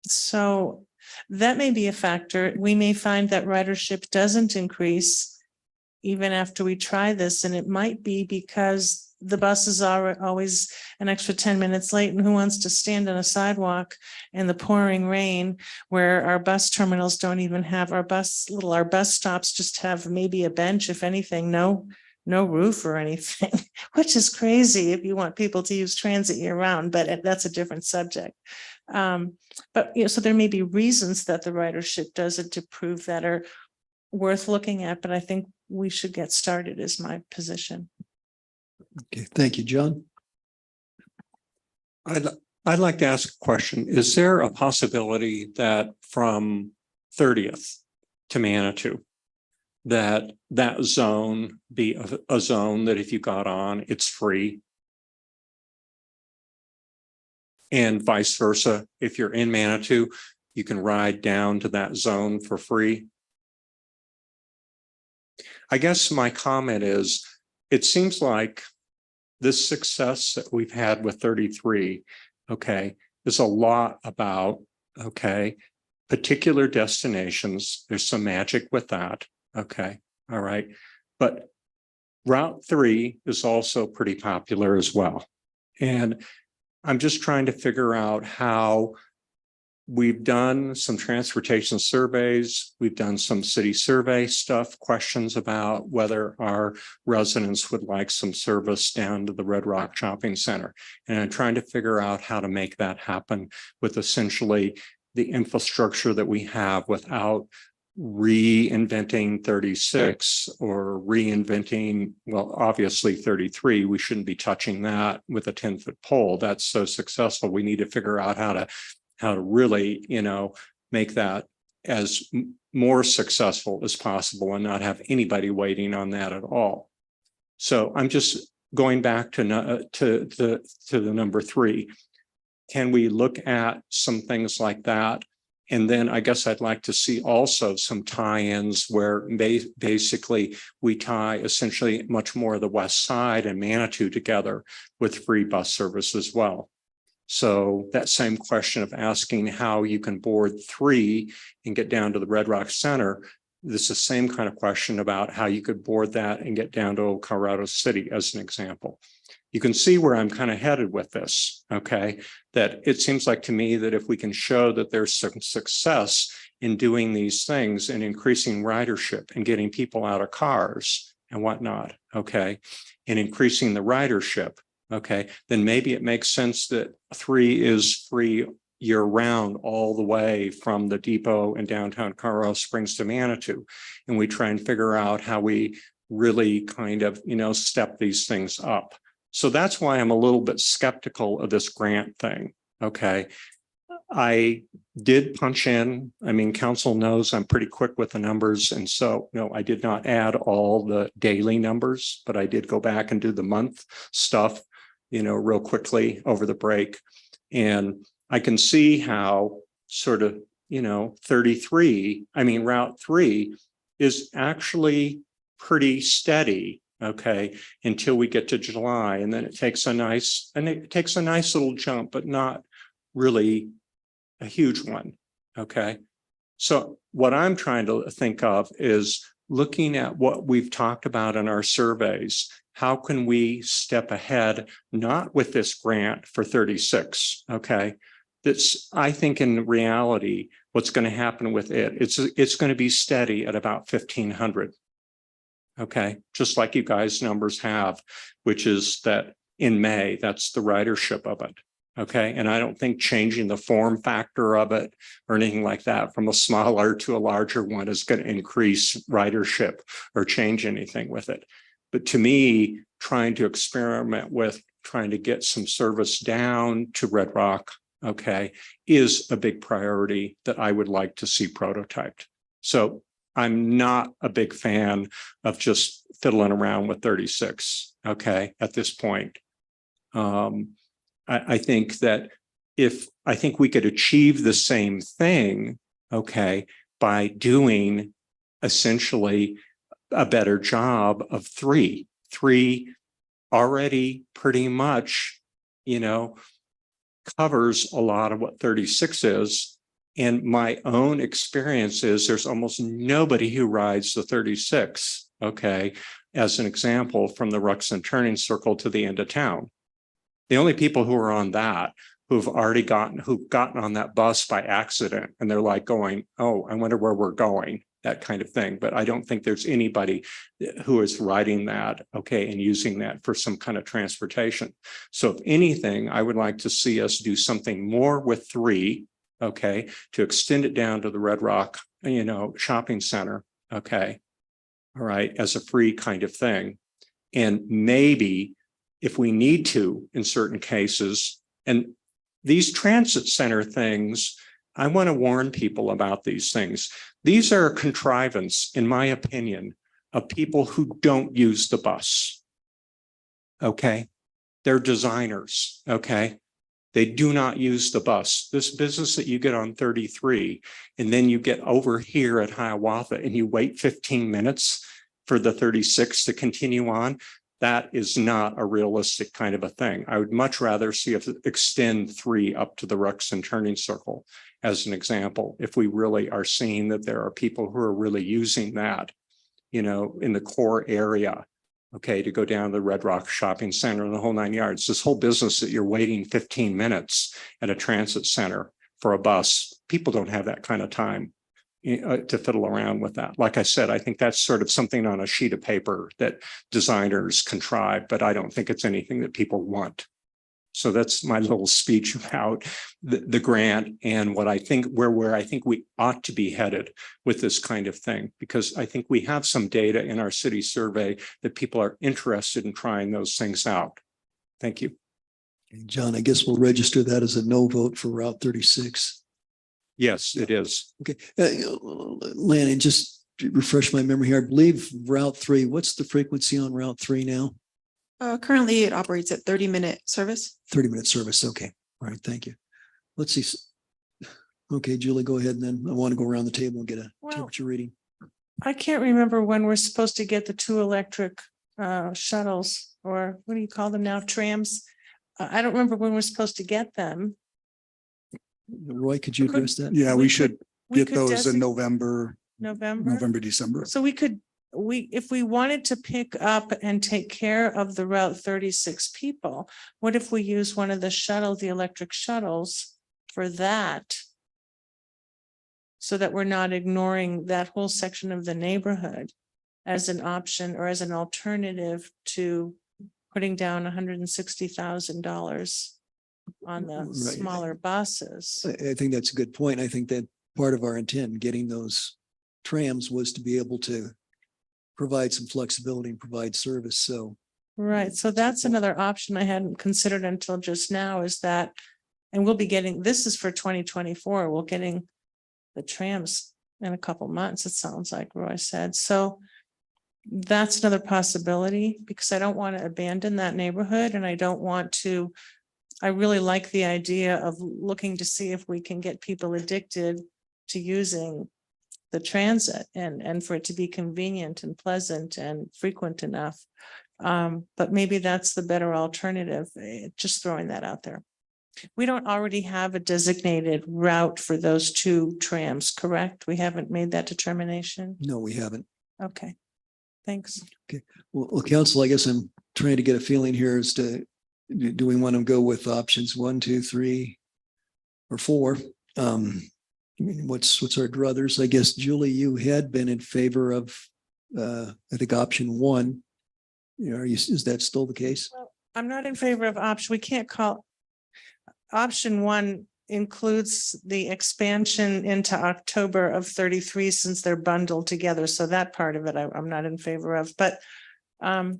D: So that may be a factor. We may find that ridership doesn't increase even after we try this, and it might be because the bus is always an extra 10 minutes late, and who wants to stand on a sidewalk in the pouring rain where our bus terminals don't even have our bus stops just have maybe a bench, if anything, no roof or anything, which is crazy if you want people to use transit year round, but that's a different subject. But so there may be reasons that the ridership doesn't to prove that are worth looking at, but I think we should get started is my position.
A: Okay, thank you, John.
P: I'd like to ask a question. Is there a possibility that from 30th to Manitou, that zone be a zone that if you got on, it's free? And vice versa, if you're in Manitou, you can ride down to that zone for free? I guess my comment is, it seems like this success that we've had with 33, okay, is a lot about, okay, particular destinations. There's some magic with that. Okay, all right. But Route 3 is also pretty popular as well. And I'm just trying to figure out how we've done some transportation surveys. We've done some city survey stuff, questions about whether our residents would like some service down to the Red Rock Shopping Center. And I'm trying to figure out how to make that happen with essentially the infrastructure that we have without reinventing 36 or reinventing, well, obviously 33. We shouldn't be touching that with a 10-foot pole. That's so successful. We need to figure out how to really, make that as more successful as possible and not have anybody waiting on that at all. So I'm just going back to the number 3. Can we look at some things like that? And then I guess I'd like to see also some tie-ins where basically we tie essentially much more of the West Side and Manitou together with free bus service as well. So that same question of asking how you can board 3 and get down to the Red Rock Center, this is the same kind of question about how you could board that and get down to Colorado City as an example. You can see where I'm kind of headed with this, okay? That it seems like to me that if we can show that there's some success in doing these things and increasing ridership and getting people out of cars and whatnot, okay, and increasing the ridership, okay, then maybe it makes sense that 3 is free year round all the way from the depot in downtown Colorado Springs to Manitou. And we try and figure out how we really kind of, step these things up. So that's why I'm a little bit skeptical of this grant thing. Okay. I did punch in. I mean, council knows I'm pretty quick with the numbers. And so, I did not add all the daily numbers, but I did go back and do the month stuff, real quickly over the break. And I can see how sort of, 33, Route 3 is actually pretty steady. Okay, until we get to July, and then it takes a nice little jump, but not really a huge one. Okay, so what I'm trying to think of is looking at what we've talked about in our surveys. How can we step ahead, not with this grant for 36? Okay, that's, I think in reality, what's going to happen with it, it's going to be steady at about 1,500. Okay, just like you guys' numbers have, which is that in May, that's the ridership of it. Okay, and I don't think changing the form factor of it or anything like that from a smaller to a larger one is going to increase ridership or change anything with it. But to me, trying to experiment with trying to get some service down to Red Rock, okay, is a big priority that I would like to see prototyped. So I'm not a big fan of just fiddling around with 36, okay, at this point. I think that I think we could achieve the same thing, okay, by doing essentially a better job of 3. 3 already pretty much, covers a lot of what 36 is. And my own experience is there's almost nobody who rides the 36 okay, as an example, from the Ruxin Turning Circle to the end of town. The only people who are on that who've gotten on that bus by accident, and they're like going, oh, I wonder where we're going, that kind of thing. But I don't think there's anybody who is riding that, okay, and using that for some kind of transportation. So if anything, I would like to see us do something more with 3, okay, to extend it down to the Red Rock, shopping center, okay, all right, as a free kind of thing. And maybe if we need to, in certain cases, and these transit center things, I want to warn people about these things. These are a contrivance, in my opinion, of people who don't use the bus. Okay. They're designers. Okay. They do not use the bus. This business that you get on 33, and then you get over here at Hiawatha and you wait 15 minutes for the 36 to continue on. That is not a realistic kind of a thing. I would much rather see if extend 3 up to the Ruxin Turning Circle as an example. If we really are seeing that there are people who are really using that, in the core area, okay, to go down to the Red Rock Shopping Center and the whole 9 yards. This whole business that you're waiting 15 minutes at a transit center for a bus, people don't have that kind of time to fiddle around with that. Like I said, I think that's sort of something on a sheet of paper that designers contrive, but I don't think it's anything that people want. So that's my little speech about the grant and what I think where I think we ought to be headed with this kind of thing, because I think we have some data in our city survey that people are interested in trying those things out. Thank you.
A: John, I guess we'll register that as a no vote for Route 36.
P: Yes, it is.
A: Okay, Lanny, just to refresh my memory here, I believe Route 3, what's the frequency on Route 3 now?
S: Currently it operates at 30-minute service.
A: 30-minute service, okay, all right, thank you. Let's see. Okay, Julie, go ahead, and then I want to go around the table and get a temperature reading.
D: I can't remember when we're supposed to get the 2 electric shuttles, or what do you call them now, trams? I don't remember when we're supposed to get them.
A: Roy, could you address that?
F: Yeah, we should
D: we
F: get
D: could
F: those in
D: November,
F: November, December.
D: So if we wanted to pick up and take care of the Route 36 people, what if we use one of the electric shuttles for that? So that we're not ignoring that whole section of the neighborhood as an option or as an alternative to putting down $160,000 on the
A: Right.
D: smaller buses.
A: I think that's a good point. I think that part of our intent in getting those trams was to be able to provide some flexibility and provide service. So
D: Right, so that's another option I hadn't considered until just now is that, and we'll be getting, this is for 2024, we're getting the trams in a couple months, it sounds like Roy said. So that's another possibility because I don't want to abandon that neighborhood and I don't want to, I really like the idea of looking to see if we can get people addicted to using the transit and for it to be convenient and pleasant and frequent enough. But maybe that's the better alternative, just throwing that out there. We don't already have a designated route for those 2 trams, correct? We haven't made that determination?
A: no, we haven't.
D: Okay, thanks.
A: Okay, well, council, I guess I'm trying to get a feeling here as to, do we want to go with options 1, 2, 3, or 4? I mean, what's our druthers? I guess, Julie, you had been in favor of, I think, option 1. Is that still the case?
D: Well, I'm not in favor of option. We can't call option 1 includes the expansion into October of 33 since they're bundled together. So that part of it, I'm not in favor of, but I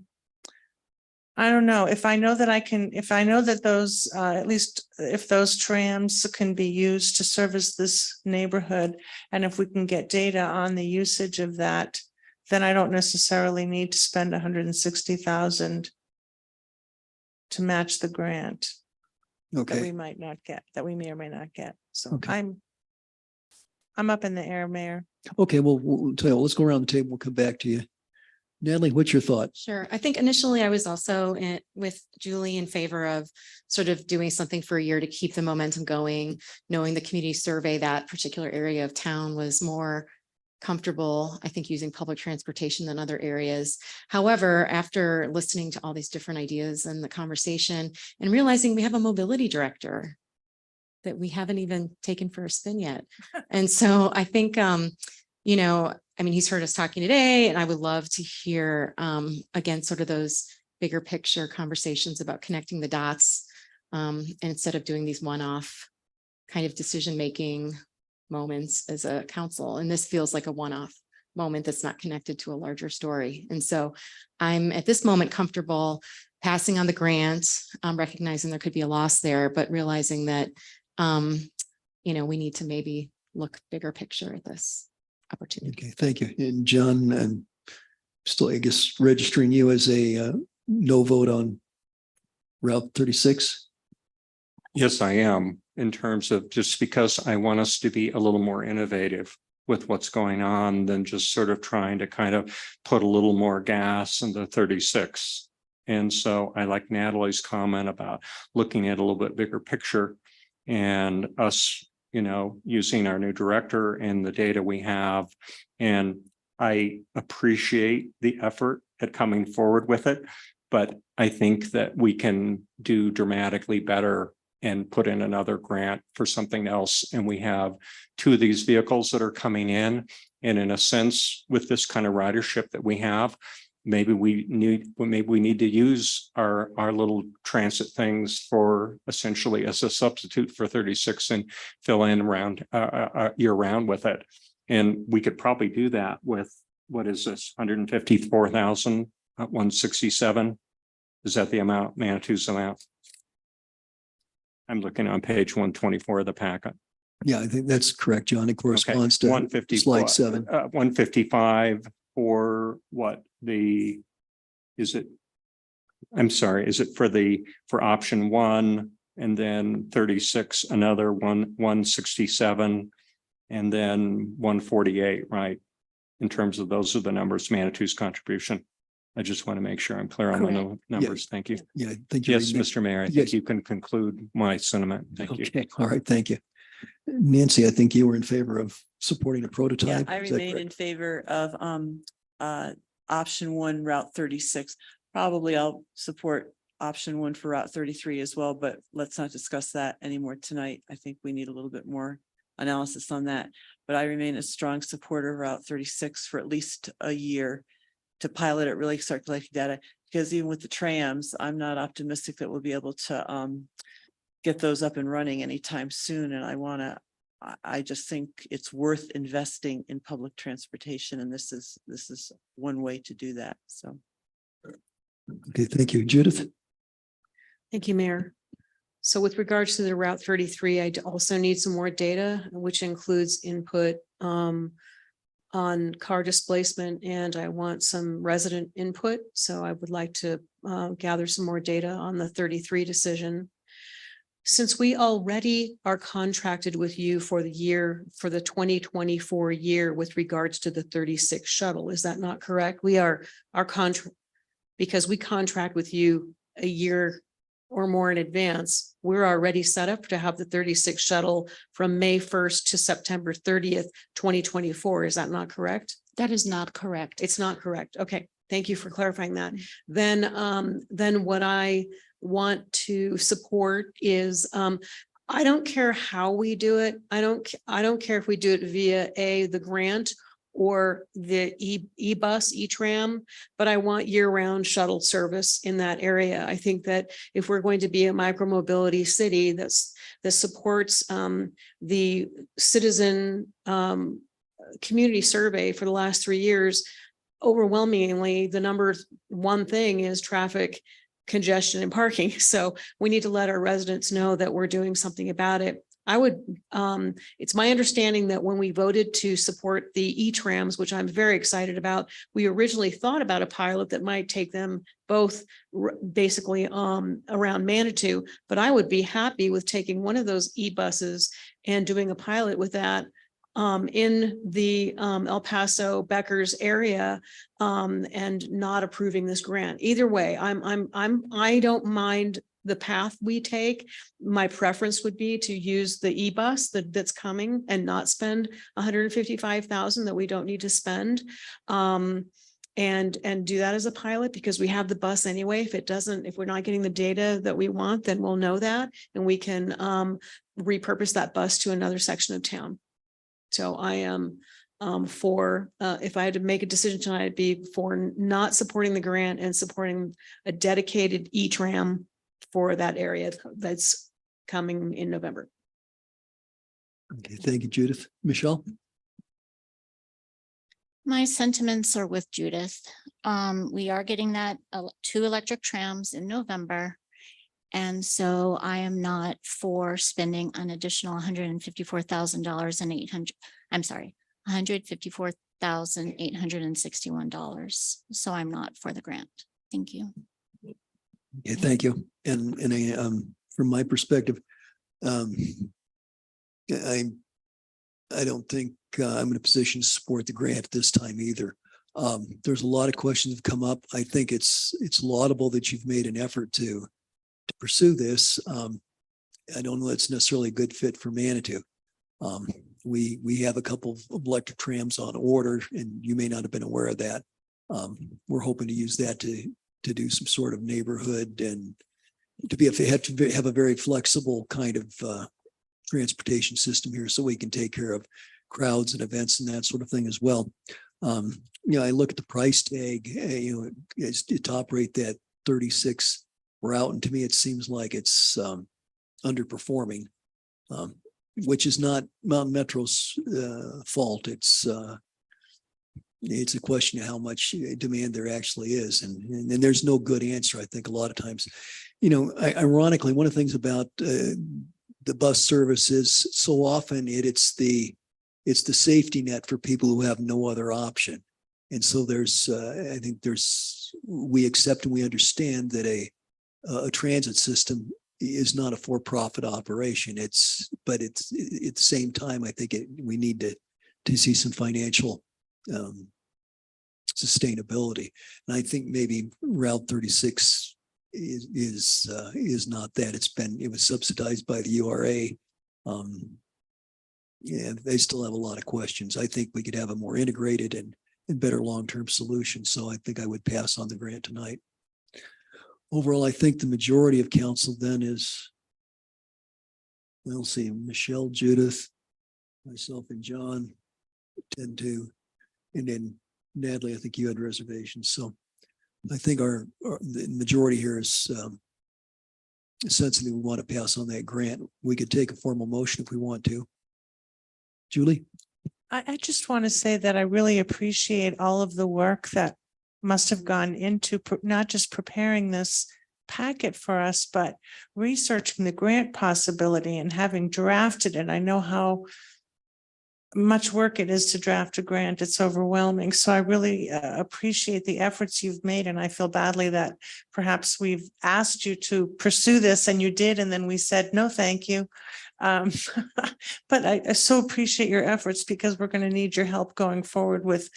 D: don't know if I know that if I know that those, at least if those trams can be used to service this neighborhood, and if we can get data on the usage of that, then I don't necessarily need to spend $160,000 to match the grant that we
A: Okay,
D: might not get, that we may or may not get. So
A: Okay.
D: I'm up in the air, Mayor.
A: okay, well, we'll tell you, let's go around the table. We'll come back to you. Natalie, what's your thought?
G: Sure. I think initially I was also with Julie in favor of sort of doing something for a year to keep the momentum going, knowing the community survey, that particular area of town was more comfortable, I think, using public transportation than other areas. However, after listening to all these different ideas and the conversation and realizing we have a mobility director that we haven't even taken for a spin yet. And so I think, you know, I mean, he's heard us talking today, and I would love to hear, again, sort of those bigger picture conversations about connecting the dots, instead of doing these one-off kind of decision-making moments as a council. And this feels like a one-off moment that's not connected to a larger story. And so I'm at this moment comfortable passing on the grant, recognizing there could be a loss there, but realizing that, you know, we need to maybe look bigger picture at this opportunity.
A: Okay, thank you. And John, and still, I guess, registering you as a no vote on Route 36.
P: Yes, I am, in terms of just because I want us to be a little more innovative with what's going on than just sort of trying to kind of put a little more gas into 36. And so I like Natalie's comment about looking at a little bit bigger picture and us, you know, using our new director and the data we have. And I appreciate the effort at coming forward with it, but I think that we can do dramatically better and put in another grant for something else. And we have 2 of these vehicles that are coming in. And in a sense, with this kind of ridership that we have, maybe we need to use our little transit things for essentially as a substitute for 36 and fill in around year round with it. And we could probably do that with, what is this, 154,167? Is that the amount, Manitou's amount? I'm looking on page 124 of the packet.
A: Yeah, I think that's correct, John. It corresponds to
P: 150
A: slide 7.
P: 155 for what the, is it? I'm sorry, is it for option 1 and then 36, another 167 and then 148, right? In terms of those are the numbers, Manitou's contribution. I just want to make sure I'm clear on the numbers. Thank you.
A: Yeah, thank you.
P: Yes, Mr. Mayor, I think you can conclude my sentiment. Thank you.
A: Okay, all right, thank you. Nancy, I think you were in favor of supporting a
N: Yeah,
A: prototype.
N: I
A: Is that
N: remain
A: correct?
N: in favor of option 1, Route 36. Probably I'll support option 1 for Route 33 as well, but let's not discuss that anymore tonight. I think we need a little bit more analysis on that. But I remain a strong supporter of Route 36 for at least a year to pilot it, really start collecting data, because even with the trams, I'm not optimistic that we'll be able to get those up and running anytime soon. And I just think it's worth investing in public transportation. And this is one way to do that. So.
A: Okay, thank you. Judith?
C: Thank you, Mayor. So with regards to the Route 33, I also need some more data, which includes input on car displacement, and I want some resident input. So I would like to gather some more data on the 33 decision. Since we already are contracted with you for the 2024 year with regards to the 36 shuttle, is that not correct? We are our contract, because we contract with you a year or more in advance, we're already set up to have the 36 shuttle from May 1st to September 30th, 2024. Is that not correct?
R: That is not correct.
C: It's not correct. Okay, thank you for clarifying that. Then what I want to support is, I don't care how we do it. I don't care if we do it via the grant or the e-bus, e-tram, but I want year-round shuttle service in that area. I think that if we're going to be a micromobility city that supports the citizen community survey for the last 3 years, overwhelmingly, the number one thing is traffic congestion and parking. So we need to let our residents know that we're doing something about it. It's my understanding that when we voted to support the E-trams, which I'm very excited about, we originally thought about a pilot that might take them both basically around Manitou, but I would be happy with taking one of those e-buses and doing a pilot with that in the El Paso Beckers area and not approving this grant. Either way, I don't mind the path we take, my preference would be to use the e-bus that's coming and not spend $155,000 that we don't need to spend. And do that as a pilot because we have the bus anyway. If we're not getting the data that we want, then we'll know that and we can repurpose that bus to another section of town. So I am for, if I had to make a decision tonight, I'd be for not supporting the grant and supporting a dedicated E-tram for that area that's coming in November.
A: Okay, thank you, Judith. Michelle?
B: My sentiments are with Judith. We are getting that 2 electric trams in November. And so I am not for spending an additional $154,000 and $154,861. So I'm not for the grant. Thank you.
A: Okay, thank you. And from my perspective, I don't think I'm in a position to support the grant at this time either. There's a lot of questions that have come up. I think it's laudable that you've made an effort to pursue this. I don't know it's necessarily a good fit for Manitou. We have a couple of electric trams on order, and you may not have been aware of that. We're hoping to use that to do some sort of neighborhood and to have a very flexible kind of transportation system here, so we can take care of crowds and events and that sort of thing as well. I look at the price tag, to operate that 36 route, and to me, it seems like it's underperforming, which is not Mountain Metro's fault. It's a question of how much demand there actually is, and there's no good answer. I think a lot of times, ironically, one of the things about the bus service is so often it's the safety net for people who have no other option. And so we accept and we understand that a transit system is not a for-profit operation. But at the same time, I think we need to see some financial sustainability. And I think maybe Route 36 is not that. It was subsidized by the URA. They still have a lot of questions. I think we could have a more integrated and better long-term solution. So I think I would pass on the grant tonight. Overall, I think the majority of council then is, we'll see, Michelle, Judith, myself and John tend to, and then Natalie, I think you had reservations. So I think the majority here is essentially we want to pass on that grant. We could take a formal motion if we want to. Julie?
D: I just want to say that I really appreciate all of the work that must have gone into not just preparing this packet for us, but researching the grant possibility and having drafted it. I know how much work it is to draft a grant. It's overwhelming. So I really appreciate the efforts you've made. And I feel badly that perhaps we've asked you to pursue this and you did, and then we said, no, thank you. But I so appreciate your efforts because we're going to need your help going forward with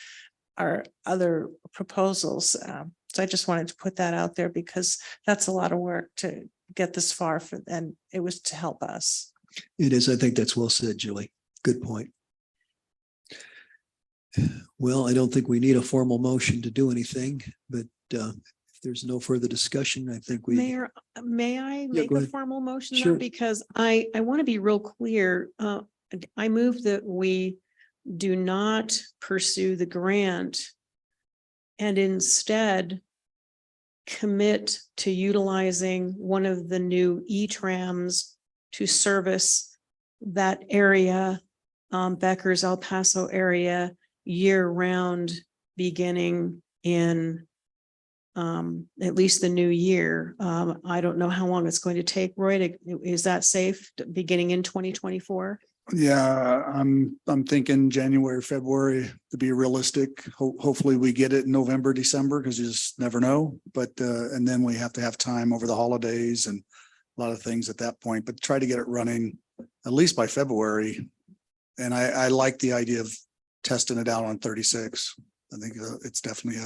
D: our other proposals. So I just wanted to put that out there because that's a lot of work to get this far and it was to help us.
A: It is. I think that's well said, Julie. Good point. Well, I don't think we need a formal motion to do anything, but if there's no further discussion, I think we.
C: Mayor, may I make
A: go
C: a
A: ahead.
C: formal motion?
A: Sure.
C: Because I want to be real clear. I move that we do not pursue the grant and instead commit to utilizing one of the new E-trams to service that area, Becker's El Paso area, year round, beginning in at least the new year. I don't know how long it's going to take. Roy, is that safe beginning in 2024?
F: Yeah, I'm thinking January, February to be realistic. Hopefully we get it in November, December, because you just never know. But and then we have to have time over the holidays and a lot of things at that point, but try to get it running at least by February. And I like the idea of testing it out on 36. I think it's definitely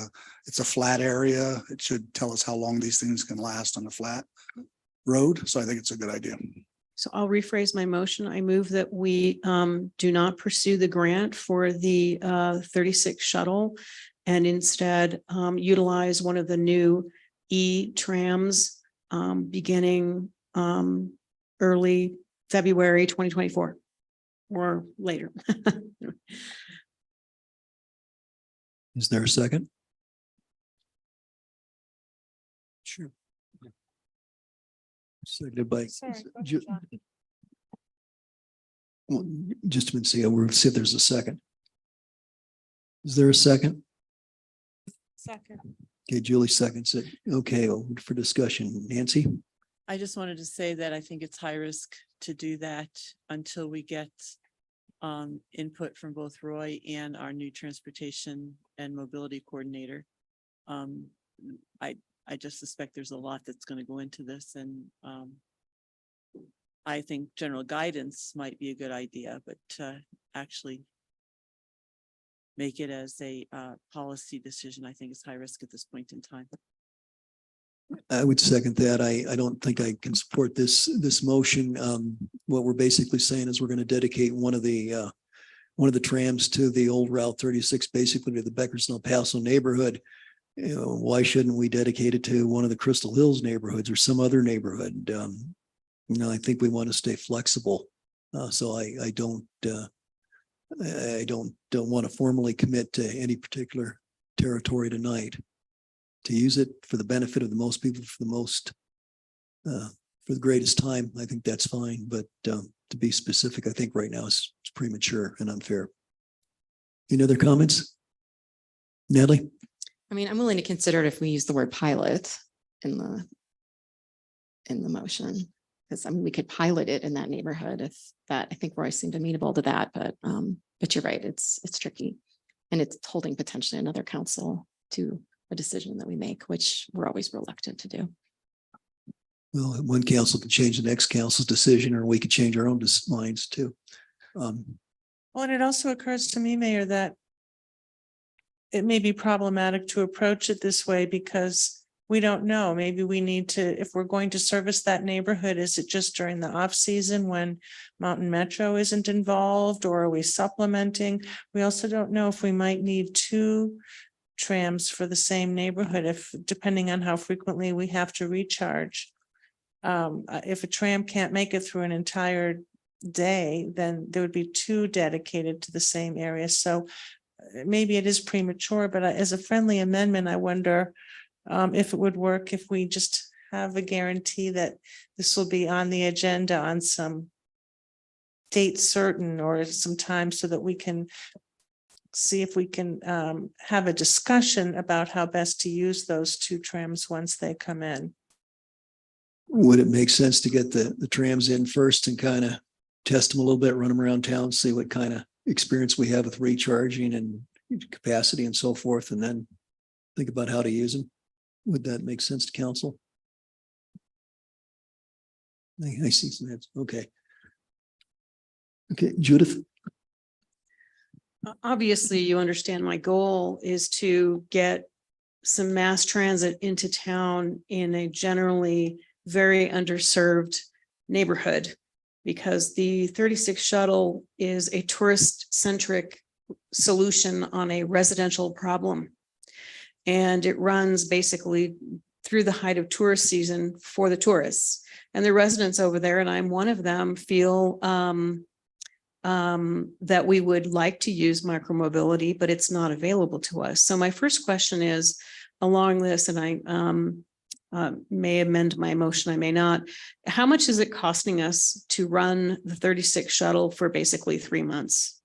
F: it's a flat area. It should tell us how long these things can last on the flat. road. So I think it's a good idea.
C: So I'll rephrase my motion. I move that we do not pursue the grant for the 36 shuttle and instead utilize one of the new E-trams beginning early February 2024 or later.
A: Is there a second?
O: Sure.
A: Seconded by.
D: Sorry, go ahead,
A: Ju-
D: John.
A: Well, just a minute, we'll see if there's a second. Is there a second?
D: Second.
A: Okay, Julie seconds it. Okay, for discussion, Nancy?
N: I just wanted to say that I think it's high risk to do that until we get input from both Roy and our new transportation and mobility coordinator. I just suspect there's a lot that's going to go into this, and I think general guidance might be a good idea, but actually make it as a policy decision, I think is high risk at this point in time.
A: I would second that. I don't think I can support this motion. What we're basically saying is we're going to dedicate one of the trams to the old Route 36, basically to the Becker's and El Paso neighborhood. You know, why shouldn't we dedicate it to one of the Crystal Hills neighborhoods or some other neighborhood? You know, I think we want to stay flexible. So I don't want to formally commit to any particular territory tonight. To use it for the benefit of the most people, for the greatest time, I think that's fine. But to be specific, I think right now is premature and unfair. Any other comments? Natalie?
G: I mean, I'm willing to consider it if we use the word pilot in the motion. Because I mean, we could pilot it in that neighborhood if that, I think Roy seemed amenable to that, but you're right, it's tricky. And it's holding potentially another council to a decision that we make, which we're always reluctant to do.
A: Well, one council can change the next council's decision, or we could change our own minds too.
D: Well, and it also occurs to me, Mayor, that it may be problematic to approach it this way because we don't know. Maybe we need to, if we're going to service that neighborhood, is it just during the off season when Mountain Metro isn't involved, or are we supplementing? We also don't know if we might need two trams for the same neighborhood, if depending on how frequently we have to recharge. If a tram can't make it through an entire day, then there would be two dedicated to the same area. So maybe it is premature, but as a friendly amendment, I wonder if it would work if we just have a guarantee that this will be on the agenda on some date certain or some time so that we can see if we can have a discussion about how best to use those two trams once they come in.
A: Would it make sense to get the trams in first and kind of test them a little bit, run them around town, see what kind of experience we have with recharging and capacity and so forth, and then think about how to use them? Would that make sense to council? I see some heads. Okay. Okay, Judith?
C: Obviously, you understand my goal is to get some mass transit into town in a generally very underserved neighborhood, because the 36 shuttle is a tourist-centric solution on a residential problem. And it runs basically through the height of tourist season for the tourists. And the residents over there, and I'm one of them, feel that we would like to use micromobility, but it's not available to us. So my first question is along this, and I may amend my motion, I may not. How much is it costing us to run the 36 shuttle for basically 3 months?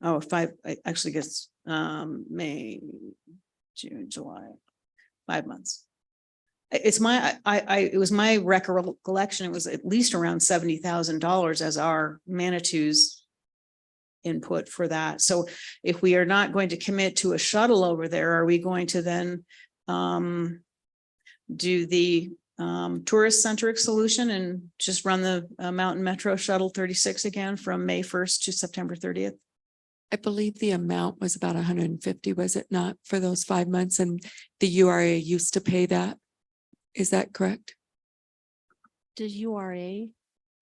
C: Oh, five, I actually guess May, June, July, 5 months. It's my, it was my recollection, it was at least around $70,000 as our Manitou's input for that. So if we are not going to commit to a shuttle over there, are we going to then do the tourist centric solution and just run the Mountain Metro Shuttle 36 again from May 1st to September 30th?
E: I believe the amount was about 150, was it not, for those 5 months? And the URA used to pay that. Is that correct?
R: The URA.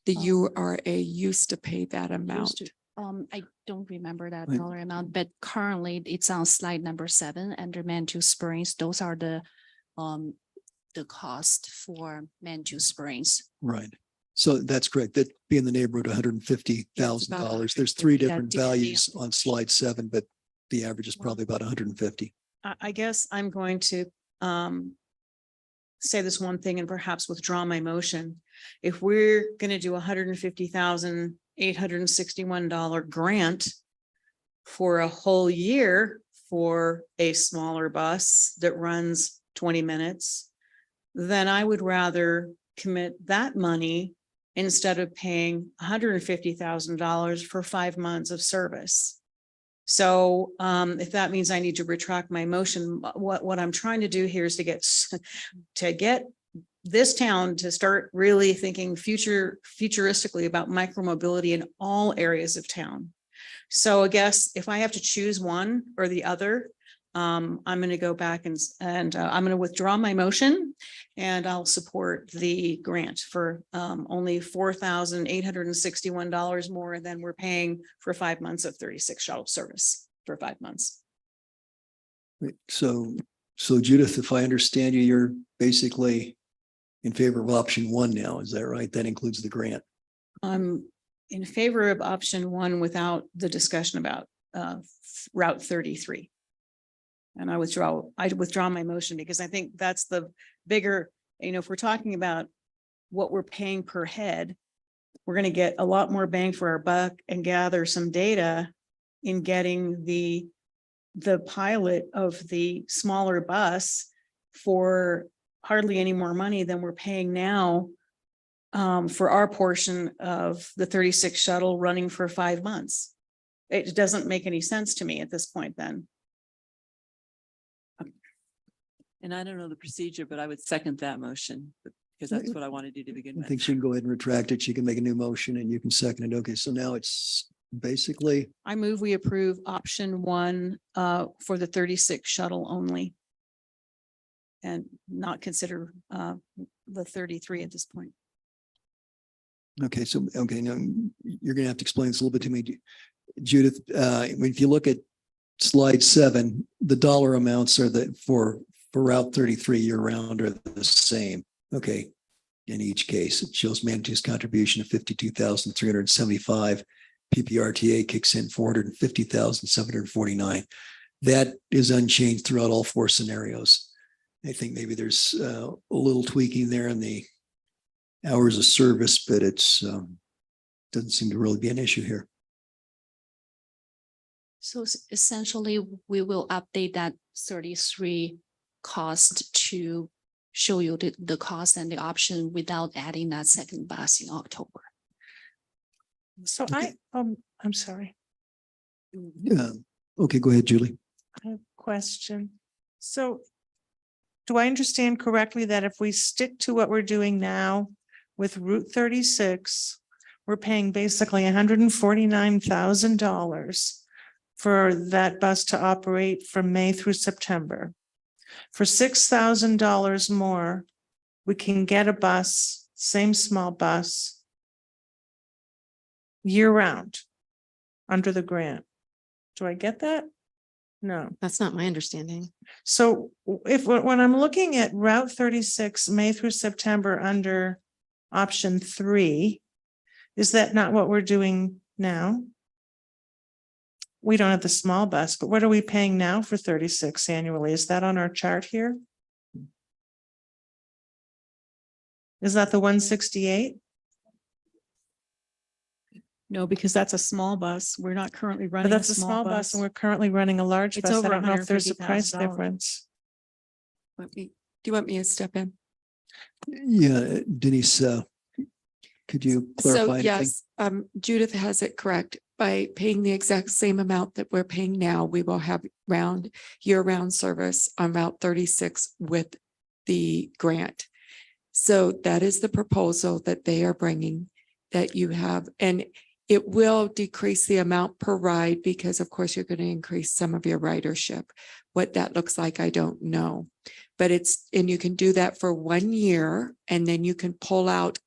E: The
R: Um,
E: URA used to pay that amount.
R: I don't remember that
A: Right.
R: dollar amount, but currently it's on slide number 7 under Manitou Springs. Those are the cost for Manitou Springs.
A: Right. So that's correct. That'd be in the neighborhood of $150,000. There's three different
R: depending on-
A: values on slide 7, but the average is probably about 150.
C: I guess I'm going to say this one thing and perhaps withdraw my motion. If we're going to do $150,861 grant for a whole year for a smaller bus that runs 20 minutes, then I would rather commit that money instead of paying $150,000 for 5 months of service. So if that means I need to retract my motion, what I'm trying to do here is to get this town to start really thinking futuristically about micromobility in all areas of town. So I guess if I have to choose one or the other, I'm going to go back and I'm going to withdraw my motion, and I'll support the grant for only $4,861 more than we're paying for 5 months of 36 shuttle service for 5 months.
A: Right. So Judith, if I understand you, you're basically in favor of option 1 now. Is that right? That includes the grant.
C: I'm in favor of option 1 without the discussion about Route 33. And I withdraw my motion because I think that's the bigger, if we're talking about what we're paying per head, we're going to get a lot more bang for our buck and gather some data in getting the pilot of the smaller bus for hardly any more money than we're paying now for our portion of the 36 shuttle running for 5 months. It doesn't make any sense to me at this point then.
N: And I don't know the procedure, but I would second that motion because that's what I want to do to begin
A: I
N: with.
A: think she can go ahead and retract it. She can make a new motion and you can second it. Okay, so now it's basically,
C: I move we approve option 1 for the 36 shuttle only. And not consider the 33 at this point.
A: okay, so, okay, now you're gonna have to explain this a little bit to me. Judith, if you look at slide 7, the dollar amounts are for Route 33 year round are the same. Okay. In each case, it shows Manitou's contribution of 52,375. PPRTA kicks in 450,749. That is unchanged throughout all 4 scenarios. I think maybe there's a little tweaking there in the hours of service, but it's doesn't seem to really be an issue here.
R: So essentially, we will update that 33 cost to show you the cost and the option without adding that second bus in October.
D: So I'm sorry.
A: Yeah. Okay, go ahead, Julie.
D: I have a question. So do I understand correctly that if we stick to what we're doing now with Route 36, we're paying basically $149,000 for that bus to operate from May through September? For $6,000 more, we can get a bus, same small bus, year round under the grant. Do I get that? No.
G: That's not my understanding.
D: So when I'm looking at Route 36, May through September under option 3, is that not what we're doing now? We don't have the small bus, but what are we paying now for 36 annually? Is that on our chart here? Is that the 168?
C: No, because that's a small bus. We're not currently
D: But
C: running
D: that's a small bus and we're currently running a large
C: It's
D: bus. I
C: over
D: don't know if there's a price
C: $150,000.
D: difference.
E: Do you want me to step in?
A: Yeah, Denise, could you
E: So
A: clarify anything?
E: yes, Judith has it correct. By paying the exact same amount that we're paying now, we will have year-round service on Route 36 with the grant. So that is the proposal that they are bringing that you have, and it will decrease the amount per ride because of course you're going to increase some of your ridership. What that looks like, I don't know. but and you can do that for 1 year and then you can pull out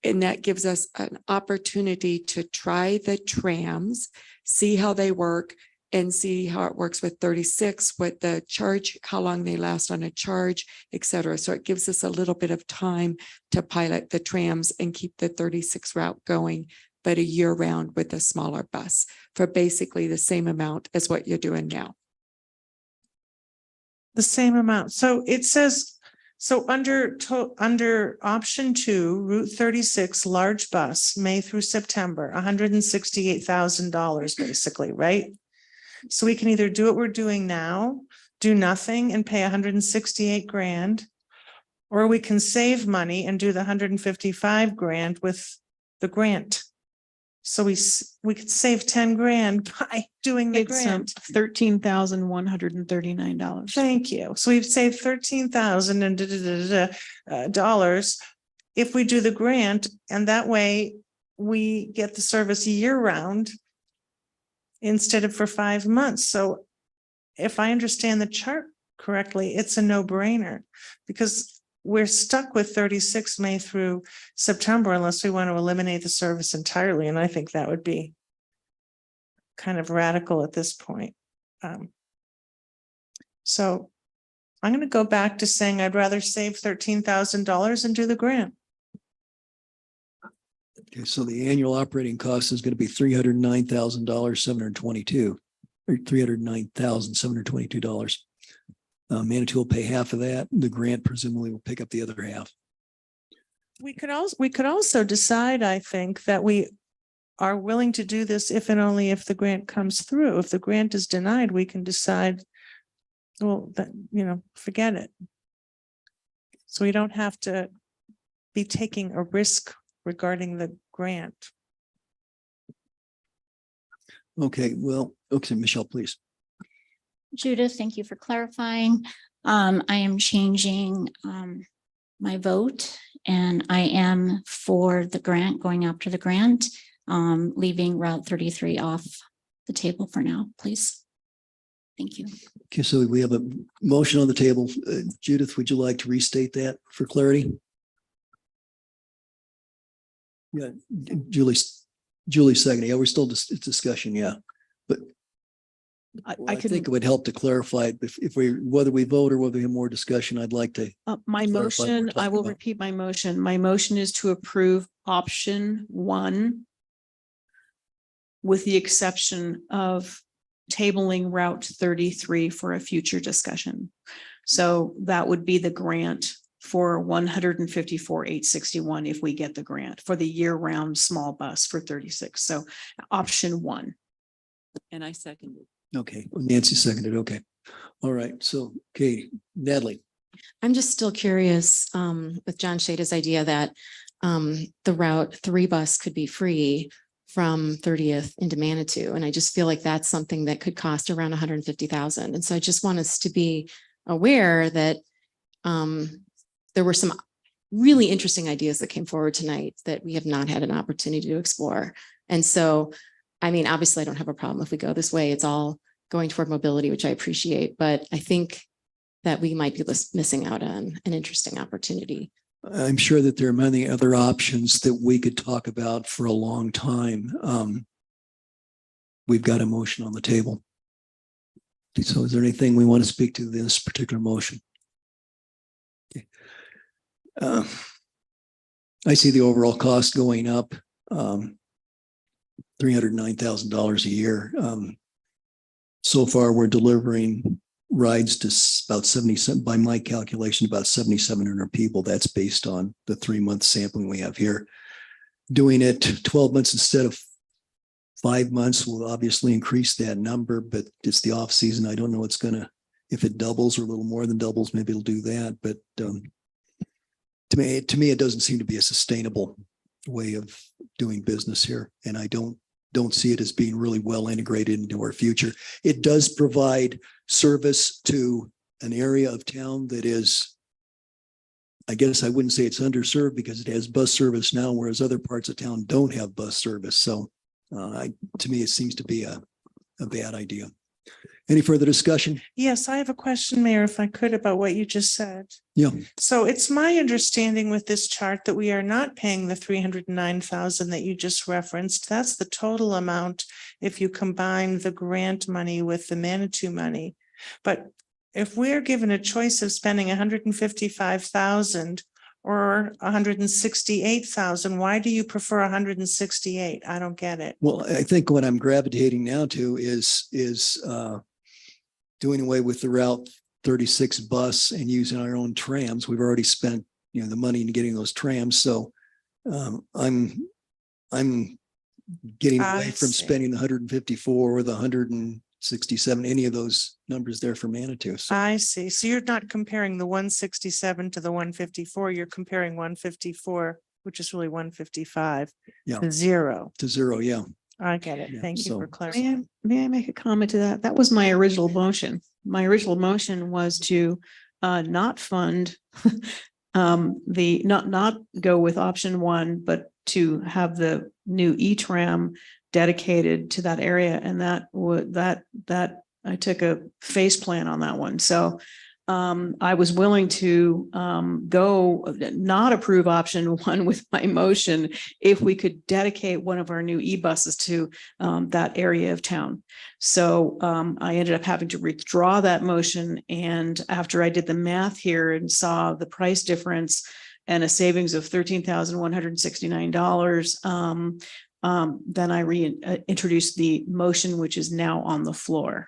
E: and that gives us an opportunity to try the trams, see how they work and see how it works with 36, what the charge, how long they last on a charge, et cetera. So it gives us a little bit of time to pilot the trams and keep the 36 route going, but a year round with a smaller bus for basically the same amount as what you're doing now.
D: The same amount. So it says, so under option 2, Route 36, large bus, May through September, $168,000 basically, right? So we can either do what we're doing now, do nothing and pay 168 grand, or we can save money and do the 155 grand with the grant. So we could save 10 grand by doing the grant.
S: $13,139.
D: Thank you. So we've saved $13,000 and dollars if we do the grant, and that way we get the service year round instead of for 5 months. So if I understand the chart correctly, it's a no-brainer because we're stuck with 36 May through September unless we want to eliminate the service entirely. And I think that would be kind of radical at this point. So I'm going to go back to saying I'd rather save $13,000 and do the grant.
A: Okay, so the annual operating cost is going to be $309,722 or $309,722. Manitou will pay half of that. The grant presumably will pick up the other half.
D: We could also decide, I think, that we are willing to do this if and only if the grant comes through. If the grant is denied, we can decide, well, that, forget it. So we don't have to be taking a risk regarding the grant.
A: Okay, well, okay, Michelle, please.
B: Judith, thank you for clarifying. I am changing my vote and I am for the grant, going after the grant, leaving Route 33 off the table for now, please. Thank you.
A: Okay, so we have a motion on the table. Judith, would you like to restate that for clarity? Yeah, Julie seconded. Yeah, we're still it's discussion. Yeah, but I think it would help to clarify it if whether we vote or whether we have more discussion. I'd like to.
C: My
A: clarify what we're
C: motion, I
A: talking
C: will
A: about.
C: repeat my motion. My motion is to approve option 1 with the exception of tabling Route 33 for a future discussion. So that would be the grant for $154,861 if we get the grant for the year-round small bus for 36. So option 1.
N: And I second it.
A: Okay, Nancy seconded. Okay, all right. So, okay, Natalie.
G: I'm just still curious with John Shada's idea that the Route 3 bus could be free from 30th into Manitou. And I just feel like that's something that could cost around 150,000. And so I just want us to be aware that there were some really interesting ideas that came forward tonight that we have not had an opportunity to explore. And so, I mean, obviously I don't have a problem if we go this way. It's all going toward mobility, which I appreciate, but I think that we might be missing out on an interesting opportunity.
A: I'm sure that there are many other options that we could talk about for a long time. We've got a motion on the table. So is there anything we want to speak to this particular motion? Okay. I see the overall cost going up $309,000 a year. So far, we're delivering rides to about 77, by my calculation, about 7,700 people. That's based on the 3-month sampling we have here. Doing it 12 months instead of 5 months will obviously increase that number, but it's the off season. I don't know what's gonna, if it doubles or a little more than doubles, maybe it'll do that. But to me, it doesn't seem to be a sustainable way of doing business here. And I don't see it as being really well integrated into our future. It does provide service to an area of town that is, I guess I wouldn't say it's underserved because it has bus service now, whereas other parts of town don't have bus service. So to me, it seems to be a bad idea. Any further discussion?
D: Yes, I have a question, Mayor, if I could, about what you just said.
A: Yeah.
D: So it's my understanding with this chart that we are not paying the 309,000 that you just referenced. That's the total amount if you combine the grant money with the Manitou money. But if we're given a choice of spending 155,000 or 168,000, why do you prefer 168? I don't get it.
A: Well, I think what I'm gravitating now to is doing away with the Route 36 bus and using our own trams. We've already spent, the money in getting those trams. So I'm getting
D: I
A: away from
D: see.
A: spending the 154 or the 167, any of those numbers there for Manitou. So
D: I see. So you're not comparing the 167 to the 154. You're comparing 154, which is really 155
A: Yeah.
D: to zero.
A: to zero, yeah.
D: I get it.
A: Yeah,
D: Thank you
A: so-
D: for clarifying.
C: May I make a comment to that? That was my original motion. My original motion was to not fund not go with option one, but to have the new E-tram dedicated to that area. And that would, that I took a face plan on that one. So I was willing to go not approve option one with my motion if we could dedicate one of our new e-buses to that area of town. So I ended up having to withdraw that motion. And after I did the math here and saw the price difference and a savings of $13,169, then I reintroduced the motion, which is now on the floor.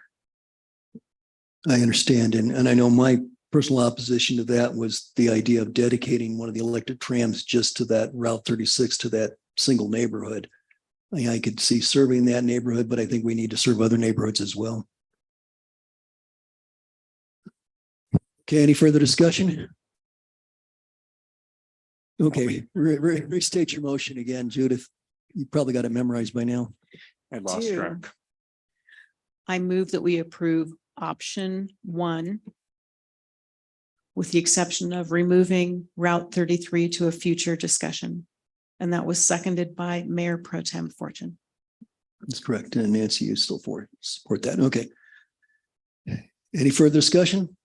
A: I understand. And I know my personal opposition to that was the idea of dedicating one of the electric trams just to that Route 36, to that single neighborhood. I could see serving that neighborhood, but I think we need to serve other neighborhoods as well. Okay, any further discussion? Okay, restate your motion again, Judith. You probably got it memorized by now.
P: I lost
C: Two.
P: track.
C: I move that we approve option one with the exception of removing Route 33 to a future discussion. And that was seconded by Mayor Pro Tem Fortune.
A: That's correct. And Nancy, you still support that. Okay. Any further discussion?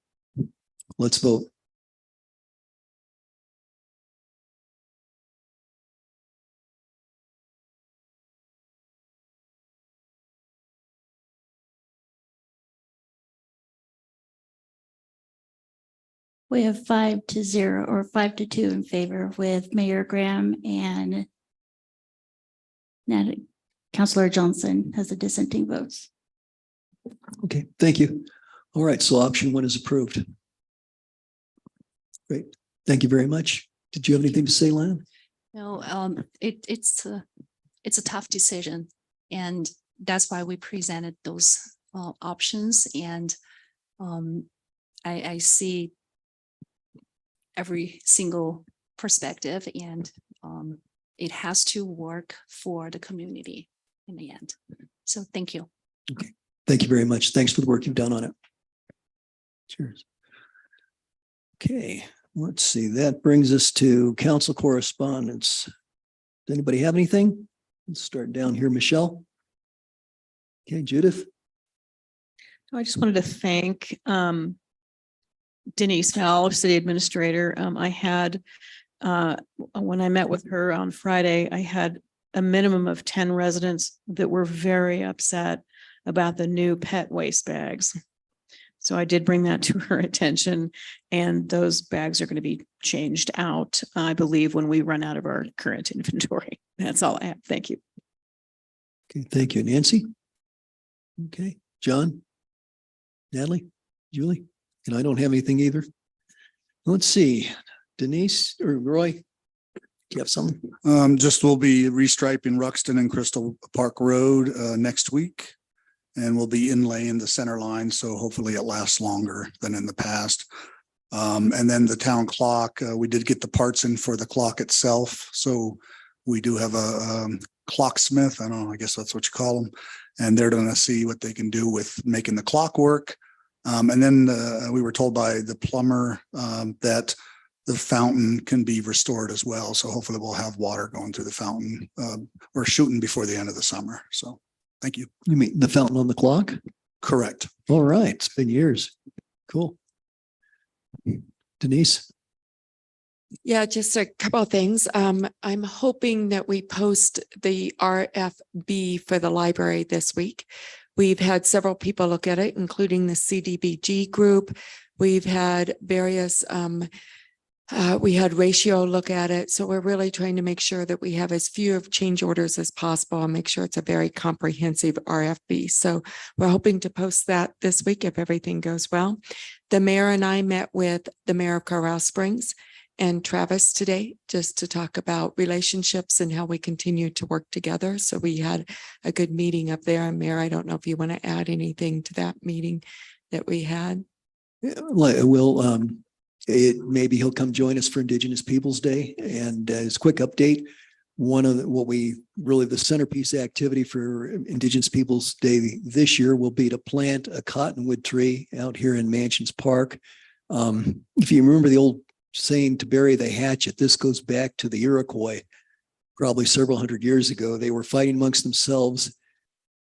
A: Let's vote.
B: We have 5-0 or 5-2 in favor with Mayor Graham and Councillor Johnson has the dissenting votes.
A: Okay, thank you. All right, so option one is approved. Great. Thank you very much. Did you have anything to say, Lan?
R: No, it's a tough decision. And that's why we presented those options. And I see every single perspective, and it has to work for the community in the end. So thank you.
A: Okay, thank you very much. Thanks for the work you've done on it. Cheers. Okay, let's see. That brings us to council correspondence. Does anybody have anything? Let's start down here, Michelle. Okay, Judith.
C: I just wanted to thank Denise Fowler, City Administrator. I had, when I met with her on Friday, I had a minimum of 10 residents that were very upset about the new pet waste bags. So I did bring that to her attention, and those bags are going to be changed out, I believe, when we run out of our current inventory. That's all I have. Thank you.
A: Okay, thank you. Nancy? Okay, John? Natalie? Julie? And I don't have anything either. Let's see, Denise or Roy, do you have something?
F: Just we'll be restriping Ruxton and Crystal Park Road next week. And we'll be inlaying the center line, so hopefully it lasts longer than in the past. And then the town clock, we did get the parts in for the clock itself. So we do have a clocksmith, I don't know, I guess that's what you call them. And they're gonna see what they can do with making the clock work. And then we were told by the plumber that the fountain can be restored as well. So hopefully we'll have water going through the fountain. We're shooting before the end of the summer. So thank you.
A: You mean the fountain on the clock?
F: Correct.
A: All right, it's been years. Cool. Denise?
E: Yeah, just a couple of things. I'm hoping that we post the RFB for the library this week. We've had several people look at it, including the CDBG group. We've had various, we had Ratio look at it. So we're really trying to make sure that we have as few of change orders as possible and make sure it's a very comprehensive RFB. So we're hoping to post that this week if everything goes well. The mayor and I met with the mayor of Colorado Springs and Travis today, just to talk about relationships and how we continue to work together. So we had a good meeting up there. And Mayor, I don't know if you want to add anything to that meeting that we had.
A: Maybe he'll come join us for Indigenous Peoples Day. And as a quick update, one of the centerpiece activity for Indigenous Peoples Day this year will be to plant a cottonwood tree out here in Mansions Park. If you remember the old saying to bury the hatchet, this goes back to the Iroquois, probably several hundred years ago. They were fighting amongst themselves.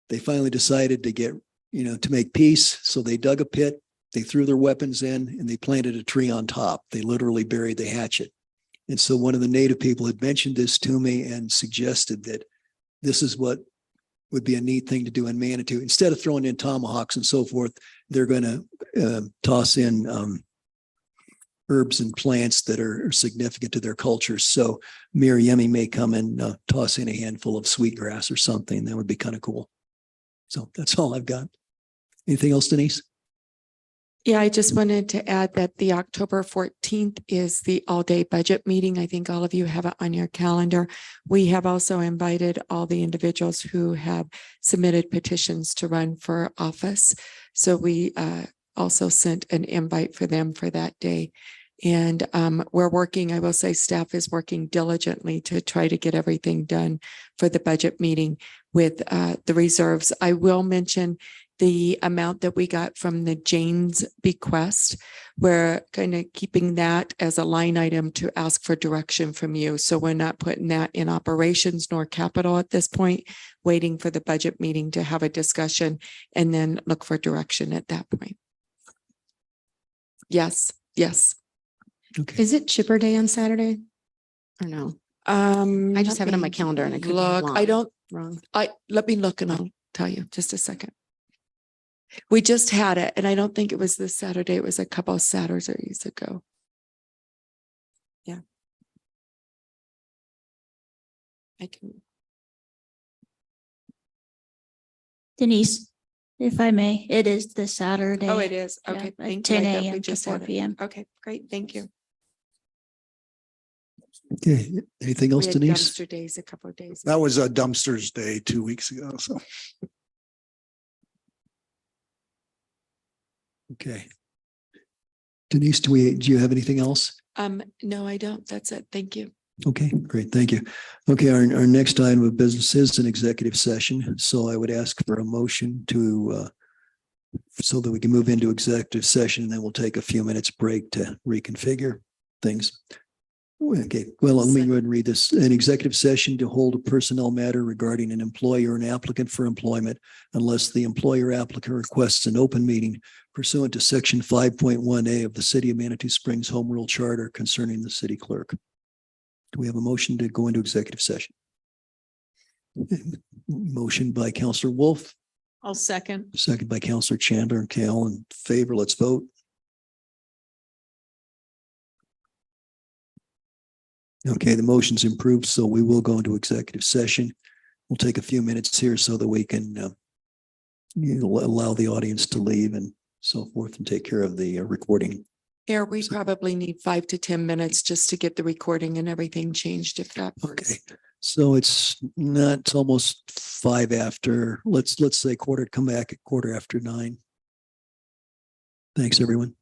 A: They finally decided to to make peace. So they dug a pit, they threw their weapons in, and they planted a tree on top. They literally buried the hatchet. And so one of the native people had mentioned this to me and suggested that this is what would be a neat thing to do in Manitou. Instead of throwing in tomahawks and so forth, they're going to toss in herbs and plants that are significant to their culture. So Mayor Yemi may come and toss in a handful of sweetgrass or something. That would be kind of cool. So that's all I've got. Anything else, Denise?
E: Yeah, I just wanted to add that the October 14th is the all-day budget meeting. I think all of you have it on your calendar. We have also invited all the individuals who have submitted petitions to run for office. So we also sent an invite for them for that day. And we're working, I will say staff is working diligently to try to get everything done for the budget meeting with the reserves. I will mention the amount that we got from the Jane's bequest. We're kind of keeping that as a line item to ask for direction from you. So we're not putting that in operations nor capital at this point, waiting for the budget meeting to have a discussion and then look for direction at that point. Yes, yes.
A: Okay.
G: Is it Chipper Day on Saturday? Or no? I just have it on my calendar and I could
E: look. I don't.
G: Wrong.
E: Let me look and I'll tell you just a second. We just had it, and I don't think it was this Saturday. It was a couple of Saturdays ago. Yeah. I can.
B: Denise, if I may, it is this Saturday.
E: Oh, it is.
B: Yeah,
E: Okay.
B: at
E: Thank you.
B: 10
E: I thought we
B: a.m. to
E: just
B: 4
E: had it.
B: p.m.
E: Okay, great. Thank you.
A: Okay. Anything
E: We
A: else,
E: had
A: Denise?
E: dumpster days a couple of days.
F: That was a dumpsters day 2 weeks ago. So.
A: Okay. Denise, do you have anything else?
E: No, I don't. That's it. Thank you.
A: Okay, great. Thank you. Okay, our next item of business is an executive session. So I would ask for a motion to so that we can move into executive session, and then we'll take a few minutes break to reconfigure things. Okay, well, let me go ahead and read this. An executive session to hold a personnel matter regarding an employee or an applicant for employment unless the employer applicant requests an open meeting pursuant to section 5.1A of the City of Manitou Springs Home Rule Charter concerning the city clerk. Do we have a motion to go into executive session? Motion by Counselor Wolf,
N: I'll second.
A: second by Counselor Chandler. Okay, all in favor, let's vote. Okay, the motion's improved, so we will go into executive session. We'll take a few minutes here so that we can allow the audience to leave and so forth and take care of the recording.
E: Here, we probably need 5 to 10 minutes just to get the recording and everything changed if that works.
A: Okay, so it's almost 5 after, let's say come back at 9:15. Thanks, everyone.